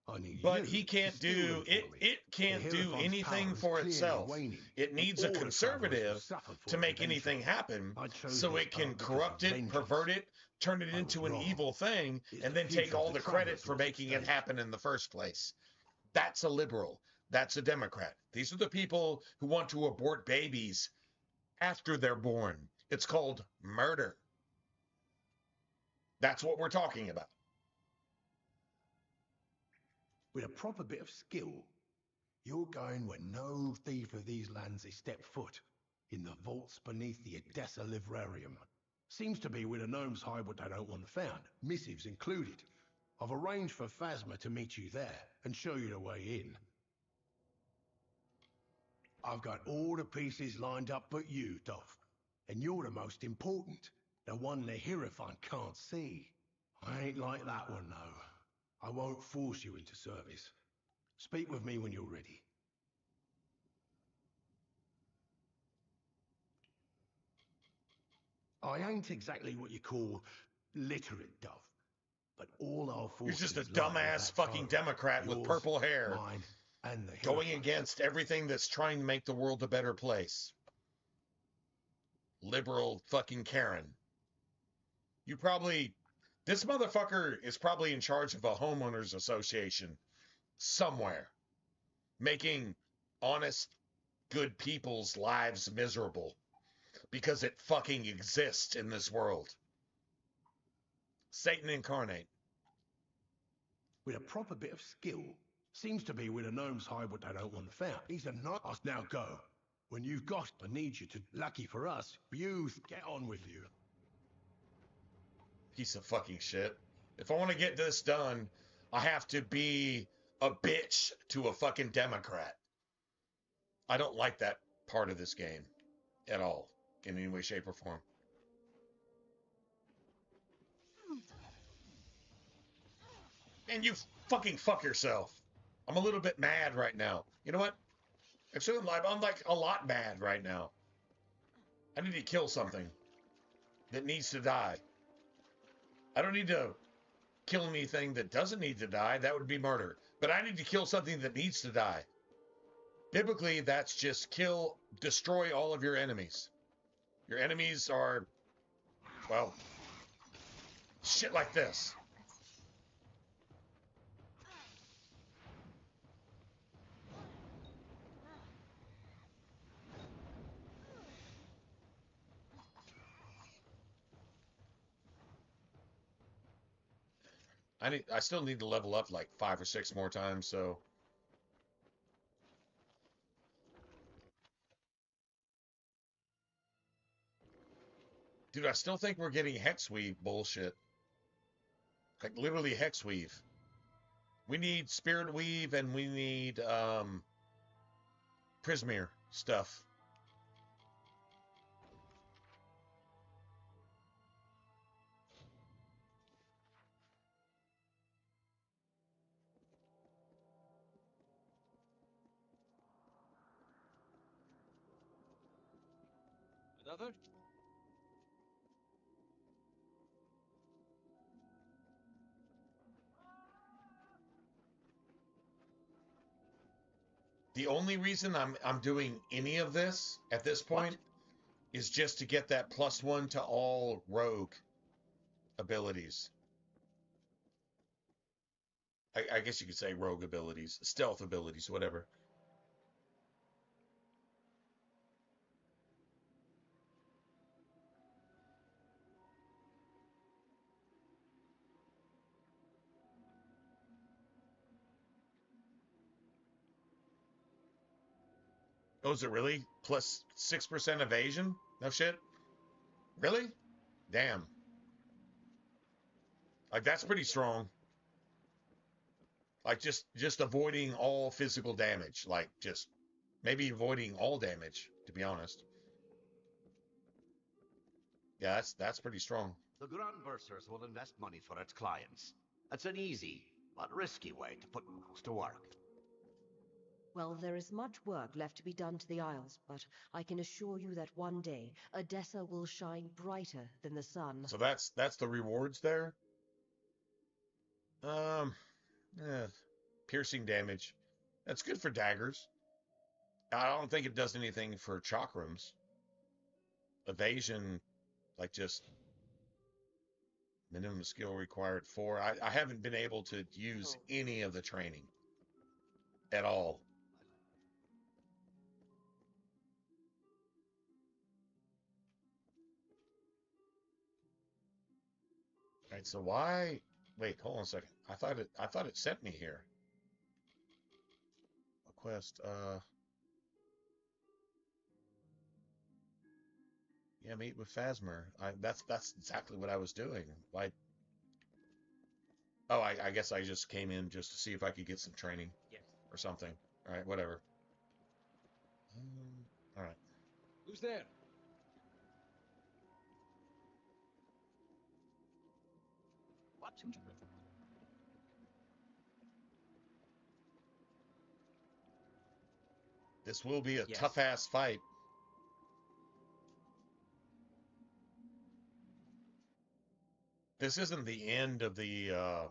I need But you he can't to steal do them for it. me. It can't The do Hierophant's anything power is for clearly itself. waning, It and needs a all the conservative travelers have suffered for to its make adventure. anything happen, I chose so this it can path because corrupt of it, vengeance. pervert it, turn it I into was an wrong. evil thing, It's and the then take future of all the the credit travelers for what's at making it stake. happen in the first place. That's a liberal. That's a Democrat. These are the people who want to abort babies after they're born. It's called murder. That's what we're talking about. With a proper bit of skill, you're going where no thief of these lands has stepped foot, in the vaults beneath the Odessa Livrarium. Seems to be where the gnomes hide what they don't want found, missives included. I've arranged for Phasma to meet you there and show you the way in. I've got all the pieces lined up but you, Dove. And you're the most important, the one the Hierophant can't see. I ain't like that one, though. I won't force you into service. Speak with me when you're ready. I ain't exactly what you call literate, Dove. But all our You're forces just a lie with dumbass that fucking foe. Democrat with Yours, purple hair mine, and the going Hierophant's. against everything that's trying to make the world a better place. Liberal fucking Karen. This motherfucker is probably in charge of a homeowners association somewhere, making honest, good people's lives miserable because it fucking exists in this world. Satan incarnate. With a proper bit of skill, seems to be where the gnomes hide what they don't want found. He's a knight. Now go. When you've got, I need you to. Lucky for us, you get on with you. Piece of fucking shit. If I want to get this done, I have to be a bitch to a fucking Democrat. I don't like that part of this game at all, in any way, shape, or form. And you fucking fuck yourself. I'm a little bit mad right now. You know what? Actually, I'm like a lot mad right now. I need to kill something that needs to die. I don't need to kill anything that doesn't need to die. That would be murder. But I need to kill something that needs to die. Biblically, that's just destroy all of your enemies. Your enemies are, well, shit like this. I still need to level up like 5 or 6 more times, so. Dude, I still think we're getting Hexweave bullshit. Like, literally Hexweave. We need Spirit Weave and we need, Prismere stuff. Another? The only reason I'm doing any of this at this point is just to get that +1 to all rogue abilities. I guess you could say rogue abilities, stealth abilities, whatever. Oh, is it really? Plus 6% evasion? No shit? Really? Damn. Like, that's pretty strong. Like, just avoiding all physical damage. Like, just maybe avoiding all damage, to be honest. Yeah, that's pretty strong. The Grand Bursars will invest money for its clients. It's an easy, but risky way to put rules to work. Well, there is much work left to be done to the Isles, but I can assure you that one day, Odessa will shine brighter than the sun. So that's the rewards there. Yeah, piercing damage. That's good for daggers. I don't think it does anything for chakrams. Evasion, like just minimum skill required 4. I haven't been able to use any of the training at all. All right, so why? Wait, hold on a second. I thought it sent me here. A quest. Yeah, meet with Phasmer. That's exactly what I was doing. Like, oh, I guess I just came in just to see if I could get some training. Yes. Or something. All right, whatever. All right. Who's there? What? This will be a Yes. tough-ass fight. This isn't the end of the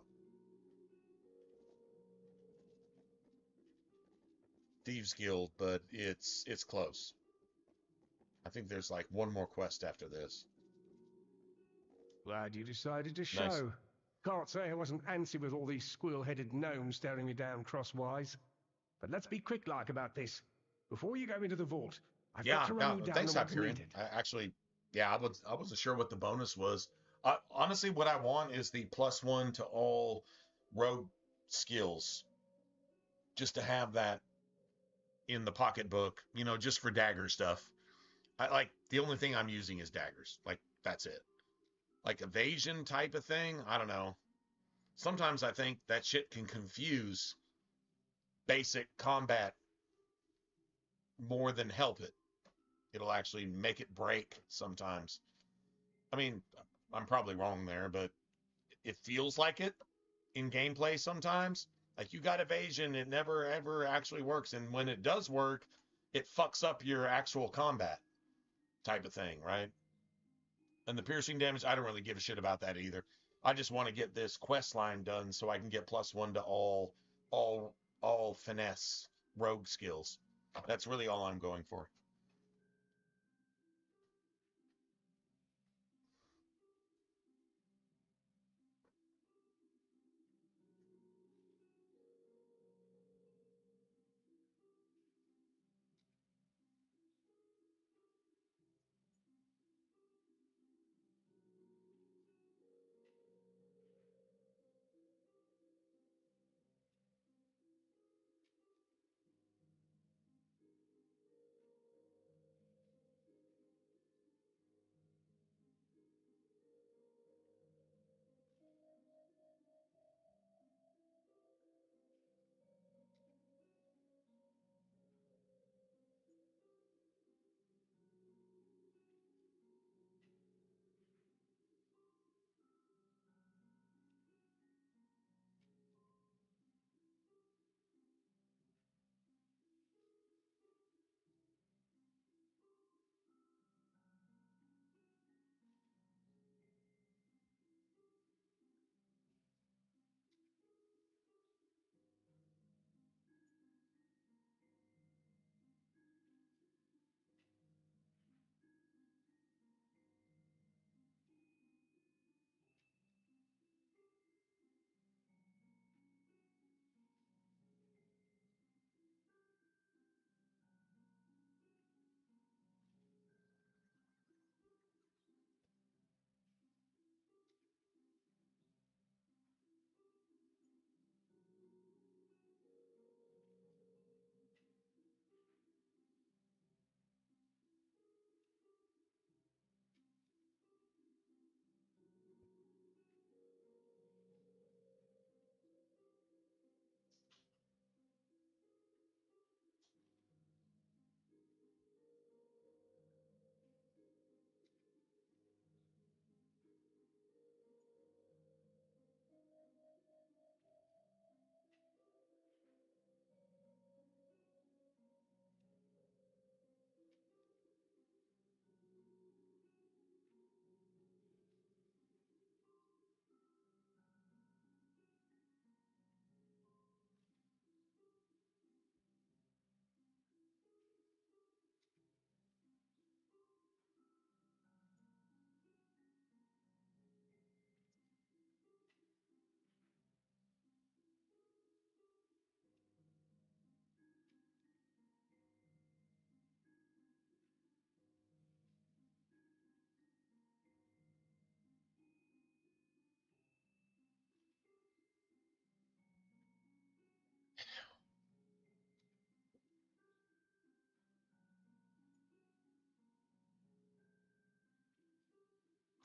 Thieves Guild, but it's close. I think there's like one more quest after this. Glad you decided to show. Nice. Can't say I wasn't antsy with all these squirrel-headed gnomes staring me down crosswise. But let's be quick-like about this. Before you go into the vault, I've got to run you down thanks, on what's Hyperion. needed. I wasn't sure what the bonus was. Honestly, what I want is the +1 to all rogue skills. Just to have that in the pocketbook, just for dagger stuff. The only thing I'm using is daggers. Like, that's it. Like evasion type of thing, I don't know. Sometimes I think that shit can confuse basic combat more than help it. It'll actually make it break sometimes. I mean, I'm probably wrong there, but it feels like it in gameplay sometimes. Like, you got evasion, it never ever actually works, and when it does work, it fucks up your actual combat type of thing, right? And the piercing damage, I don't really give a shit about that either. I just want to get this quest line done so I can get +1 to all finesse rogue skills. That's really all I'm going for.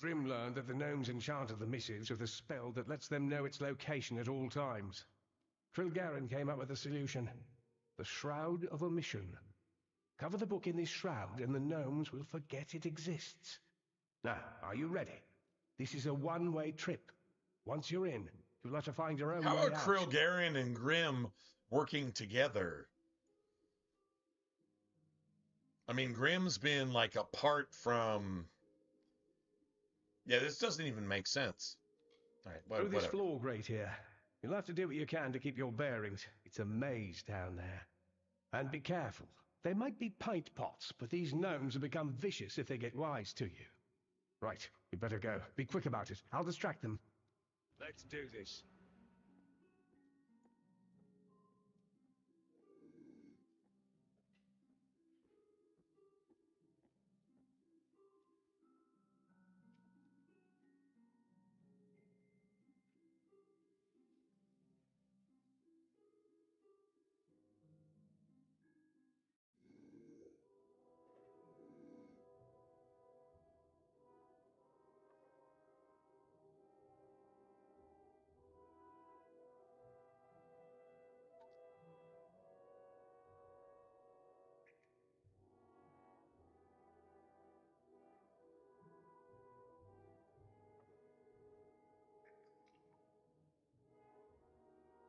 Grim learned that the gnomes enchanted the missives with a spell that lets them know its location at all times. Trilgaren came up with a solution. The Shroud of Omission. Cover the book in this shroud and the gnomes will forget it exists. Now, are you ready? This is a one-way trip. Once you're in, you'll have to find your own How way are out. Trilgaren and Grim working together? I mean, Grim's been like apart from... Yeah, this doesn't even make sense. All right, Through this whatever. floor grate here. You'll have to do what you can to keep your bearings. It's a maze down there. And be careful. They might be pint pots, but these gnomes will become vicious if they get wise to you. Right, you better go. Be quick about it. I'll distract them. Let's do this.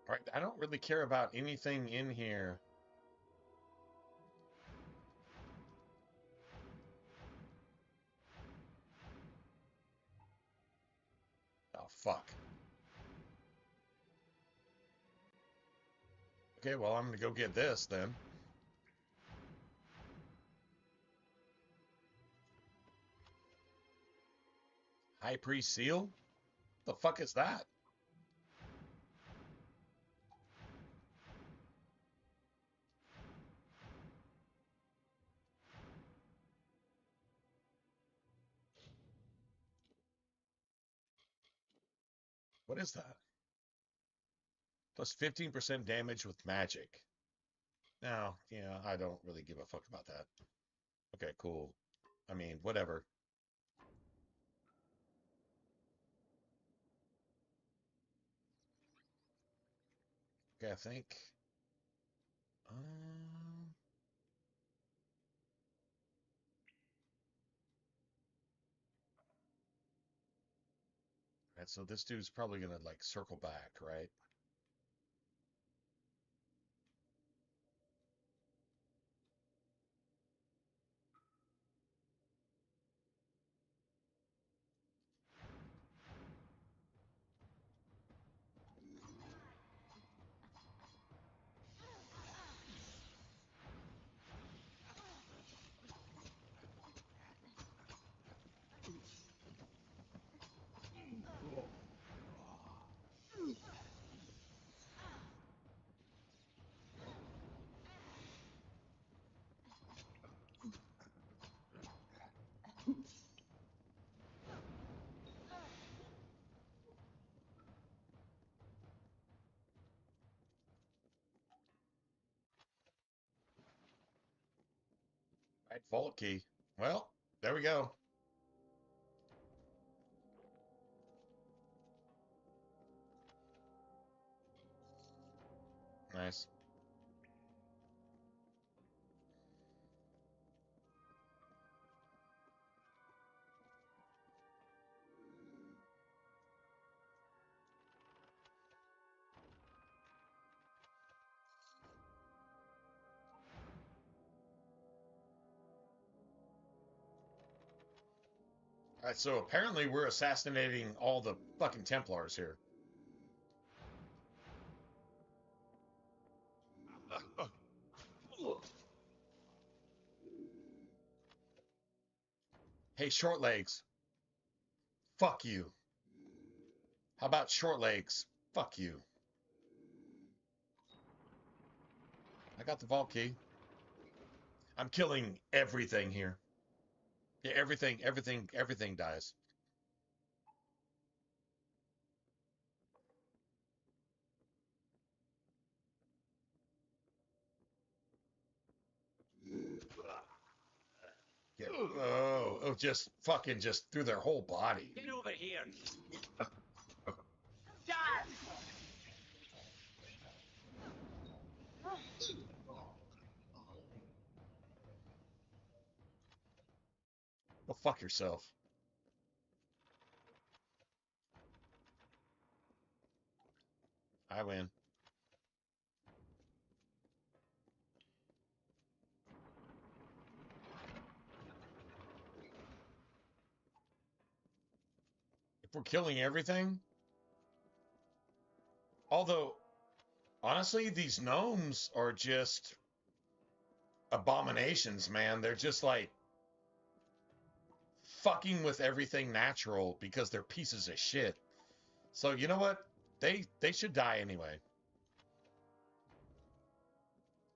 All right, I don't really care about anything in here. Oh, fuck. Okay, well, I'm gonna go get this then. High Priest Seal? The fuck is that? What is that? Plus 15% damage with magic. Now, yeah, I don't really give a fuck about that. Okay, cool. I mean, whatever. Okay, I think. Right, so this dude's probably gonna like circle back, right? Right, vault key. Well, there we go. Nice. All right, so apparently we're assassinating all the fucking Templars here. Hey, short legs. Fuck you. How about short legs? Fuck you. I got the vault key. I'm killing everything here. Yeah, everything dies. Yeah. Oh, just fucking just through their whole body. Get over here. Go fuck yourself. I win. If we're killing everything, although honestly, these gnomes are just abominations, man. They're just like fucking with everything natural because they're pieces of shit. So you know what? They should die anyway.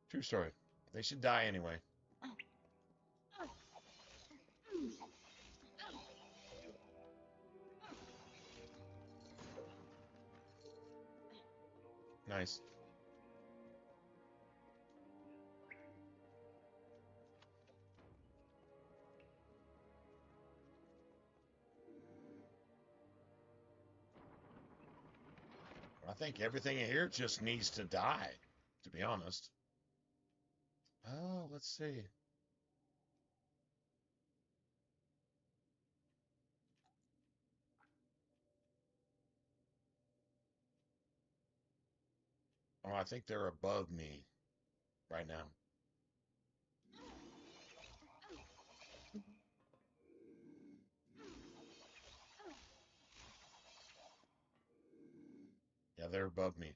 True story. They should die anyway. Nice. I think everything in here just needs to die, to be honest. Oh, let's see. Oh, I think they're above me right now. Yeah, they're above me.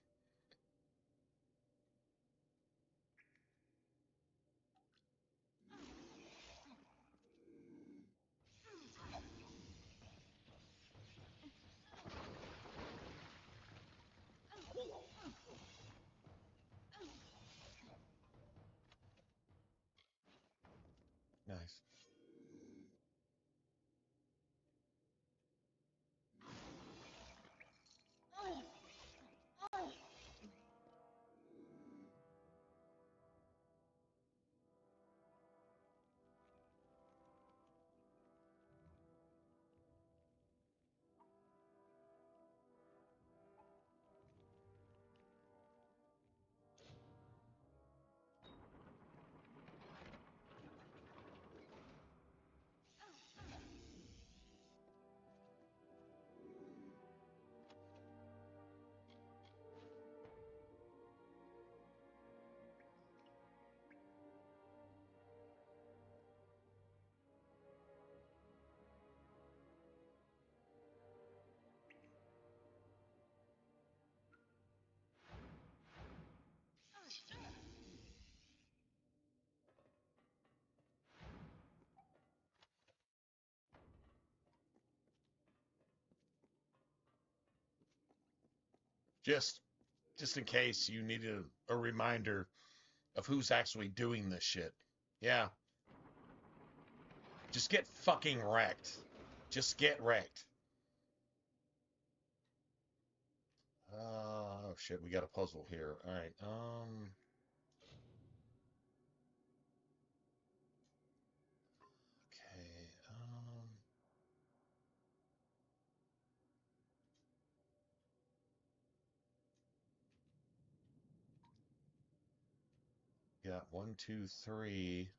Nice. Just just in case you needed a reminder of who's actually doing this shit. Yeah. Just get fucking wrecked. Just get wrecked. Oh shit, we got a puzzle here. All right. Okay. Got 1, 2, 3.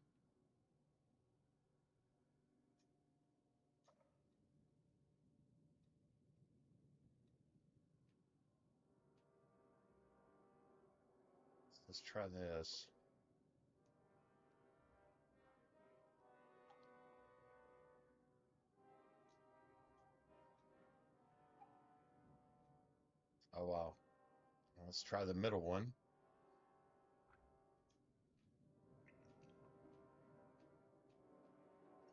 Let's try this. Oh wow. Let's try the middle one.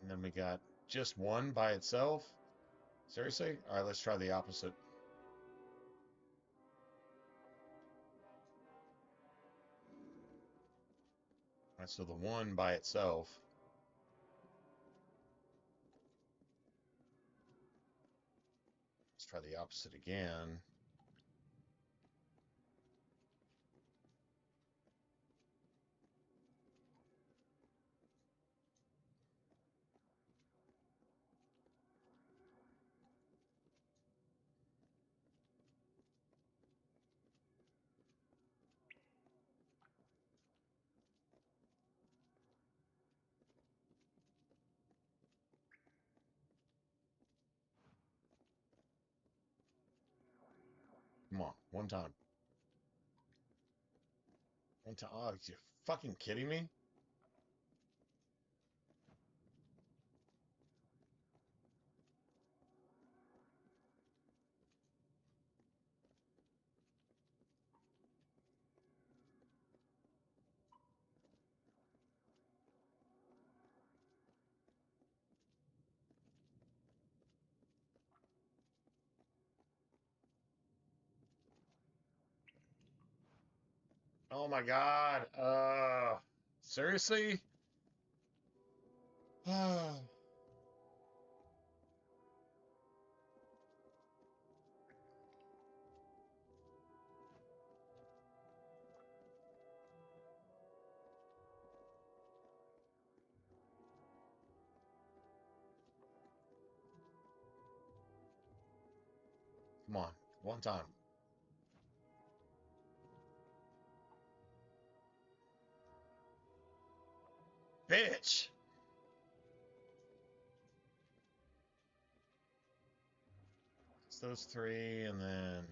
And then we got just one by itself. Seriously? All right, let's try the opposite. All right, so the one by itself. Let's try the opposite again. Come on, one time. One time. Oh, you fucking kidding me? Oh my God. Seriously? Come on, one time. Bitch. It's those three, and then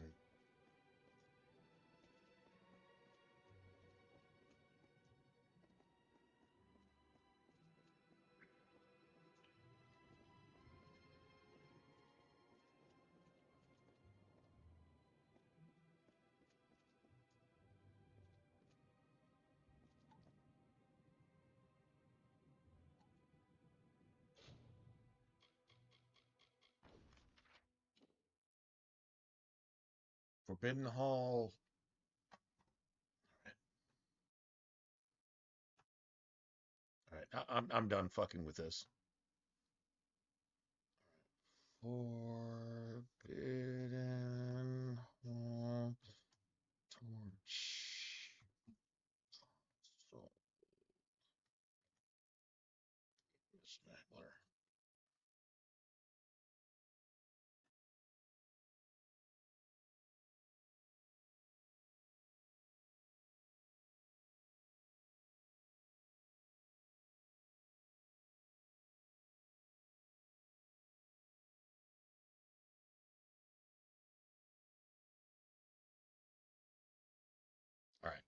Forbidden Hall. All right, I'm done fucking with this. Forbidden Hall torch. So, Smackler. All right.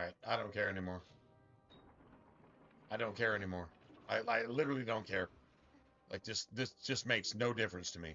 Alright, I don't care anymore. I don't care anymore. I literally don't care. Like, this just makes no difference to me.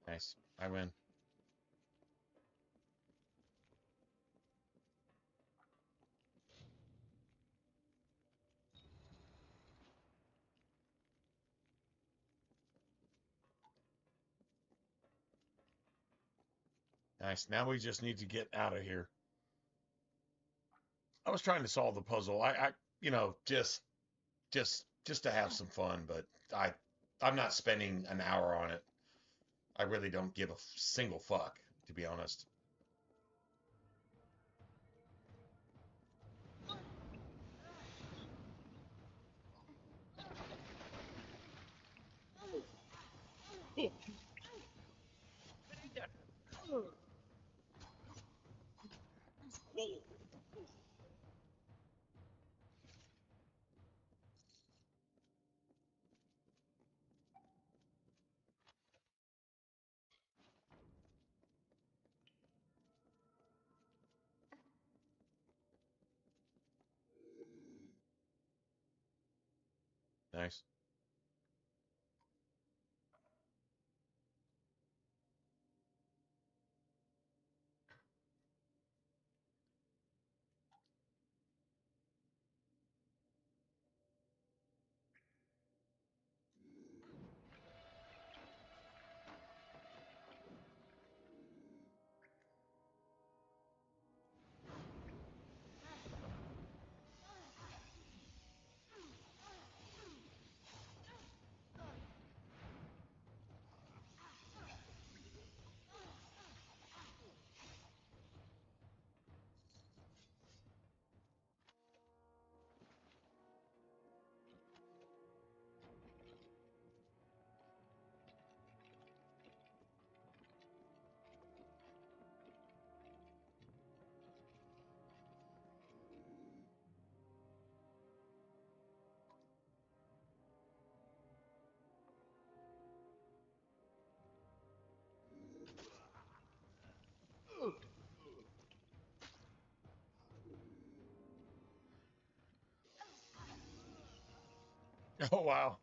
Nice. I win. Nice. Now we just need to get out of here. I was trying to solve the puzzle. You know, just to have some fun, but I'm not spending an hour on it. I really don't give a single fuck, to be honest. Nice. Oh, wow.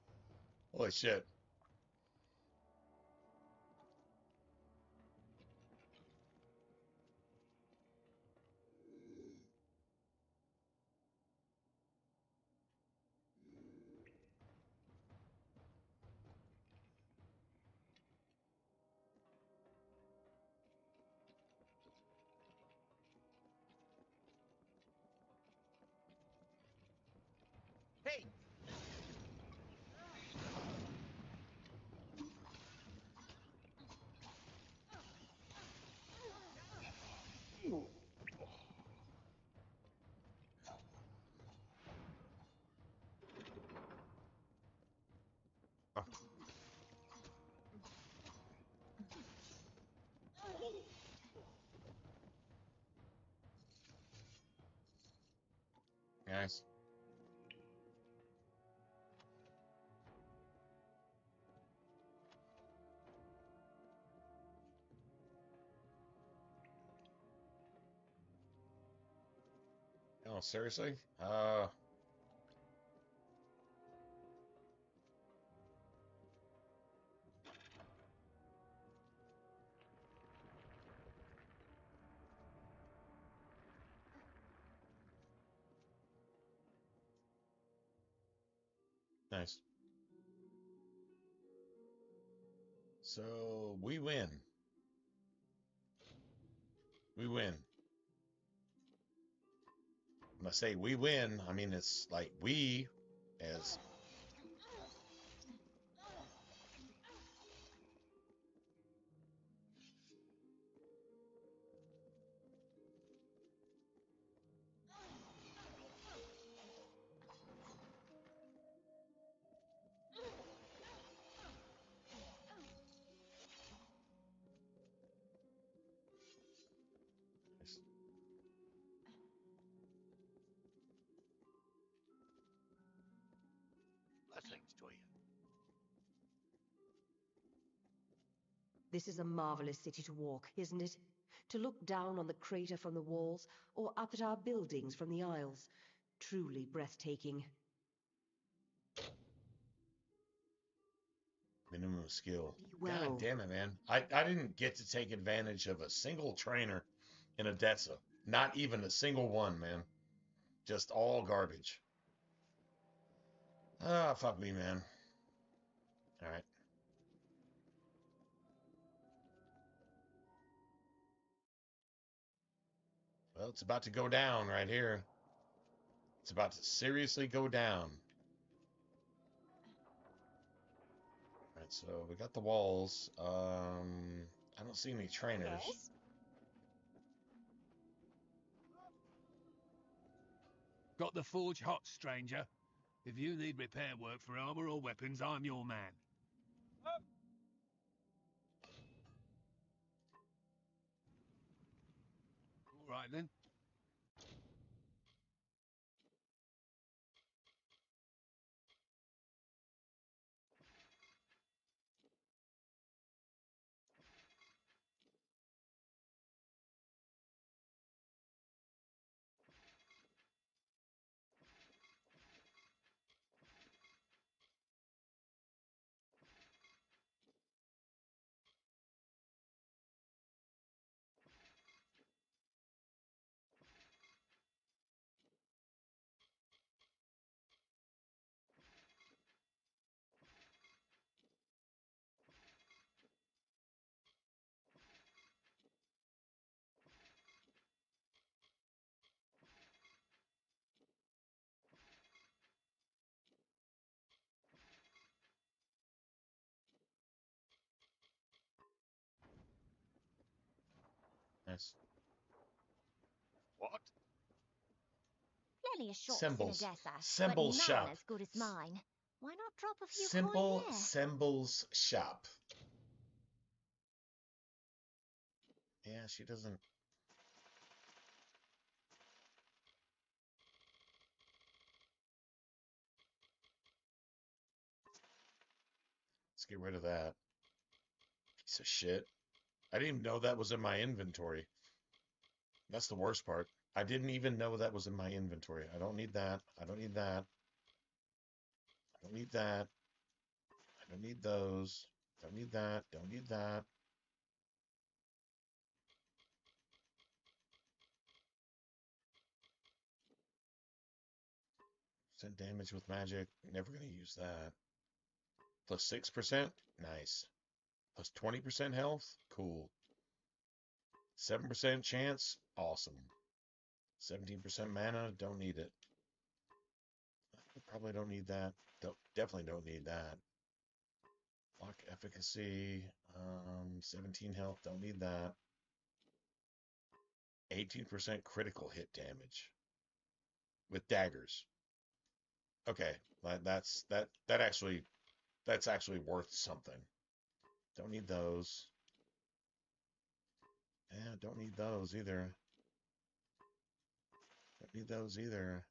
Holy shit. Hey! Nice. Oh, seriously? Nice. So we win. We win. When I say we win, I mean it's like we as to you. This is a marvelous city to walk, isn't it? To look down on the crater from the walls, or up at our buildings from the aisles. Truly breathtaking. Minimum skill. Well. God damn it, man. I didn't get to take advantage of a single trainer in Odessa. Not even a single one, man. Just all garbage. Ah, fuck me, man. All right. Well, it's about to go down right here. It's about to seriously go down. All right, so we got the walls. I don't see any trainers. Yes? Got the forge hot, stranger. If you need repair work for armor or weapons, I'm your man. All right, then. Nice. What? Plenty of shops Symbols. in Odessa, Symbol but none shop. as good as mine. Why not drop a few Simple coin here? Symbols shop. Yeah, she doesn't. Let's get rid of that. Piece of shit. I didn't even know that was in my inventory. That's the worst part. I didn't even know that was in my inventory. I don't need that. I don't need that. I don't need that. I don't need those. Don't need that. Don't need that. Percent damage with magic. Never going to use that. Plus 6%. Nice. Plus 20% health. Cool. 7% chance. Awesome. 17% mana. Don't need it. Probably don't need that. Definitely don't need that. Lock efficacy. 17 health. Don't need that. 18% critical hit damage with daggers. Okay, that's actually worth something. Don't need those. Yeah, don't need those either. Don't need those either.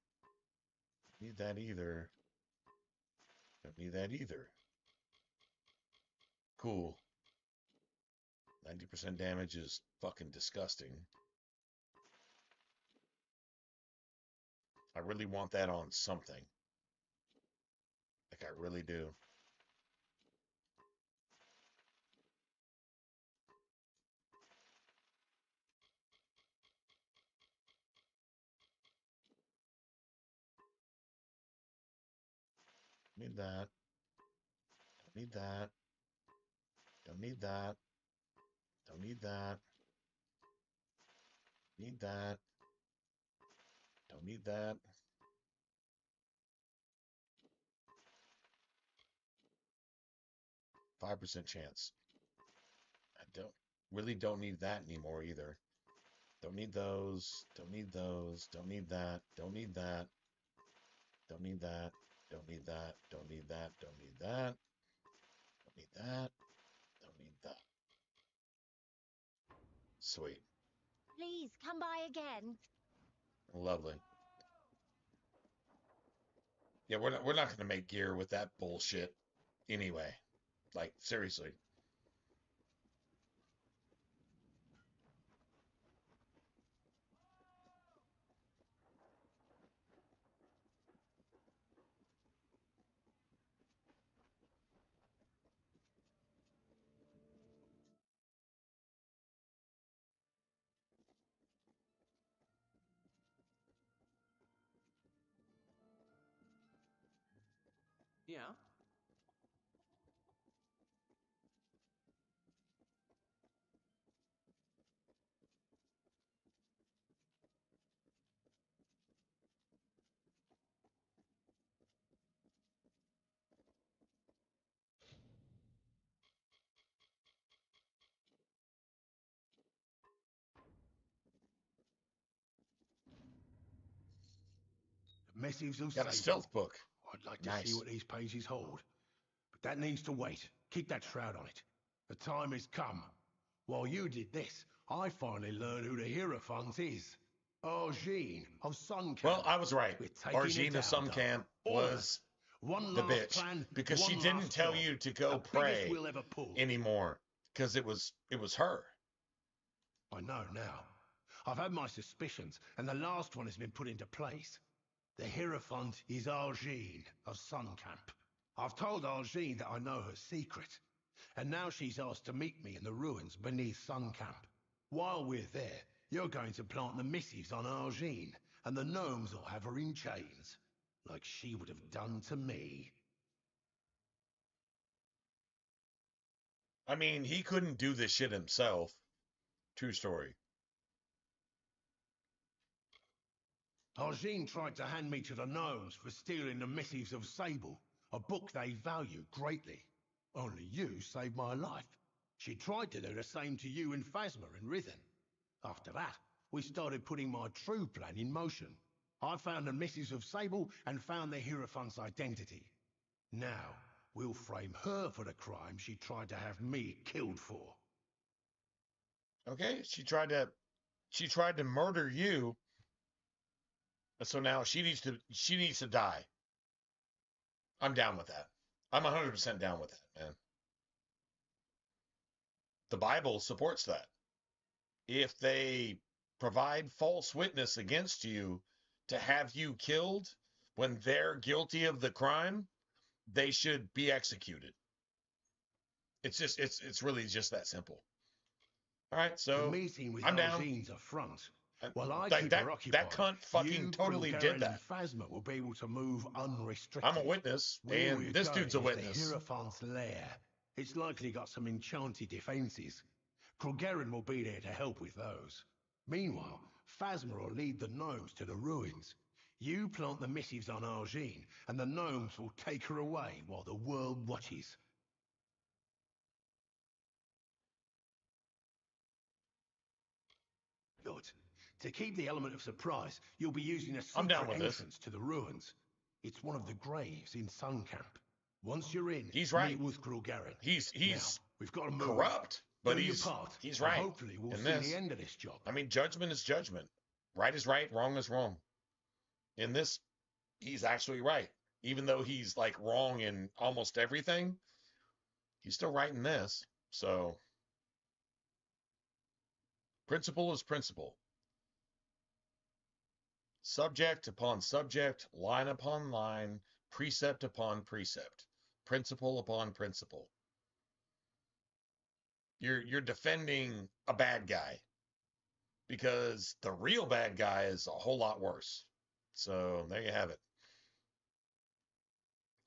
Don't need that either. Don't need that either. Cool. 90% damage is fucking disgusting. I really want that on something. Like, I really do. Need that. Don't need that. Don't need that. Don't need that. Need that. Don't need that. %5 chance. I don't need that anymore either. Don't need those. Don't need those. Don't need that. Don't need that. Don't need that. Don't need that. Don't need that. Don't need that. Don't need that. Don't need that. Sweet. Please come by again. Lovely. Yeah, we're not going to make gear with that bullshit anyway. Like, seriously. Yeah? Missives of Got a Sable. stealth book. I'd like to see Nice. what these pages hold. But that needs to wait. Keep that shroud on it. The time has come. While you did this, I finally learned who the Hierophant is. Argene of Suncamp. Well, I was right. We're taking Argene it of down, Suncamp Doc. was One the last bitch plan, because she one didn't last tell job. you to go The biggest pray we'll ever pull. anymore because it was her. I know now. I've had my suspicions, and the last one has been put into place. The Hierophant is Argene of Suncamp. I've told Argene that I know her secret, and now she's asked to meet me in the ruins beneath Suncamp. While we're there, you're going to plant the missives on Argene, and the gnomes will have her in chains, like she would have done to me. I mean, he couldn't do this shit himself. True story. Argene tried to hand me to the gnomes for stealing the Missives of Sable, a book they value greatly. Only you saved my life. She tried to do the same to you and Phasma and Rhythm. After that, we started putting my true plan in motion. I found the Missives of Sable and found the Hierophant's identity. Now, we'll frame her for the crime she tried to have me killed for. Okay, she tried to murder you. So now she needs to die. I'm down with that. I'm 100% down with that, man. The Bible supports that. If they provide false witness against you to have you killed when they're guilty of the crime, they should be executed. It's really just that simple. All right, so the meeting with I'm down. Argene's a front. While I That- keep that- her occupied, that cunt fucking you, totally Krulgaren, did that. and Phasma will be able to move unrestricted. I'm a witness, Where and we're this going dude's a is witness. The Hierophant's lair. It's likely got some enchanted defenses. Krulgaren will be there to help with those. Meanwhile, Phasma will lead the gnomes to the ruins. You plant the missives on Argene, and the gnomes will take her away while the world watches. Good. To keep the element of surprise, you'll be using a I'm down secret with this. entrance to the ruins. It's one of the graves in Suncamp. Once you're in, He's right. meet with Krulgaren. He's Now, we've got to move. corrupt, but Do your he's part, he's and right. hopefully we'll in see this. the end of this job. I mean, judgment is judgment. Right is right, wrong is wrong. In this, he's actually right. Even though he's like wrong in almost everything, he's still right in this. So, principle is principle. Subject upon subject, line upon line, precept upon precept, principle upon principle. You're defending a bad guy because the real bad guy is a whole lot worse. So there you have it.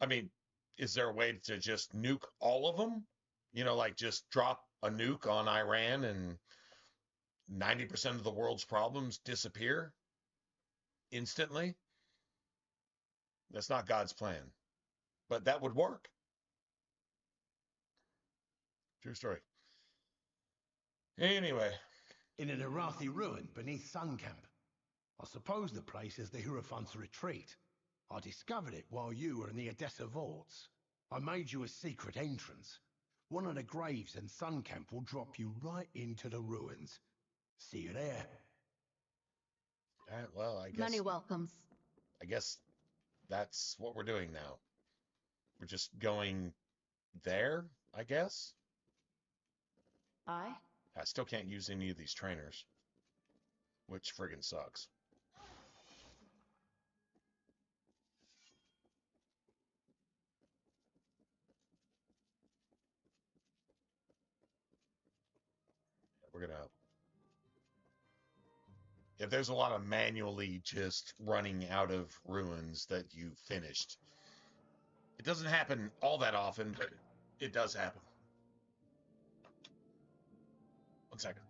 I mean, is there a way to just nuke all of them? You know, like just drop a nuke on Iran and 90% of the world's problems disappear instantly? That's not God's plan, but that would work. True story. Anyway. In an Arathi ruin beneath Suncamp. I suppose the place is the Hierophant's retreat. I discovered it while you were in the Odessa vaults. I made you a secret entrance. One of the graves in Suncamp will drop you right into the ruins. See you there. All right, well, I guess. Many welcomes. I guess that's what we're doing now. We're just going there, I guess. I? I still can't use any of these trainers, which friggin' sucks. We're gonna. If there's a lot of manually just running out of ruins that you finished, it doesn't happen all that often, but it does happen. 1 second.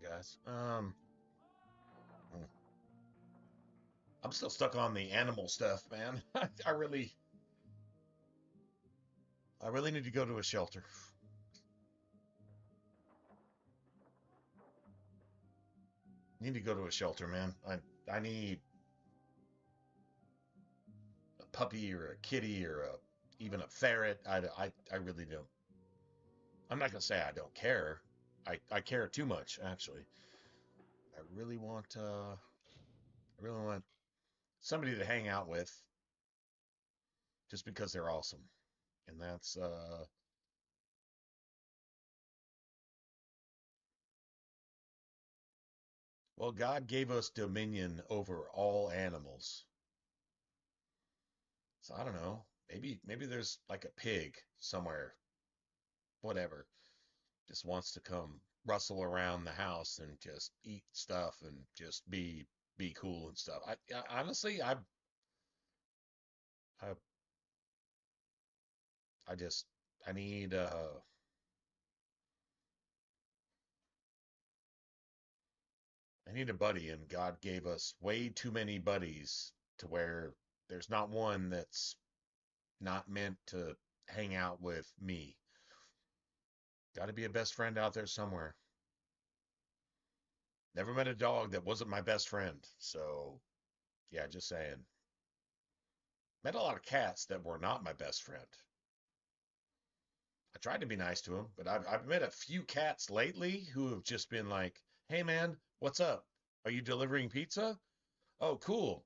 Guys. I'm still stuck on the animal stuff, man. I really need to go to a shelter. Need to go to a shelter, man. I need a puppy or a kitty or even a ferret. I really do. I'm not gonna say I don't care. I care too much, actually. I really want somebody to hang out with just because they're awesome. And that's well, God gave us dominion over all animals. So I don't know. Maybe there's like a pig somewhere, whatever, just wants to come rustle around the house and just eat stuff and just be cool and stuff. Honestly, I I just I need I need a buddy, and God gave us way too many buddies to where there's not one that's not meant to hang out with me. Got to be a best friend out there somewhere. Never met a dog that wasn't my best friend. So, yeah, just saying. Met a lot of cats that were not my best friend. I tried to be nice to them, but I've met a few cats lately who have just been like, "Hey man, what's up? Are you delivering pizza? Oh, cool.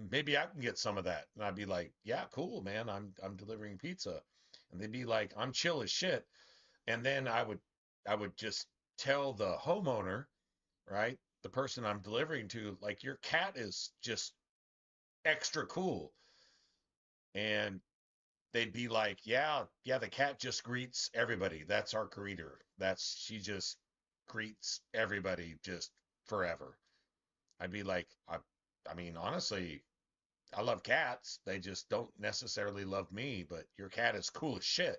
Maybe I can get some of that." And I'd be like, "Yeah, cool, man. I'm delivering pizza." And they'd be like, "I'm chill as shit." And then I would just tell the homeowner, right? The person I'm delivering to, like, your cat is just extra cool. And they'd be like, yeah, the cat just greets everybody. That's our greeter. She just greets everybody just forever. I'd be like, I mean, honestly, I love cats. They just don't necessarily love me, but your cat is cool as shit.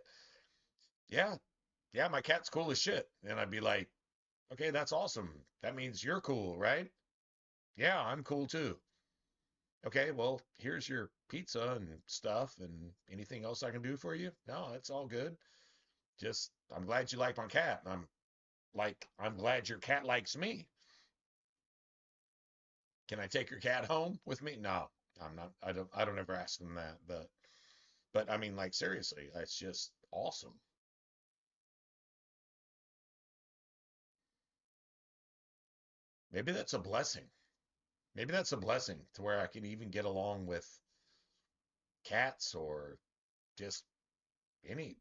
Yeah, yeah, my cat's cool as shit. And I'd be like, okay, that's awesome. That means you're cool, right? Yeah, I'm cool too. Okay, well, here's your pizza and stuff, and anything else I can do for you? No, it's all good. Just, I'm glad you like my cat. I'm glad your cat likes me. Can I take your cat home with me? No, I'm not. I don't ever ask them that. But I mean, like, seriously, that's just awesome. Maybe that's a blessing. Maybe that's a blessing to where I can even get along with cats or just any.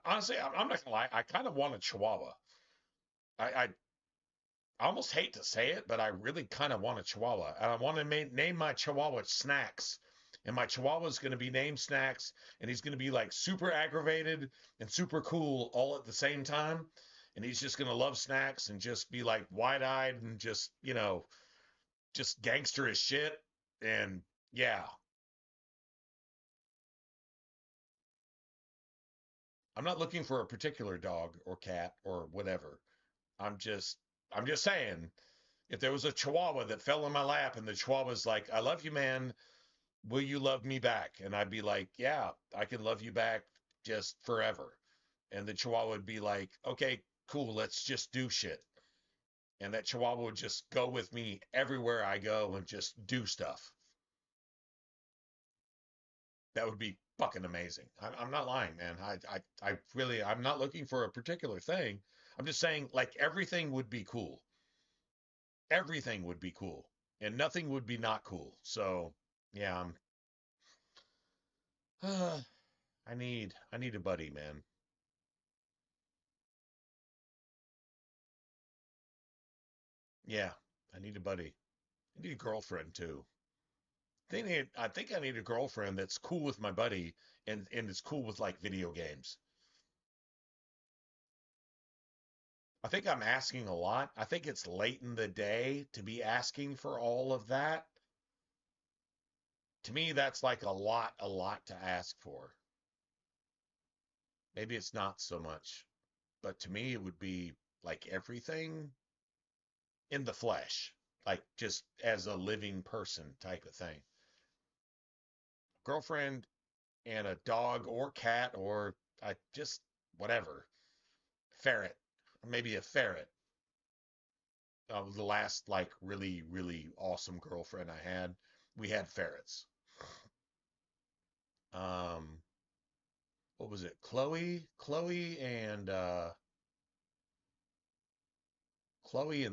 Honestly, I'm not gonna lie. I kind of want a Chihuahua. I almost hate to say it, but I really kind of want a Chihuahua, and I want to name my Chihuahua Snacks. And my Chihuahua is going to be named Snacks, and he's going to be like super aggravated and super cool all at the same time. And he's just going to love snacks and just be like wide-eyed and just, just gangster as shit. And yeah, I'm not looking for a particular dog or cat or whatever. I'm just I'm just saying, if there was a Chihuahua that fell in my lap and the Chihuahua's like, "I love you, man. Will you love me back?" And I'd be like, "Yeah, I can love you back just forever." And the Chihuahua would be like, "Okay, cool, let's just do shit." And that Chihuahua would just go with me everywhere I go and just do stuff. That would be fucking amazing. I'm not lying, man. I really, I'm not looking for a particular thing. I'm just saying, like, everything would be cool. Everything would be cool, and nothing would be not cool. So, yeah, I need a buddy, man. Yeah, I need a buddy. I need a girlfriend too. I think I need a girlfriend that's cool with my buddy and is cool with like video games. I think I'm asking a lot. I think it's late in the day to be asking for all of that. To me, that's like a lot to ask for. Maybe it's not so much, but to me, it would be like everything in the flesh, like just as a living person type of thing. Girlfriend and a dog or cat or I just whatever. Ferret, maybe a ferret. The last like really really awesome girlfriend I had, we had ferrets. Um, what was it? Chloe and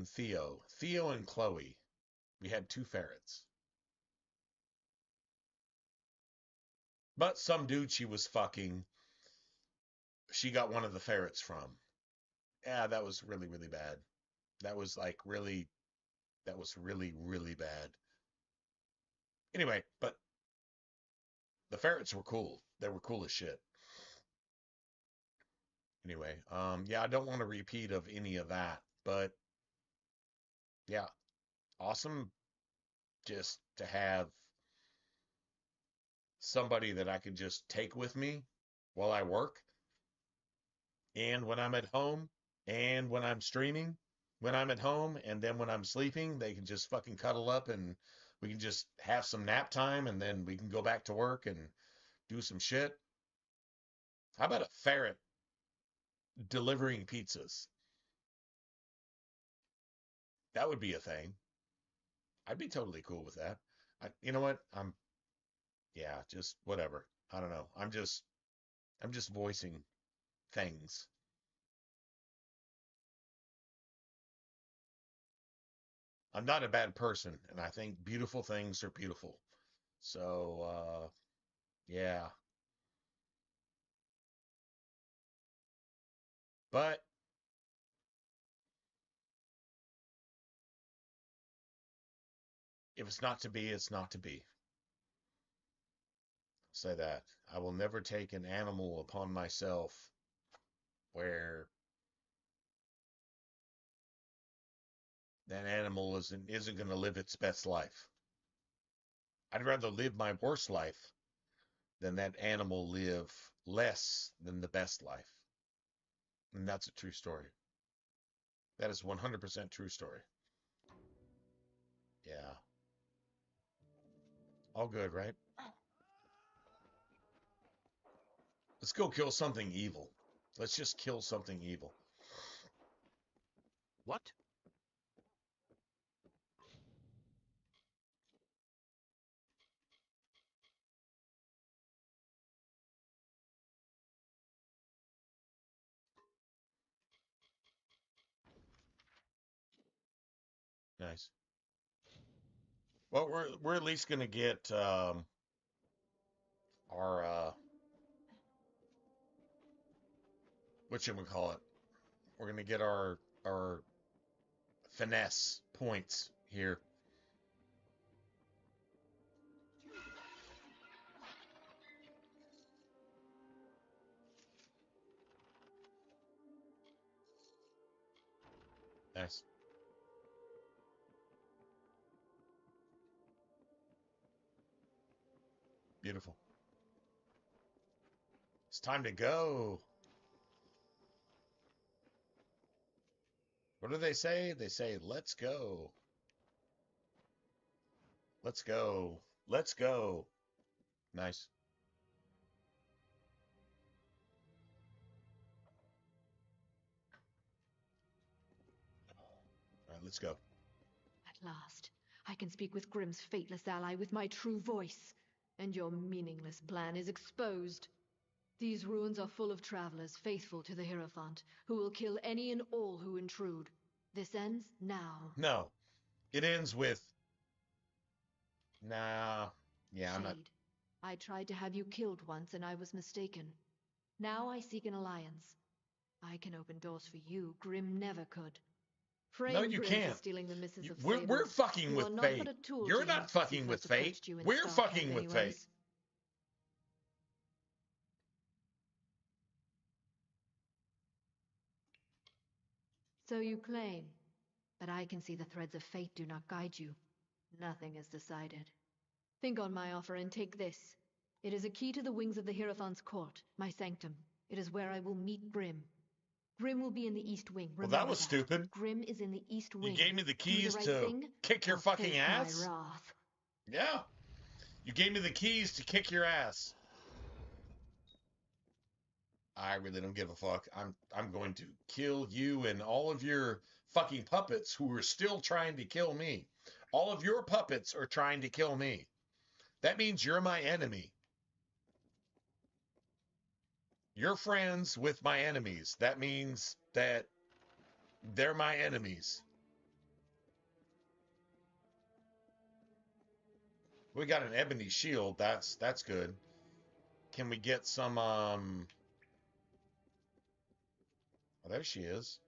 Theo and Chloe. We had two ferrets. But some dude she was fucking, she got one of the ferrets from. Yeah, that was really really bad. That was like really that was really really bad. Anyway, but the ferrets were cool. They were cool as shit. Anyway, yeah, I don't want a repeat of any of that, but yeah, awesome just to have somebody that I can just take with me while I work and when I'm at home and when I'm streaming, when I'm at home and then when I'm sleeping, they can just fucking cuddle up and we can just have some nap time and then we can go back to work and do some shit. How about a ferret delivering pizzas? That would be a thing. I'd be totally cool with that. You know what? Yeah, just whatever. I don't know. I'm just voicing things. I'm not a bad person, and I think beautiful things are beautiful. So, yeah. But if it's not to be, it's not to be. Say that. I will never take an animal upon myself where that animal isn't going to live its best life. I'd rather live my worst life than that animal live less than the best life. And that's a true story. That is 100% true story. Yeah. All good, right? Let's go kill something evil. Let's just kill something evil. What? Nice. Well, we're at least gonna get our whatchamacallit. We're gonna get our finesse points here. Nice. Beautiful. It's time to go. What do they say? They say, let's go. Let's go. Let's go. Nice. All right, let's go. At last, I can speak with Grimm's fateless ally with my true voice, and your meaningless plan is exposed. These ruins are full of travelers faithful to the Hierophant, who will kill any and all who intrude. This ends now. No. It ends with... Nah. Yeah, Shade, I'm not... I tried to have you killed once and I was mistaken. Now I seek an alliance. I can open doors for you Grimm never could. Frame No, you Grimm can't. for stealing the missives of We're Fables. fucking You with are not fate. but a tool You're to not him, fucking since with I fate. approached you in We're Starcamp fucking with fate. anyways. So you claim, but I can see the threads of fate do not guide you. Nothing is decided. Think on my offer and take this. It is a key to the wings of the Hierophant's court, my sanctum. It is where I will meet Grimm. Grimm will be in the East Wing. Well, that Remember was stupid. Grimm is in the East Wing. You gave me the Do keys right to thing, kick your or fucking face ass? my wrath. Yeah. You gave me the keys to kick your ass. I really don't give a fuck. I'm going to kill you and all of your fucking puppets who are still trying to kill me. All of your puppets are trying to kill me. That means you're my enemy. You're friends with my enemies. That means that they're my enemies. We got an ebony shield. That's good. Can we get some oh, there she is.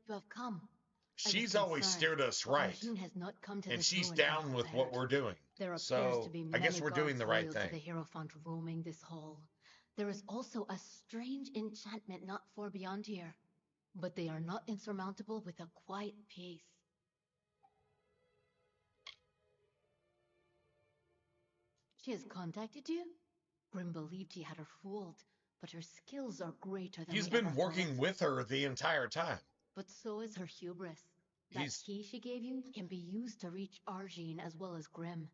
You have come. She's always steered us right. Has not come to And this she's ruin down with what unprepared. we're doing. There appears So to be I guess many we're doing gods the right loyal thing. to the Hierophant roaming this hall. There is also a strange enchantment not far beyond here, but they are not insurmountable with a quiet pace. She has contacted you? Grimm believed he had her fooled, but her skills are greater than He's we been ever working thought. with her the entire time. But so is her hubris. That key she gave you can be used to reach Argene as well as Grimm.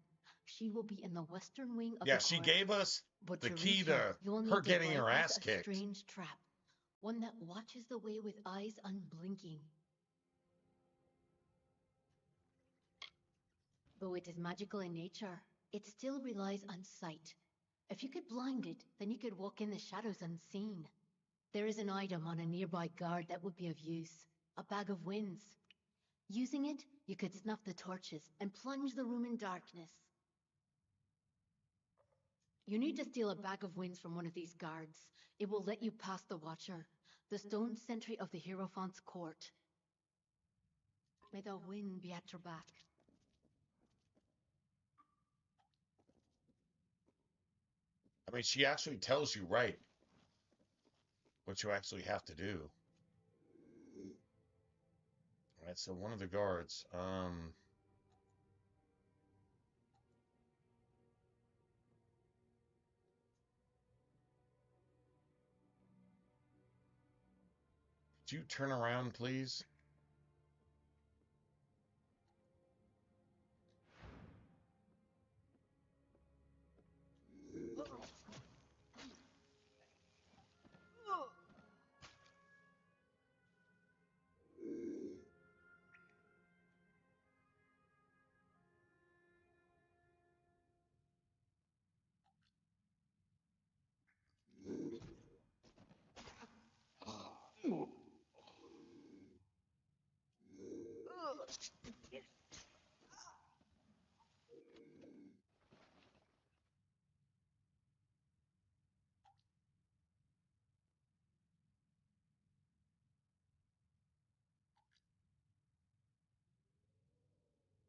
She will be in the western wing of Yeah, the she court. gave us But the to key reach to you will her need to getting her bypass ass a kicked. strange trap, one that watches the way with eyes unblinking. Though it is magical in nature, it still relies on sight. If you could blind it, then you could walk in the shadows unseen. There is an item on a nearby guard that would be of use, a bag of winds. Using it, you could snuff the torches and plunge the room in darkness. You need to steal a bag of winds from one of these guards. It will let you pass the Watcher, the stone sentry of the Hierophant's court. May the wind be at your back. I mean, she actually tells you right what you actually have to do. All right, so one of the guards. Could you turn around, please?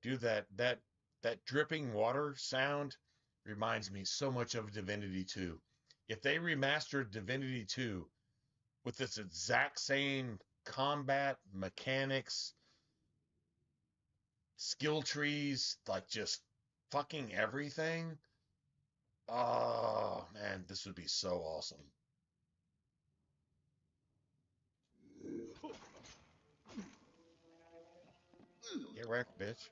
Dude, that dripping water sound reminds me so much of Divinity 2. If they remastered Divinity 2 with this exact same combat mechanics, skill trees, like just fucking everything, oh man, this would be so awesome. Get wrecked, bitch.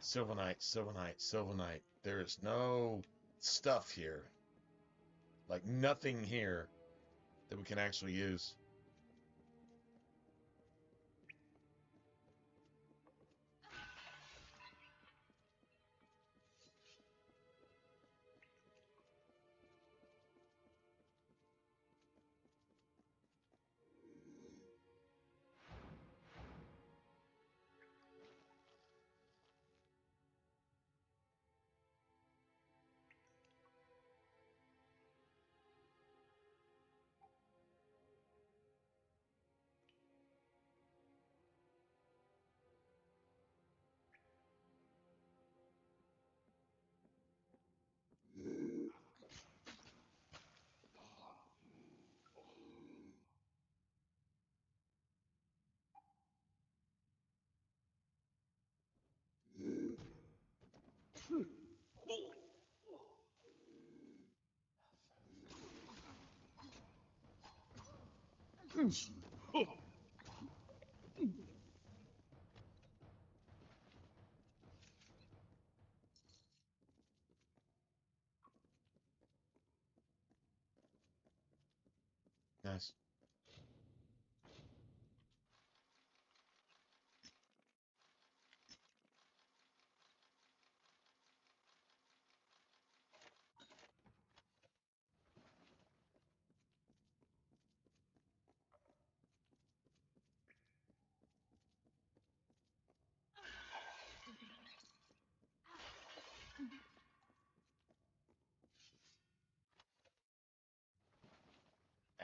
Silver Knight, Silver Knight, Silver Knight. There is no stuff here. Like nothing here that we can actually use. Nice.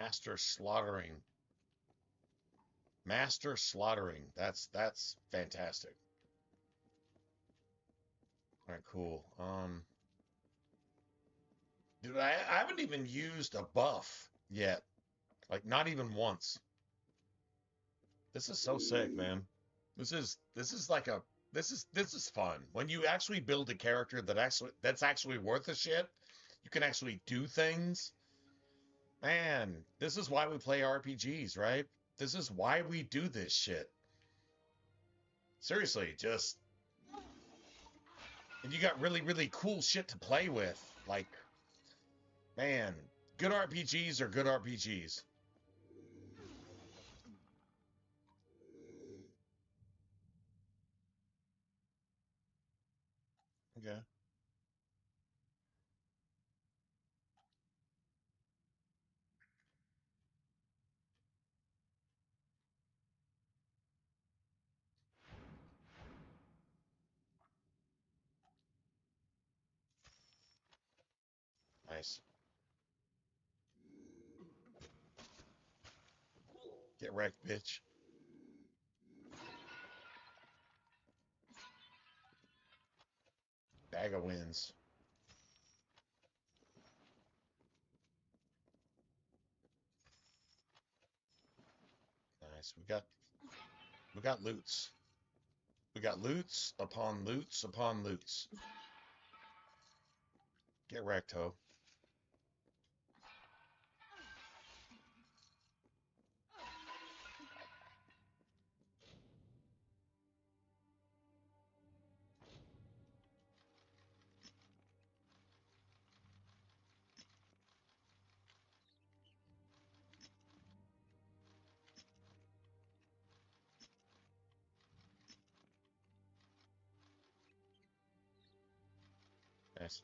Master slaughtering. Master slaughtering. That's fantastic. All right, cool. Dude, I haven't even used a buff yet. Like not even once. This is so sick, man. This is like a this is fun. When you actually build a character that's actually worth a shit, you can actually do things. Man, this is why we play RPGs, right? This is why we do this shit. Seriously, just and you got really, really cool shit to play with. Like, man, good RPGs are good RPGs. Okay. Nice. Get wrecked, bitch. Bag of wins. Nice. We got loots. We got loots upon loots upon loots. Get wrecked, ho. Nice.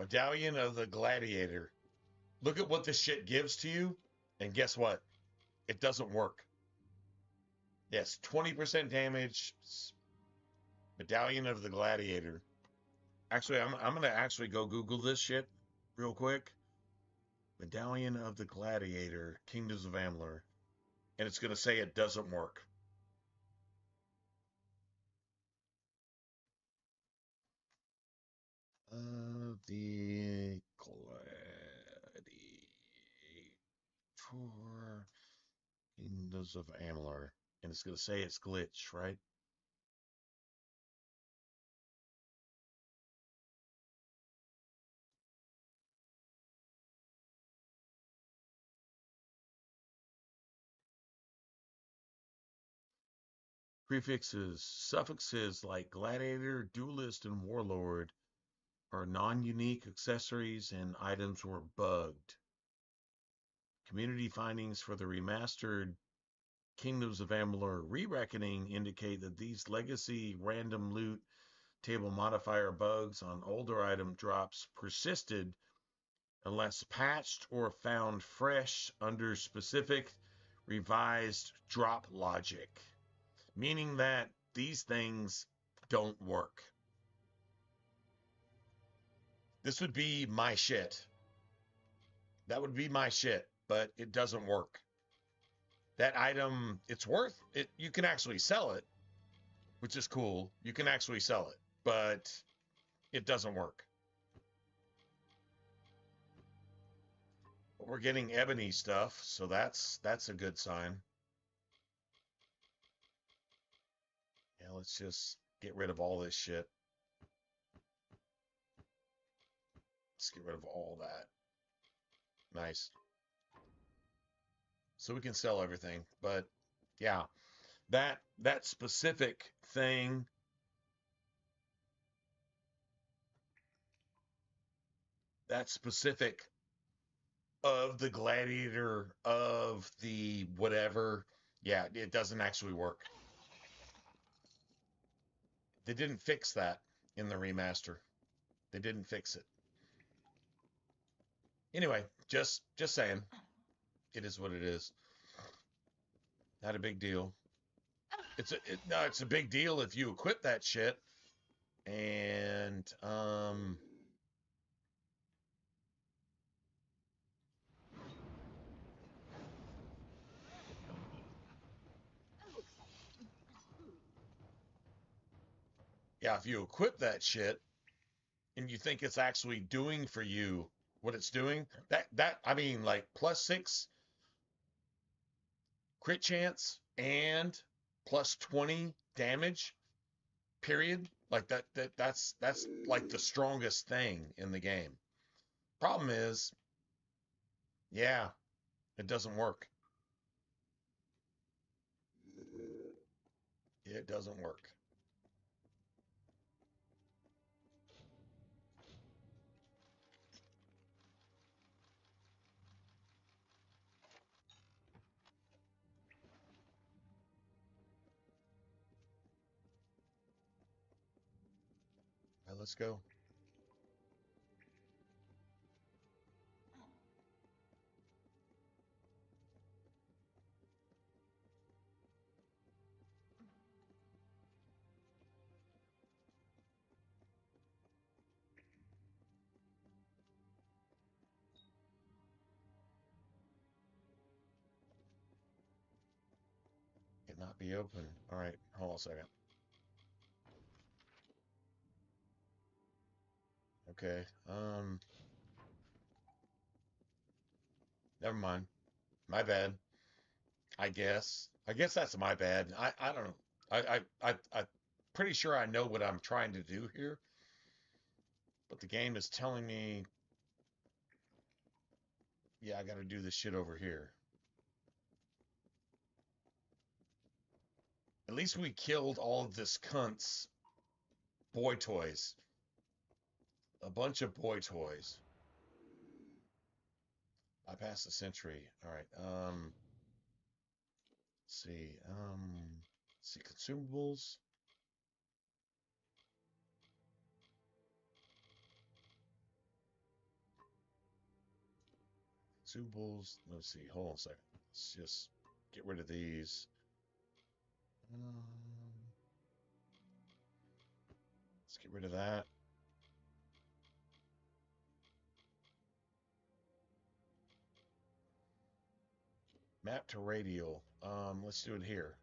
Medallion of the Gladiator. Look at what this shit gives to you, and guess what? It doesn't work. Yes, 20% damage. Medallion of the Gladiator. Actually, I'm gonna actually go Google this shit real quick. Medallion of the Gladiator, Kingdoms of Amalur, and it's gonna say it doesn't work. The Gladiator, Kingdoms of Amalur, and it's gonna say it's glitch, right? Prefixes, suffixes like gladiator, duelist, and warlord are non-unique accessories and items were bugged. Community findings for the remastered Kingdoms of Amalur Re-Reckoning indicate that these legacy random loot table modifier bugs on older item drops persisted unless patched or found fresh under specific revised drop logic, meaning that these things don't work. This would be my shit. That would be my shit, but it doesn't work. That item, it's worth it. You can actually sell it, which is cool. You can actually sell it, but it doesn't work. But we're getting ebony stuff, so that's a good sign. Yeah, let's just get rid of all this shit. Let's get rid of all that. Nice. So we can sell everything, but yeah, that specific thing, that specific of the gladiator, of the whatever, yeah, it doesn't actually work. They didn't fix that in the remaster. They didn't fix it. Anyway, just saying, it is what it is. Not a big deal. No, it's a big deal if you equip that shit. And yeah, if you equip that shit and you think it's actually doing for you what it's doing, that I mean, like +6 crit chance and +20 damage, period. Like that's like the strongest thing in the game. Problem is, yeah, it doesn't work. It doesn't work. Well, let's go. Cannot be open. All right, hold on a second. Okay. Never mind. My bad. I guess. I guess that's my bad. I don't know. I'm pretty sure I know what I'm trying to do here, but the game is telling me, yeah, I got to do this shit over here. At least we killed all of this cunt's boy toys. A bunch of boy toys. Bypass the sentry. All right. Let's see. Let's see, consumables. consumables. Let's see. Hold on a second. Let's just get rid of these. Let's get rid of that. Map to radial. Let's do it here.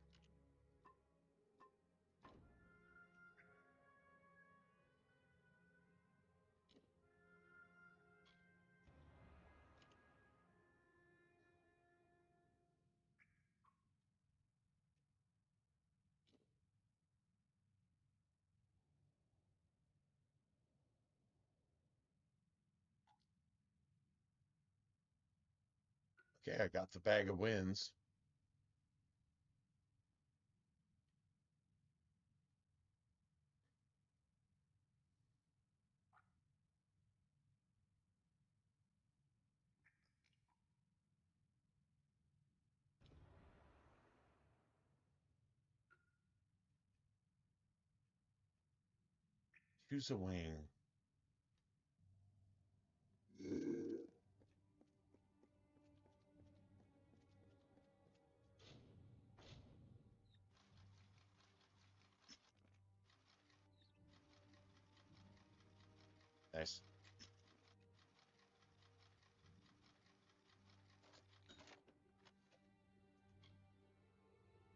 Okay, I got the bag of wins. Choose a wing. Nice.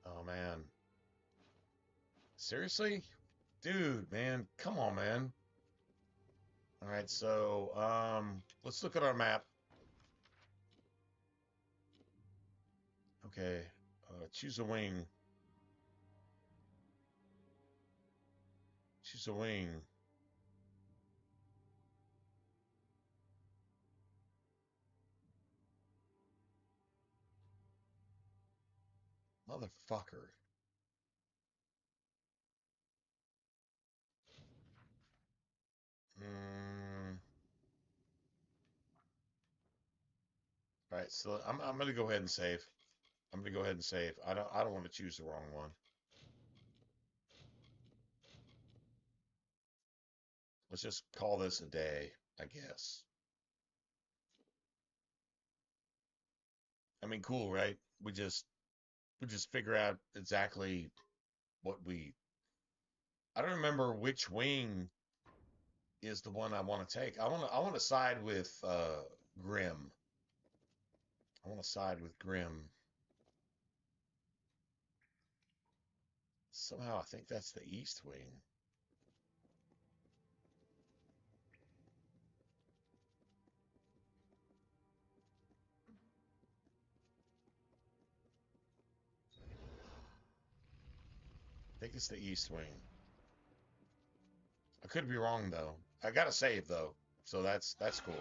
Oh, man. Seriously? Dude, man. Come on, man. All right, so let's look at our map. Okay, choose a wing. Choose a wing. Motherfucker. All right, so I'm gonna go ahead and save. I'm gonna go ahead and save. I don't want to choose the wrong one. Let's just call this a day, I guess. I mean, cool, right? We just figure out exactly what we. I don't remember which wing is the one I want to take. I want to side with Grim. I want to side with Grim. Somehow I think that's the east wing. I think it's the east wing. I could be wrong though. I gotta save though, so that's cool.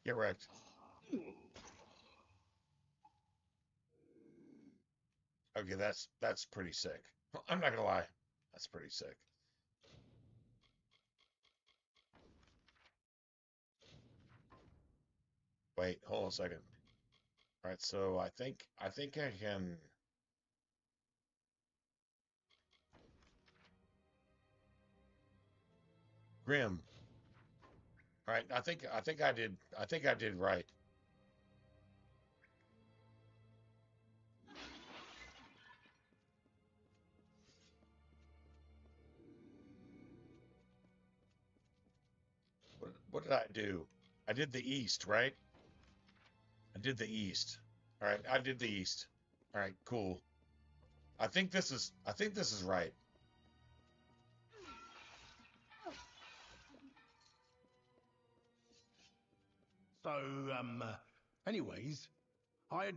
Get wrecked. Okay, that's pretty sick. I'm not gonna lie, that's pretty sick. Wait, hold on a second. All right, so I think I can. Grim. All right, I think I did right. What did I do? I did the east, right? I did the east. All right, I did the east. All right, cool. I think this is right. So, anyways, I had,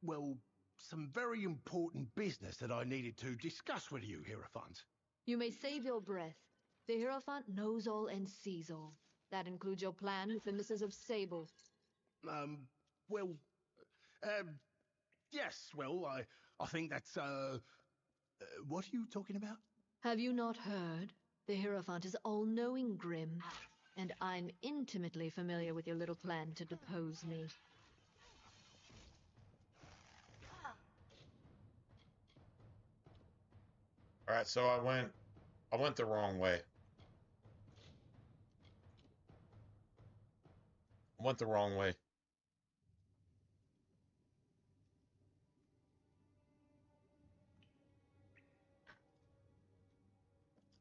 well, some very important business that I needed to discuss with you, Hierophant. You may save your breath. The Hierophant knows all and sees all. That includes your plan with the Misses of Sable. Well, yes, well, I think that's, what are you talking about? Have you not heard? The Hierophant is all-knowing, Grim. And I'm intimately familiar with your little plan to depose me. All right, so I went the wrong way. I went the wrong way.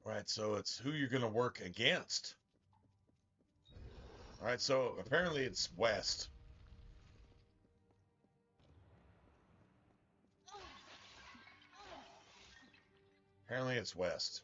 All right, so it's who you're gonna work against. All right, so apparently it's west. Apparently it's west.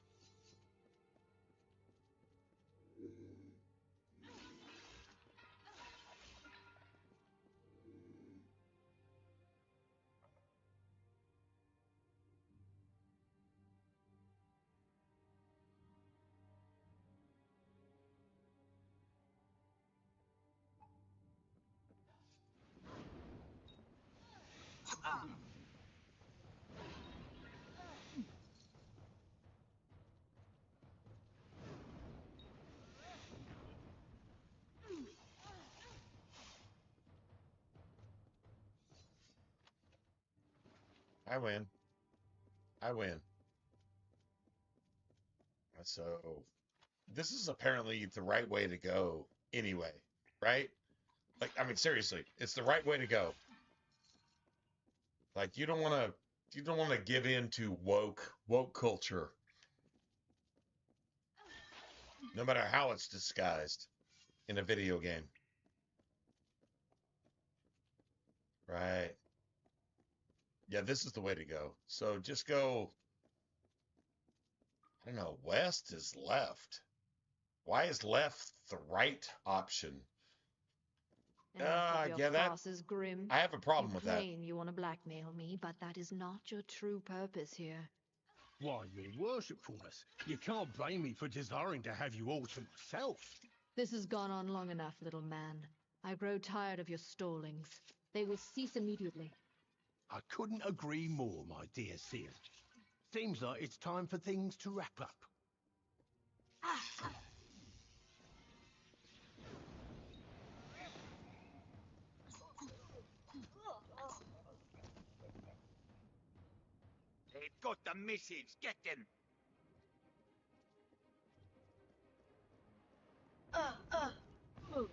I win. I win. So this is apparently the right way to go anyway, right? Like, I mean, seriously, it's the right way to go. Like, you don't want to give in to woke culture, no matter how it's disguised in a video game. Right. Yeah, this is the way to go. So just go, I don't know, west is left. Why is left the right option? Enough of your farces, Grim. I have a problem with that. You claim you want to blackmail me, but that is not your true purpose here. Why, your worshipfulness, you can't blame me for desiring to have you all to myself. This has gone on long enough, little man. I grow tired of your stallings. They will cease immediately. I couldn't agree more, my dear Seer. Seems like it's time for things to wrap up. They've got the message. Get them. Move.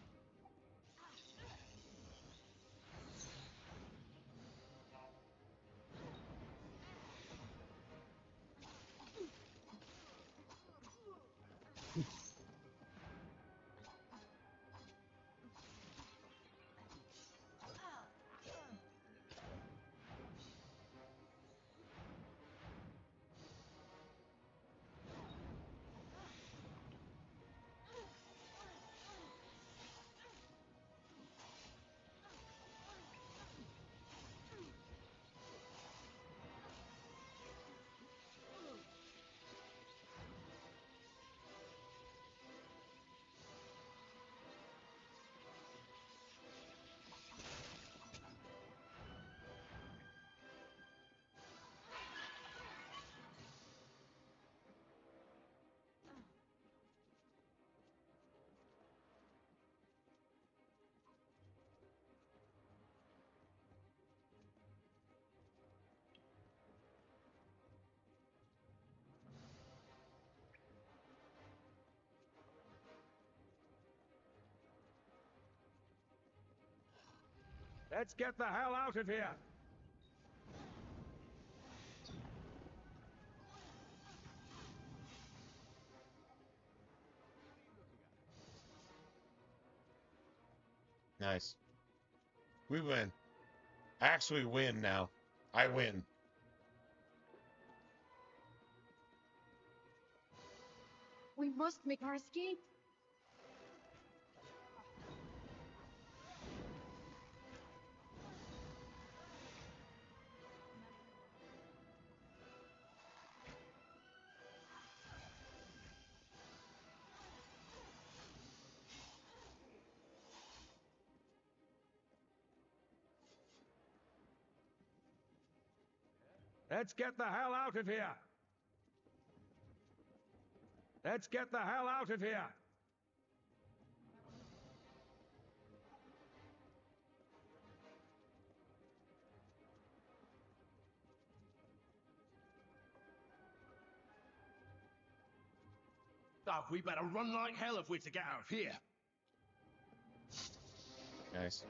Let's get the hell out of here! Nice. We win. I actually win now. I win. We must make our escape. Let's get the hell out of here! Let's get the hell out of here! Oh, we better run like hell if we're to get out of here. Nice.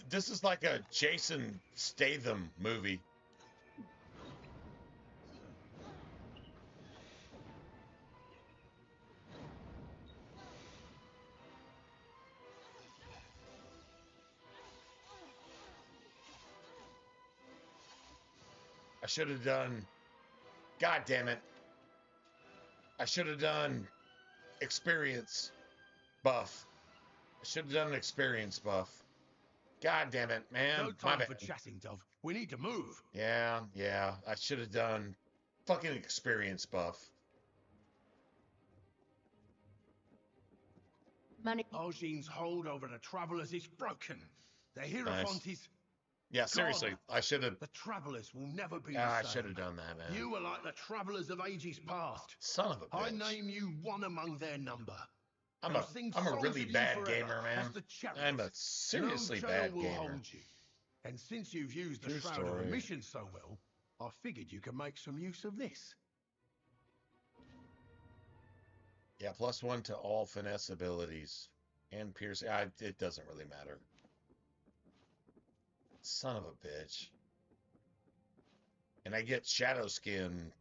This is like a Jason Statham movie. I should have done... God damn it. I should have done experience buff. I should have done an experience buff. God damn it, man. No time for chatting, Dove. We need to move. Yeah. I should have done fucking experience buff. Argine's hold over the Travelers is broken. The Hierophant is... Yeah, seriously, I should have... The Travelers will never be the I same. should have done that, man. You were like the Travelers of ages past. Son of a bitch. I name you one among their number. I'm a really bad gamer, man. I'm a seriously bad gamer. And since you've used the Shroud of Omission so well, I figured you could make some use of this. Yeah, +1 to all finesse abilities. And piercing. It doesn't really matter. Son of a bitch. And I get Shadow Skin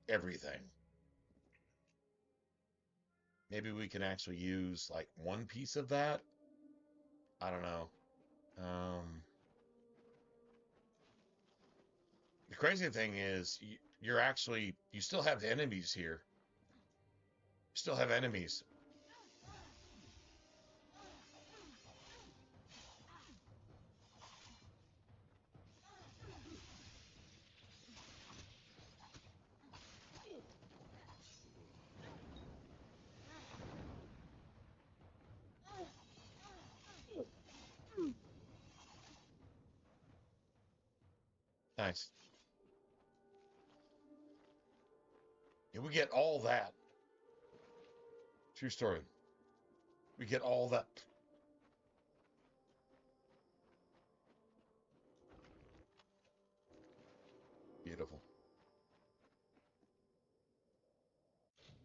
everything. Maybe we can actually use like one piece of that. I don't know. The crazy thing is you still have enemies here. You still have enemies. Nice. Yeah, we get all that. True story. We get all that. Beautiful.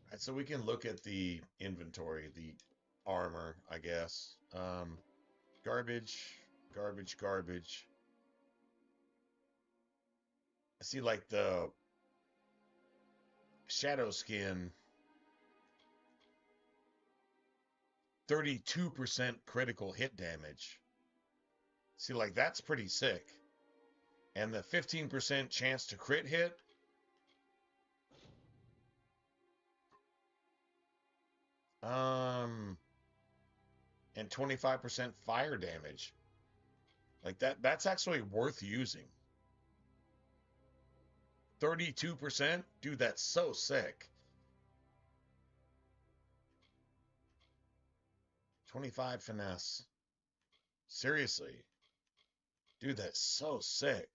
All right, so we can look at the inventory, the armor, I guess. Garbage. I see like the Shadow Skin, 32% critical hit damage. See, like that's pretty sick. And the 15% chance to crit hit. And 25% fire damage. Like that's actually worth using. 32%? Dude, that's so sick. 25 finesse. Seriously. Dude, that's so sick.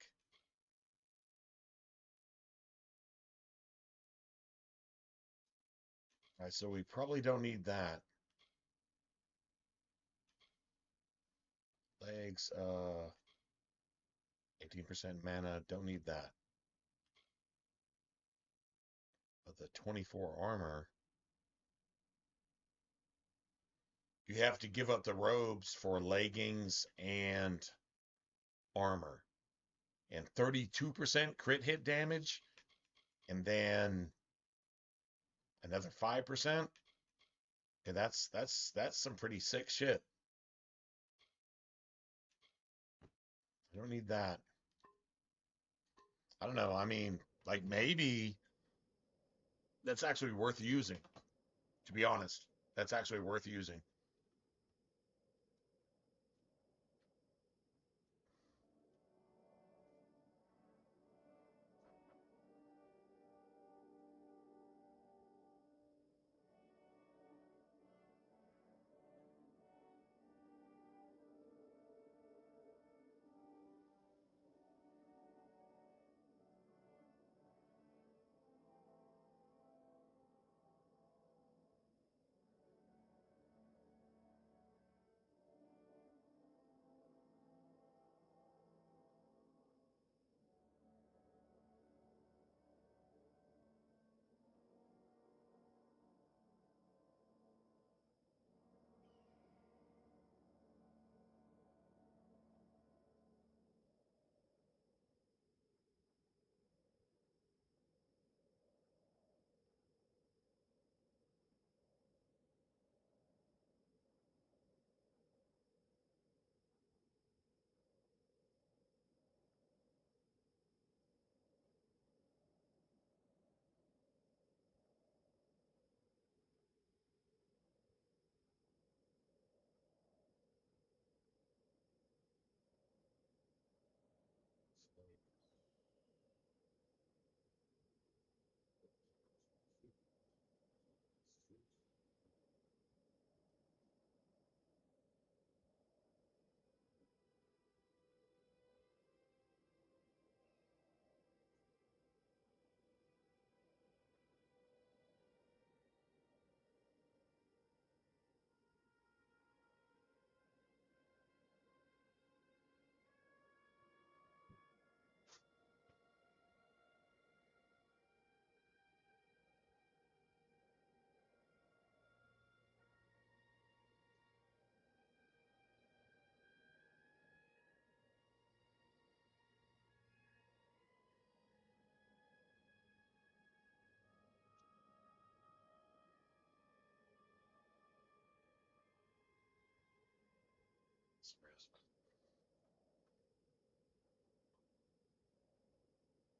Alright, so we probably don't need that. Legs, 18% mana, don't need that. But the 24 armor, you have to give up the robes for leggings and armor. And 32% crit hit damage, and then another 5%. Okay, that's some pretty sick shit. I don't need that. I don't know. I mean, like maybe that's actually worth using. To be honest, that's actually worth using.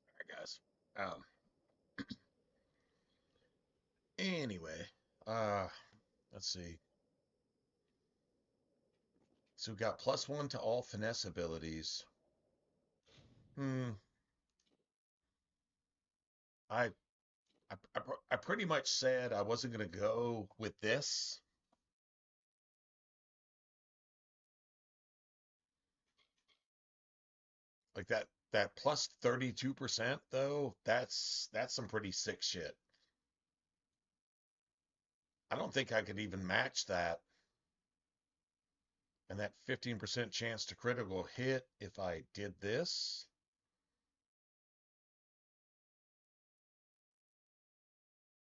All right, guys. Anyway, let's see. So we got +1 to all finesse abilities. I I pretty much said I wasn't gonna go with this. Like that plus 32% though, that's some pretty sick shit. I don't think I could even match that. And that 15% chance to critical hit if I did this.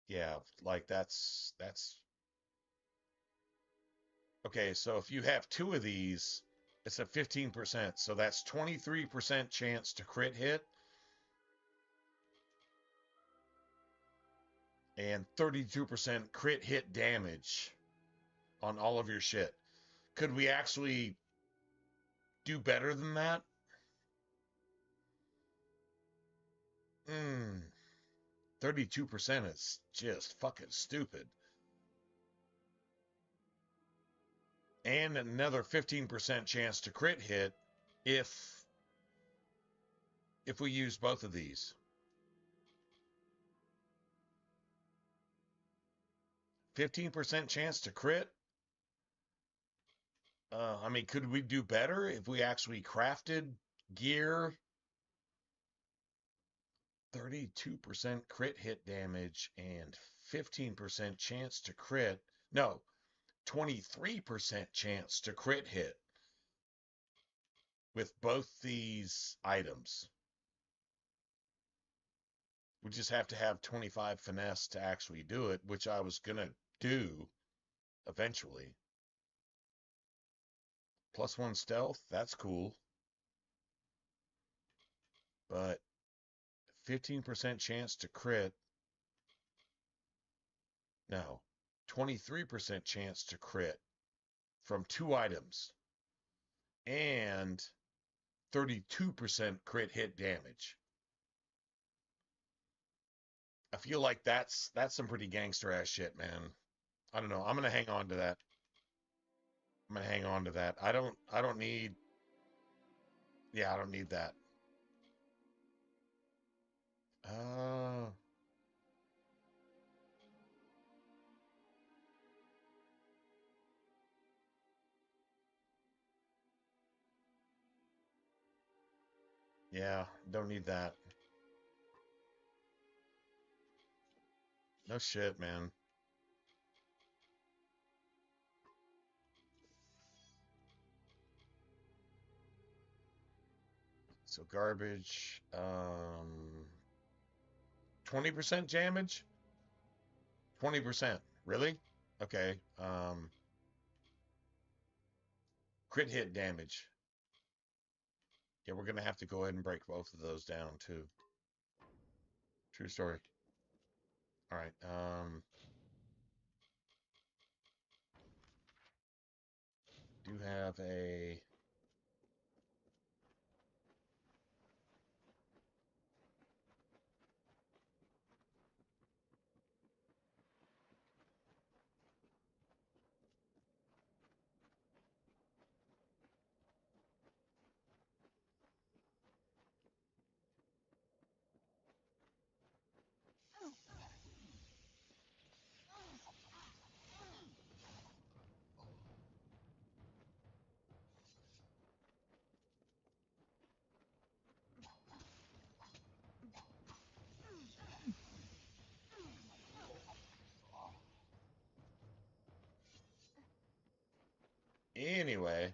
Yeah, like that's okay, so if you have two of these, it's a 15%, so that's 23% chance to crit hit and 32% crit hit damage on all of your shit. Could we actually do better than that? 32% is just fucking stupid. And another 15% chance to crit hit if we use both of these. 15% chance to crit. I mean, could we do better if we actually crafted gear? 32% crit hit damage and 15% chance to crit. No, 23% chance to crit hit with both these items. We just have to have 25 finesse to actually do it, which I was going to do eventually. +1 stealth, that's cool. But 15% chance to crit. No, 23% chance to crit from 2 items. And 32% crit hit damage. I feel like that's some pretty gangster ass shit, man. I don't know. I'm gonna hang on to that. I don't need. Yeah, I don't need that. Yeah, don't need that. No shit, man. So garbage. 20% damage? 20%. Really? Okay. Crit hit damage. Yeah, we're gonna have to go ahead and break both of those down too. True story. All right. Do have a anyway.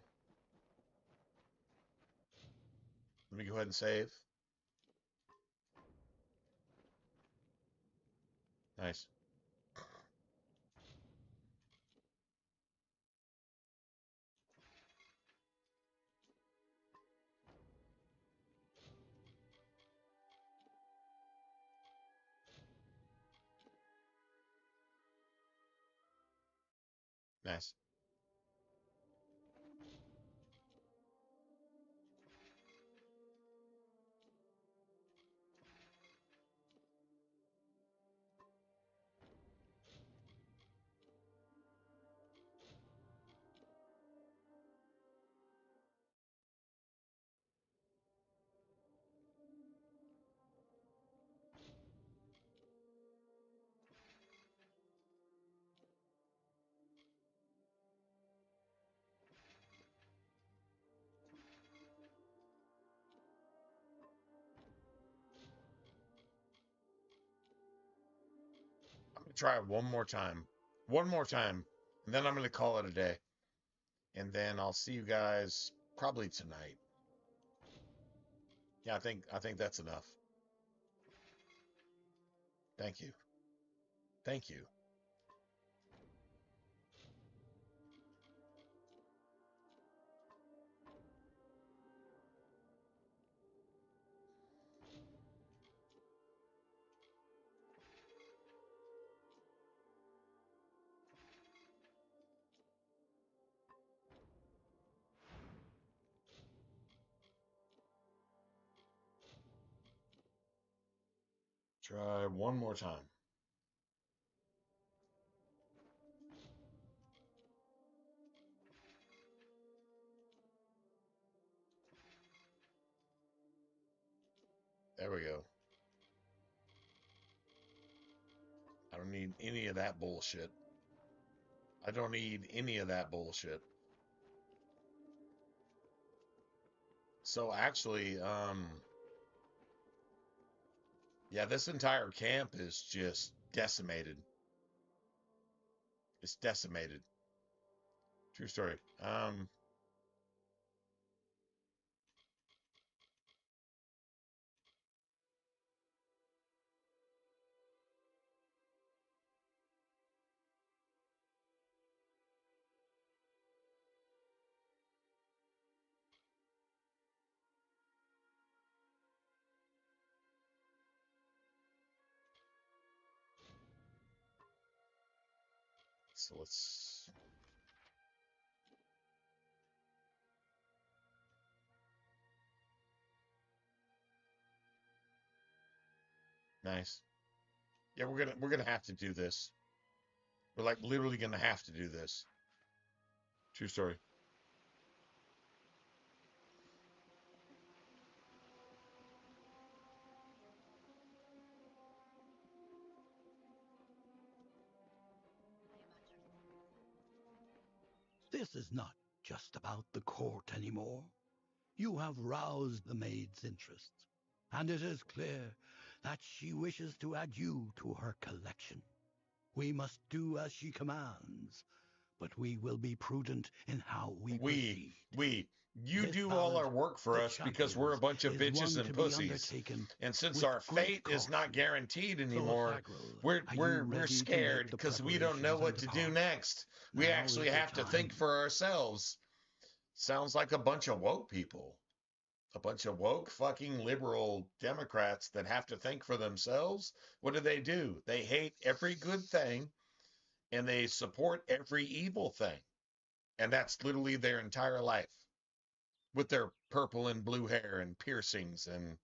Let me go ahead and save. Nice. Nice. Try it one more time. One more time. And then I'm going to call it a day. And then I'll see you guys probably tonight. Yeah, I think that's enough. Thank you. Thank you. Try one more time. There we go. I don't need any of that bullshit. I don't need any of that bullshit. So actually, yeah, this entire camp is just decimated. It's decimated. True story. So let's. Nice. Yeah, we're gonna have to do this. We're like literally gonna have to do this. True story. This is not just about the court anymore. You have roused the maid's interest, and it is clear that she wishes to add you to her collection. We must do as she commands, but we will be prudent in how we proceed. You This do all ballot, our work for The us because we're a bunch of Champions, is bitches one and to be pussies. undertaken And since with our great fate is not caution. guaranteed So, anymore, Sagril, are you we're ready to scared make the because we don't know preparations what and to do depart? next. We Now actually is the have to think time. for ourselves. Sounds like a bunch of woke people. A bunch of woke fucking liberal Democrats that have to think for themselves. What do? They hate every good thing and they support every evil thing. And that's literally their entire life. With their purple and blue hair and piercings and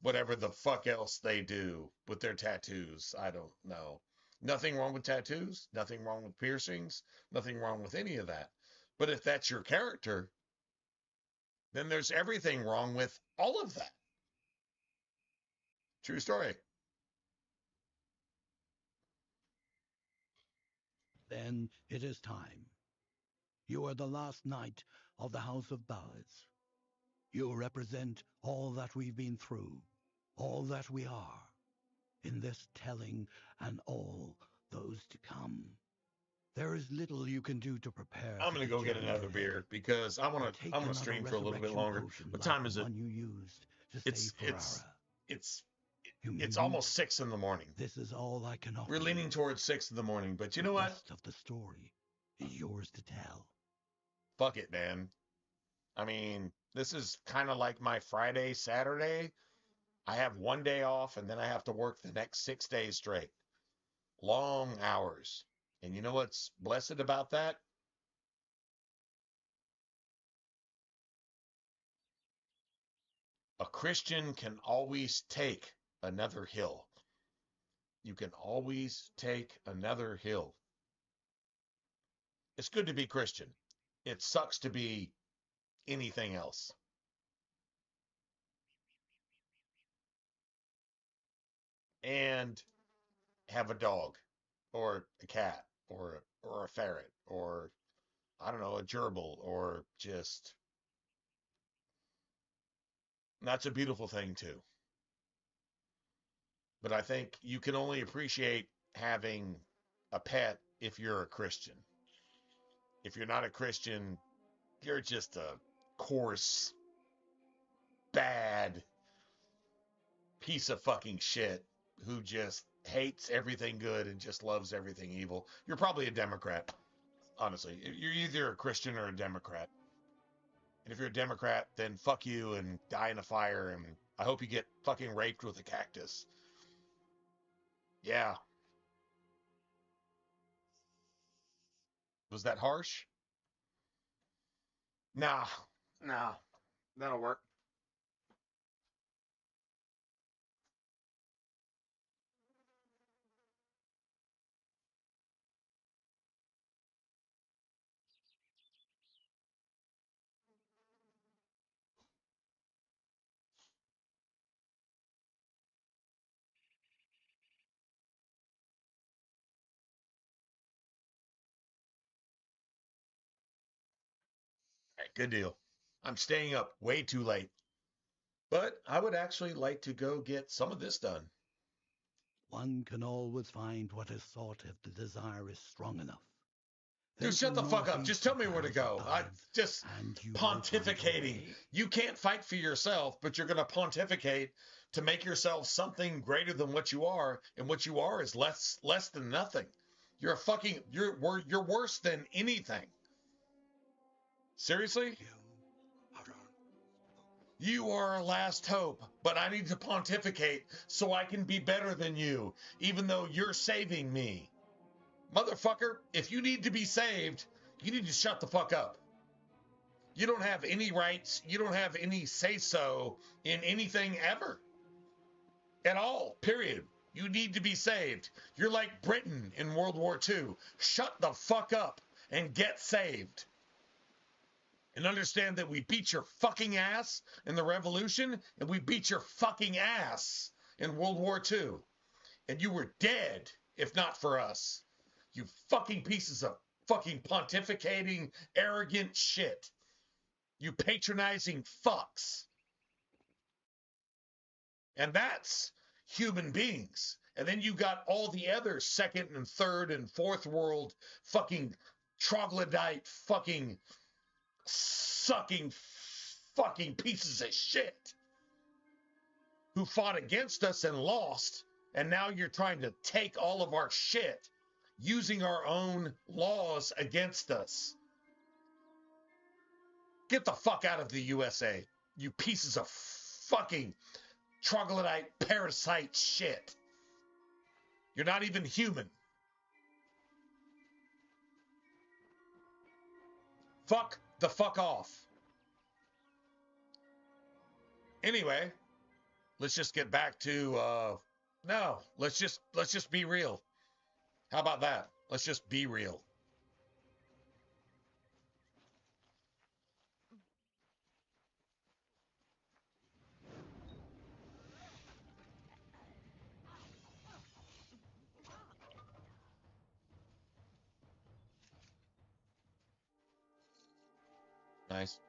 whatever the fuck else they do with their tattoos. I don't know. Nothing wrong with tattoos, nothing wrong with piercings, nothing wrong with any of that. But if that's your character, then there's everything wrong with all of that. True story. Then it is time. You are the last knight of the House of Ballads. You represent all that we've been through, all that we are, in this telling and all those to come. There is little you can do to prepare. I'm gonna go get another beer because I'm gonna stream for a little bit longer. What time is it? One you used to It's save it's Ferrara. it's You may it's weep. almost 6 in the morning. This is all I can offer. We're leaning towards 6 in the morning, but you know The what? rest of the story is yours to tell. Fuck it, man. I mean, this is kind of like my Friday, Saturday. I have one day off and then I have to work the next 6 days straight. Long hours. And you know what's blessed about that? A Christian can always take another hill. You can always take another hill. It's good to be Christian. It sucks to be anything else. And have a dog or a cat or a ferret or I don't know, a gerbil or just that's a beautiful thing too. But I think you can only appreciate having a pet if you're a Christian. If you're not a Christian, you're just a coarse, bad piece of fucking shit who just hates everything good and just loves everything evil. You're probably a Democrat, honestly. You're either a Christian or a Democrat. And if you're a Democrat, then fuck you and die in a fire, and I hope you get fucking raped with a cactus. Yeah. Was that harsh? Nah. Nah. That'll work. All right, good deal. I'm staying up way too late. But I would actually like to go get some of this done. One can always find what is sought if the desire is strong enough. Dude, shut the fuck up. Just tell me where to go. I just pontificating. You can't fight for yourself, but you're going to pontificate to make yourself something greater than what you are, and what you are is less than nothing. You're a fucking you're worse than anything. Seriously? You are our last hope, but I need to pontificate so I can be better than you, even though you're saving me. Motherfucker, if you need to be saved, you need to shut the fuck up. You don't have any rights. You don't have any say-so in anything ever. At all, period. You need to be saved. You're like Britain in World War II. Shut the fuck up and get saved. And understand that we beat your fucking ass in the Revolution, and we beat your fucking ass in World War II. And you were dead if not for us. You fucking pieces of fucking pontificating, arrogant shit. You patronizing fucks. And that's human beings. And then you got all the other second and third and fourth world fucking troglodyte fucking sucking fucking pieces of shit who fought against us and lost, and now you're trying to take all of our shit using our own laws against us. Get the fuck out of the USA, you pieces of fucking troglodyte parasite shit. You're not even human. Fuck the fuck off. Anyway, let's just get back to no, let's just be real. How about that? Let's just be real. Nice.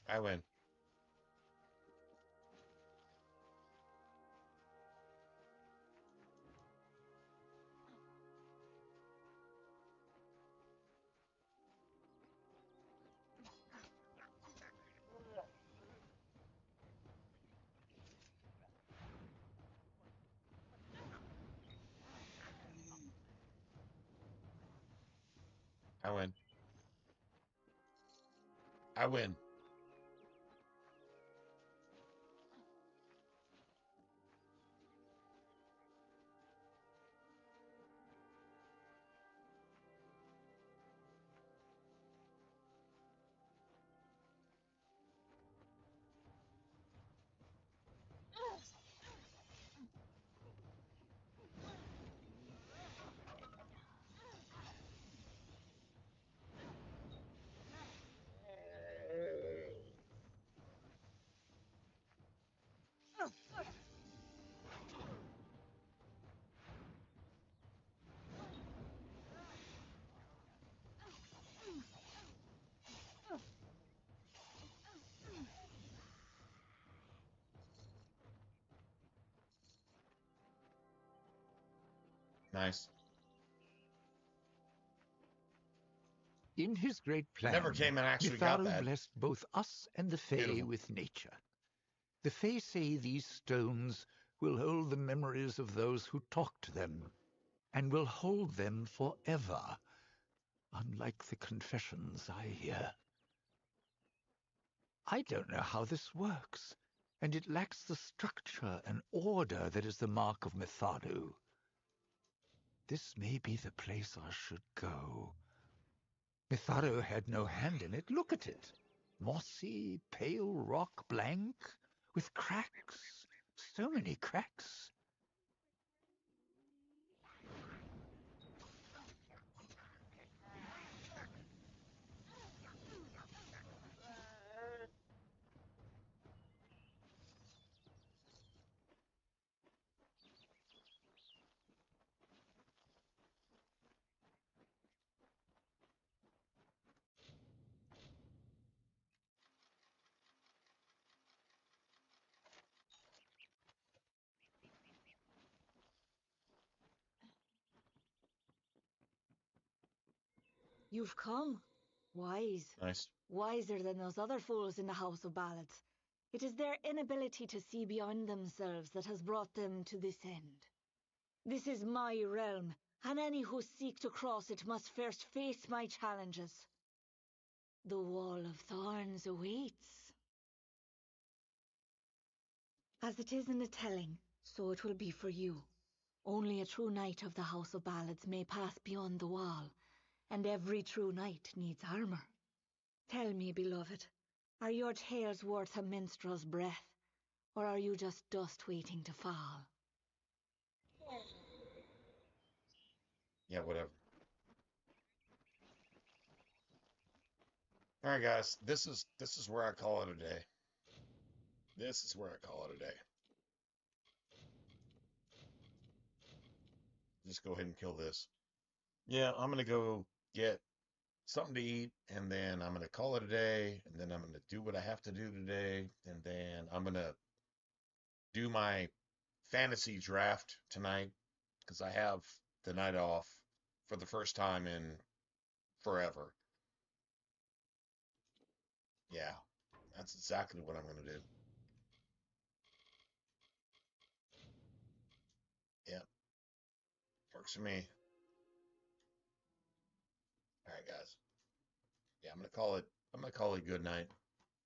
I win. I win. I win. Nice. In his great I plan, never came and actually got Mitharu that. blessed both us and the Fae Beautiful. with nature. The Fae say these stones will hold the memories of those who talk to them, and will hold them forever, unlike the confessions I hear. I don't know how this works, and it lacks the structure and order that is the mark of Mitharu. This may be the place I should go. Mitharu had no hand in it. Look at it. Mossy, pale rock blank, with cracks. So many cracks. You've come. Wise. Nice. Wiser than those other fools in the House of Ballads. It is their inability to see beyond themselves that has brought them to this end. This is my realm, and any who seek to cross it must first face my challenges. The Wall of Thorns awaits. As it is in the telling, so it will be for you. Only a true knight of the House of Ballads may pass beyond the wall, and every true knight needs armor. Tell me, beloved, are your tales worth a minstrel's breath, or are you just dust waiting to fall? Yeah, whatever. All right, guys. This is where I call it a day. This is where I call it a day. Just go ahead and kill this. Yeah, I'm gonna go get something to eat, and then I'm gonna call it a day, and then I'm gonna do what I have to do today, and then I'm gonna do my fantasy draft tonight because I have the night off for the first time in forever. Yeah, that's exactly what I'm gonna do. Yeah, works for me. All right, guys. Yeah, I'm gonna call it good night.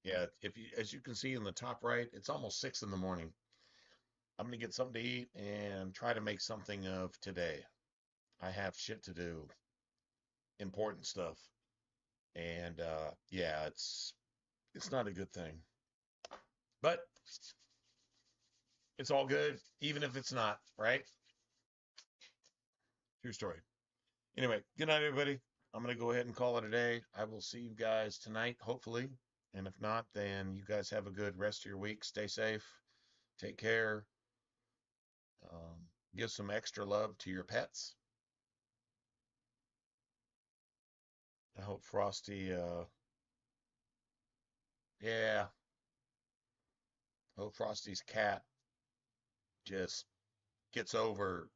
Yeah, if you, as you can see in the top right, it's almost 6 in the morning. I'm gonna get something to eat and try to make something of today. I have shit to do, important stuff, and yeah, it's not a good thing, but it's all good, even if it's not, right? True story. Anyway, good night, everybody. I'm gonna go ahead and call it a day. I will see you guys tonight, hopefully, and if not, then you guys have a good rest of your week. Stay safe, take care. Give some extra love to your pets. I hope Frosty, yeah, hope Frosty's cat just gets over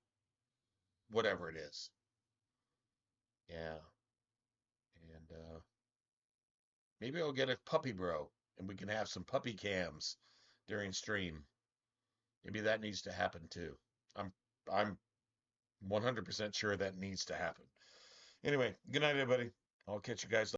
whatever it is. Yeah. And maybe I'll get a puppy bro and we can have some puppy cams during stream. Maybe that needs to happen too. I'm 100% sure that needs to happen. Anyway, good night, everybody. I'll catch you guys later.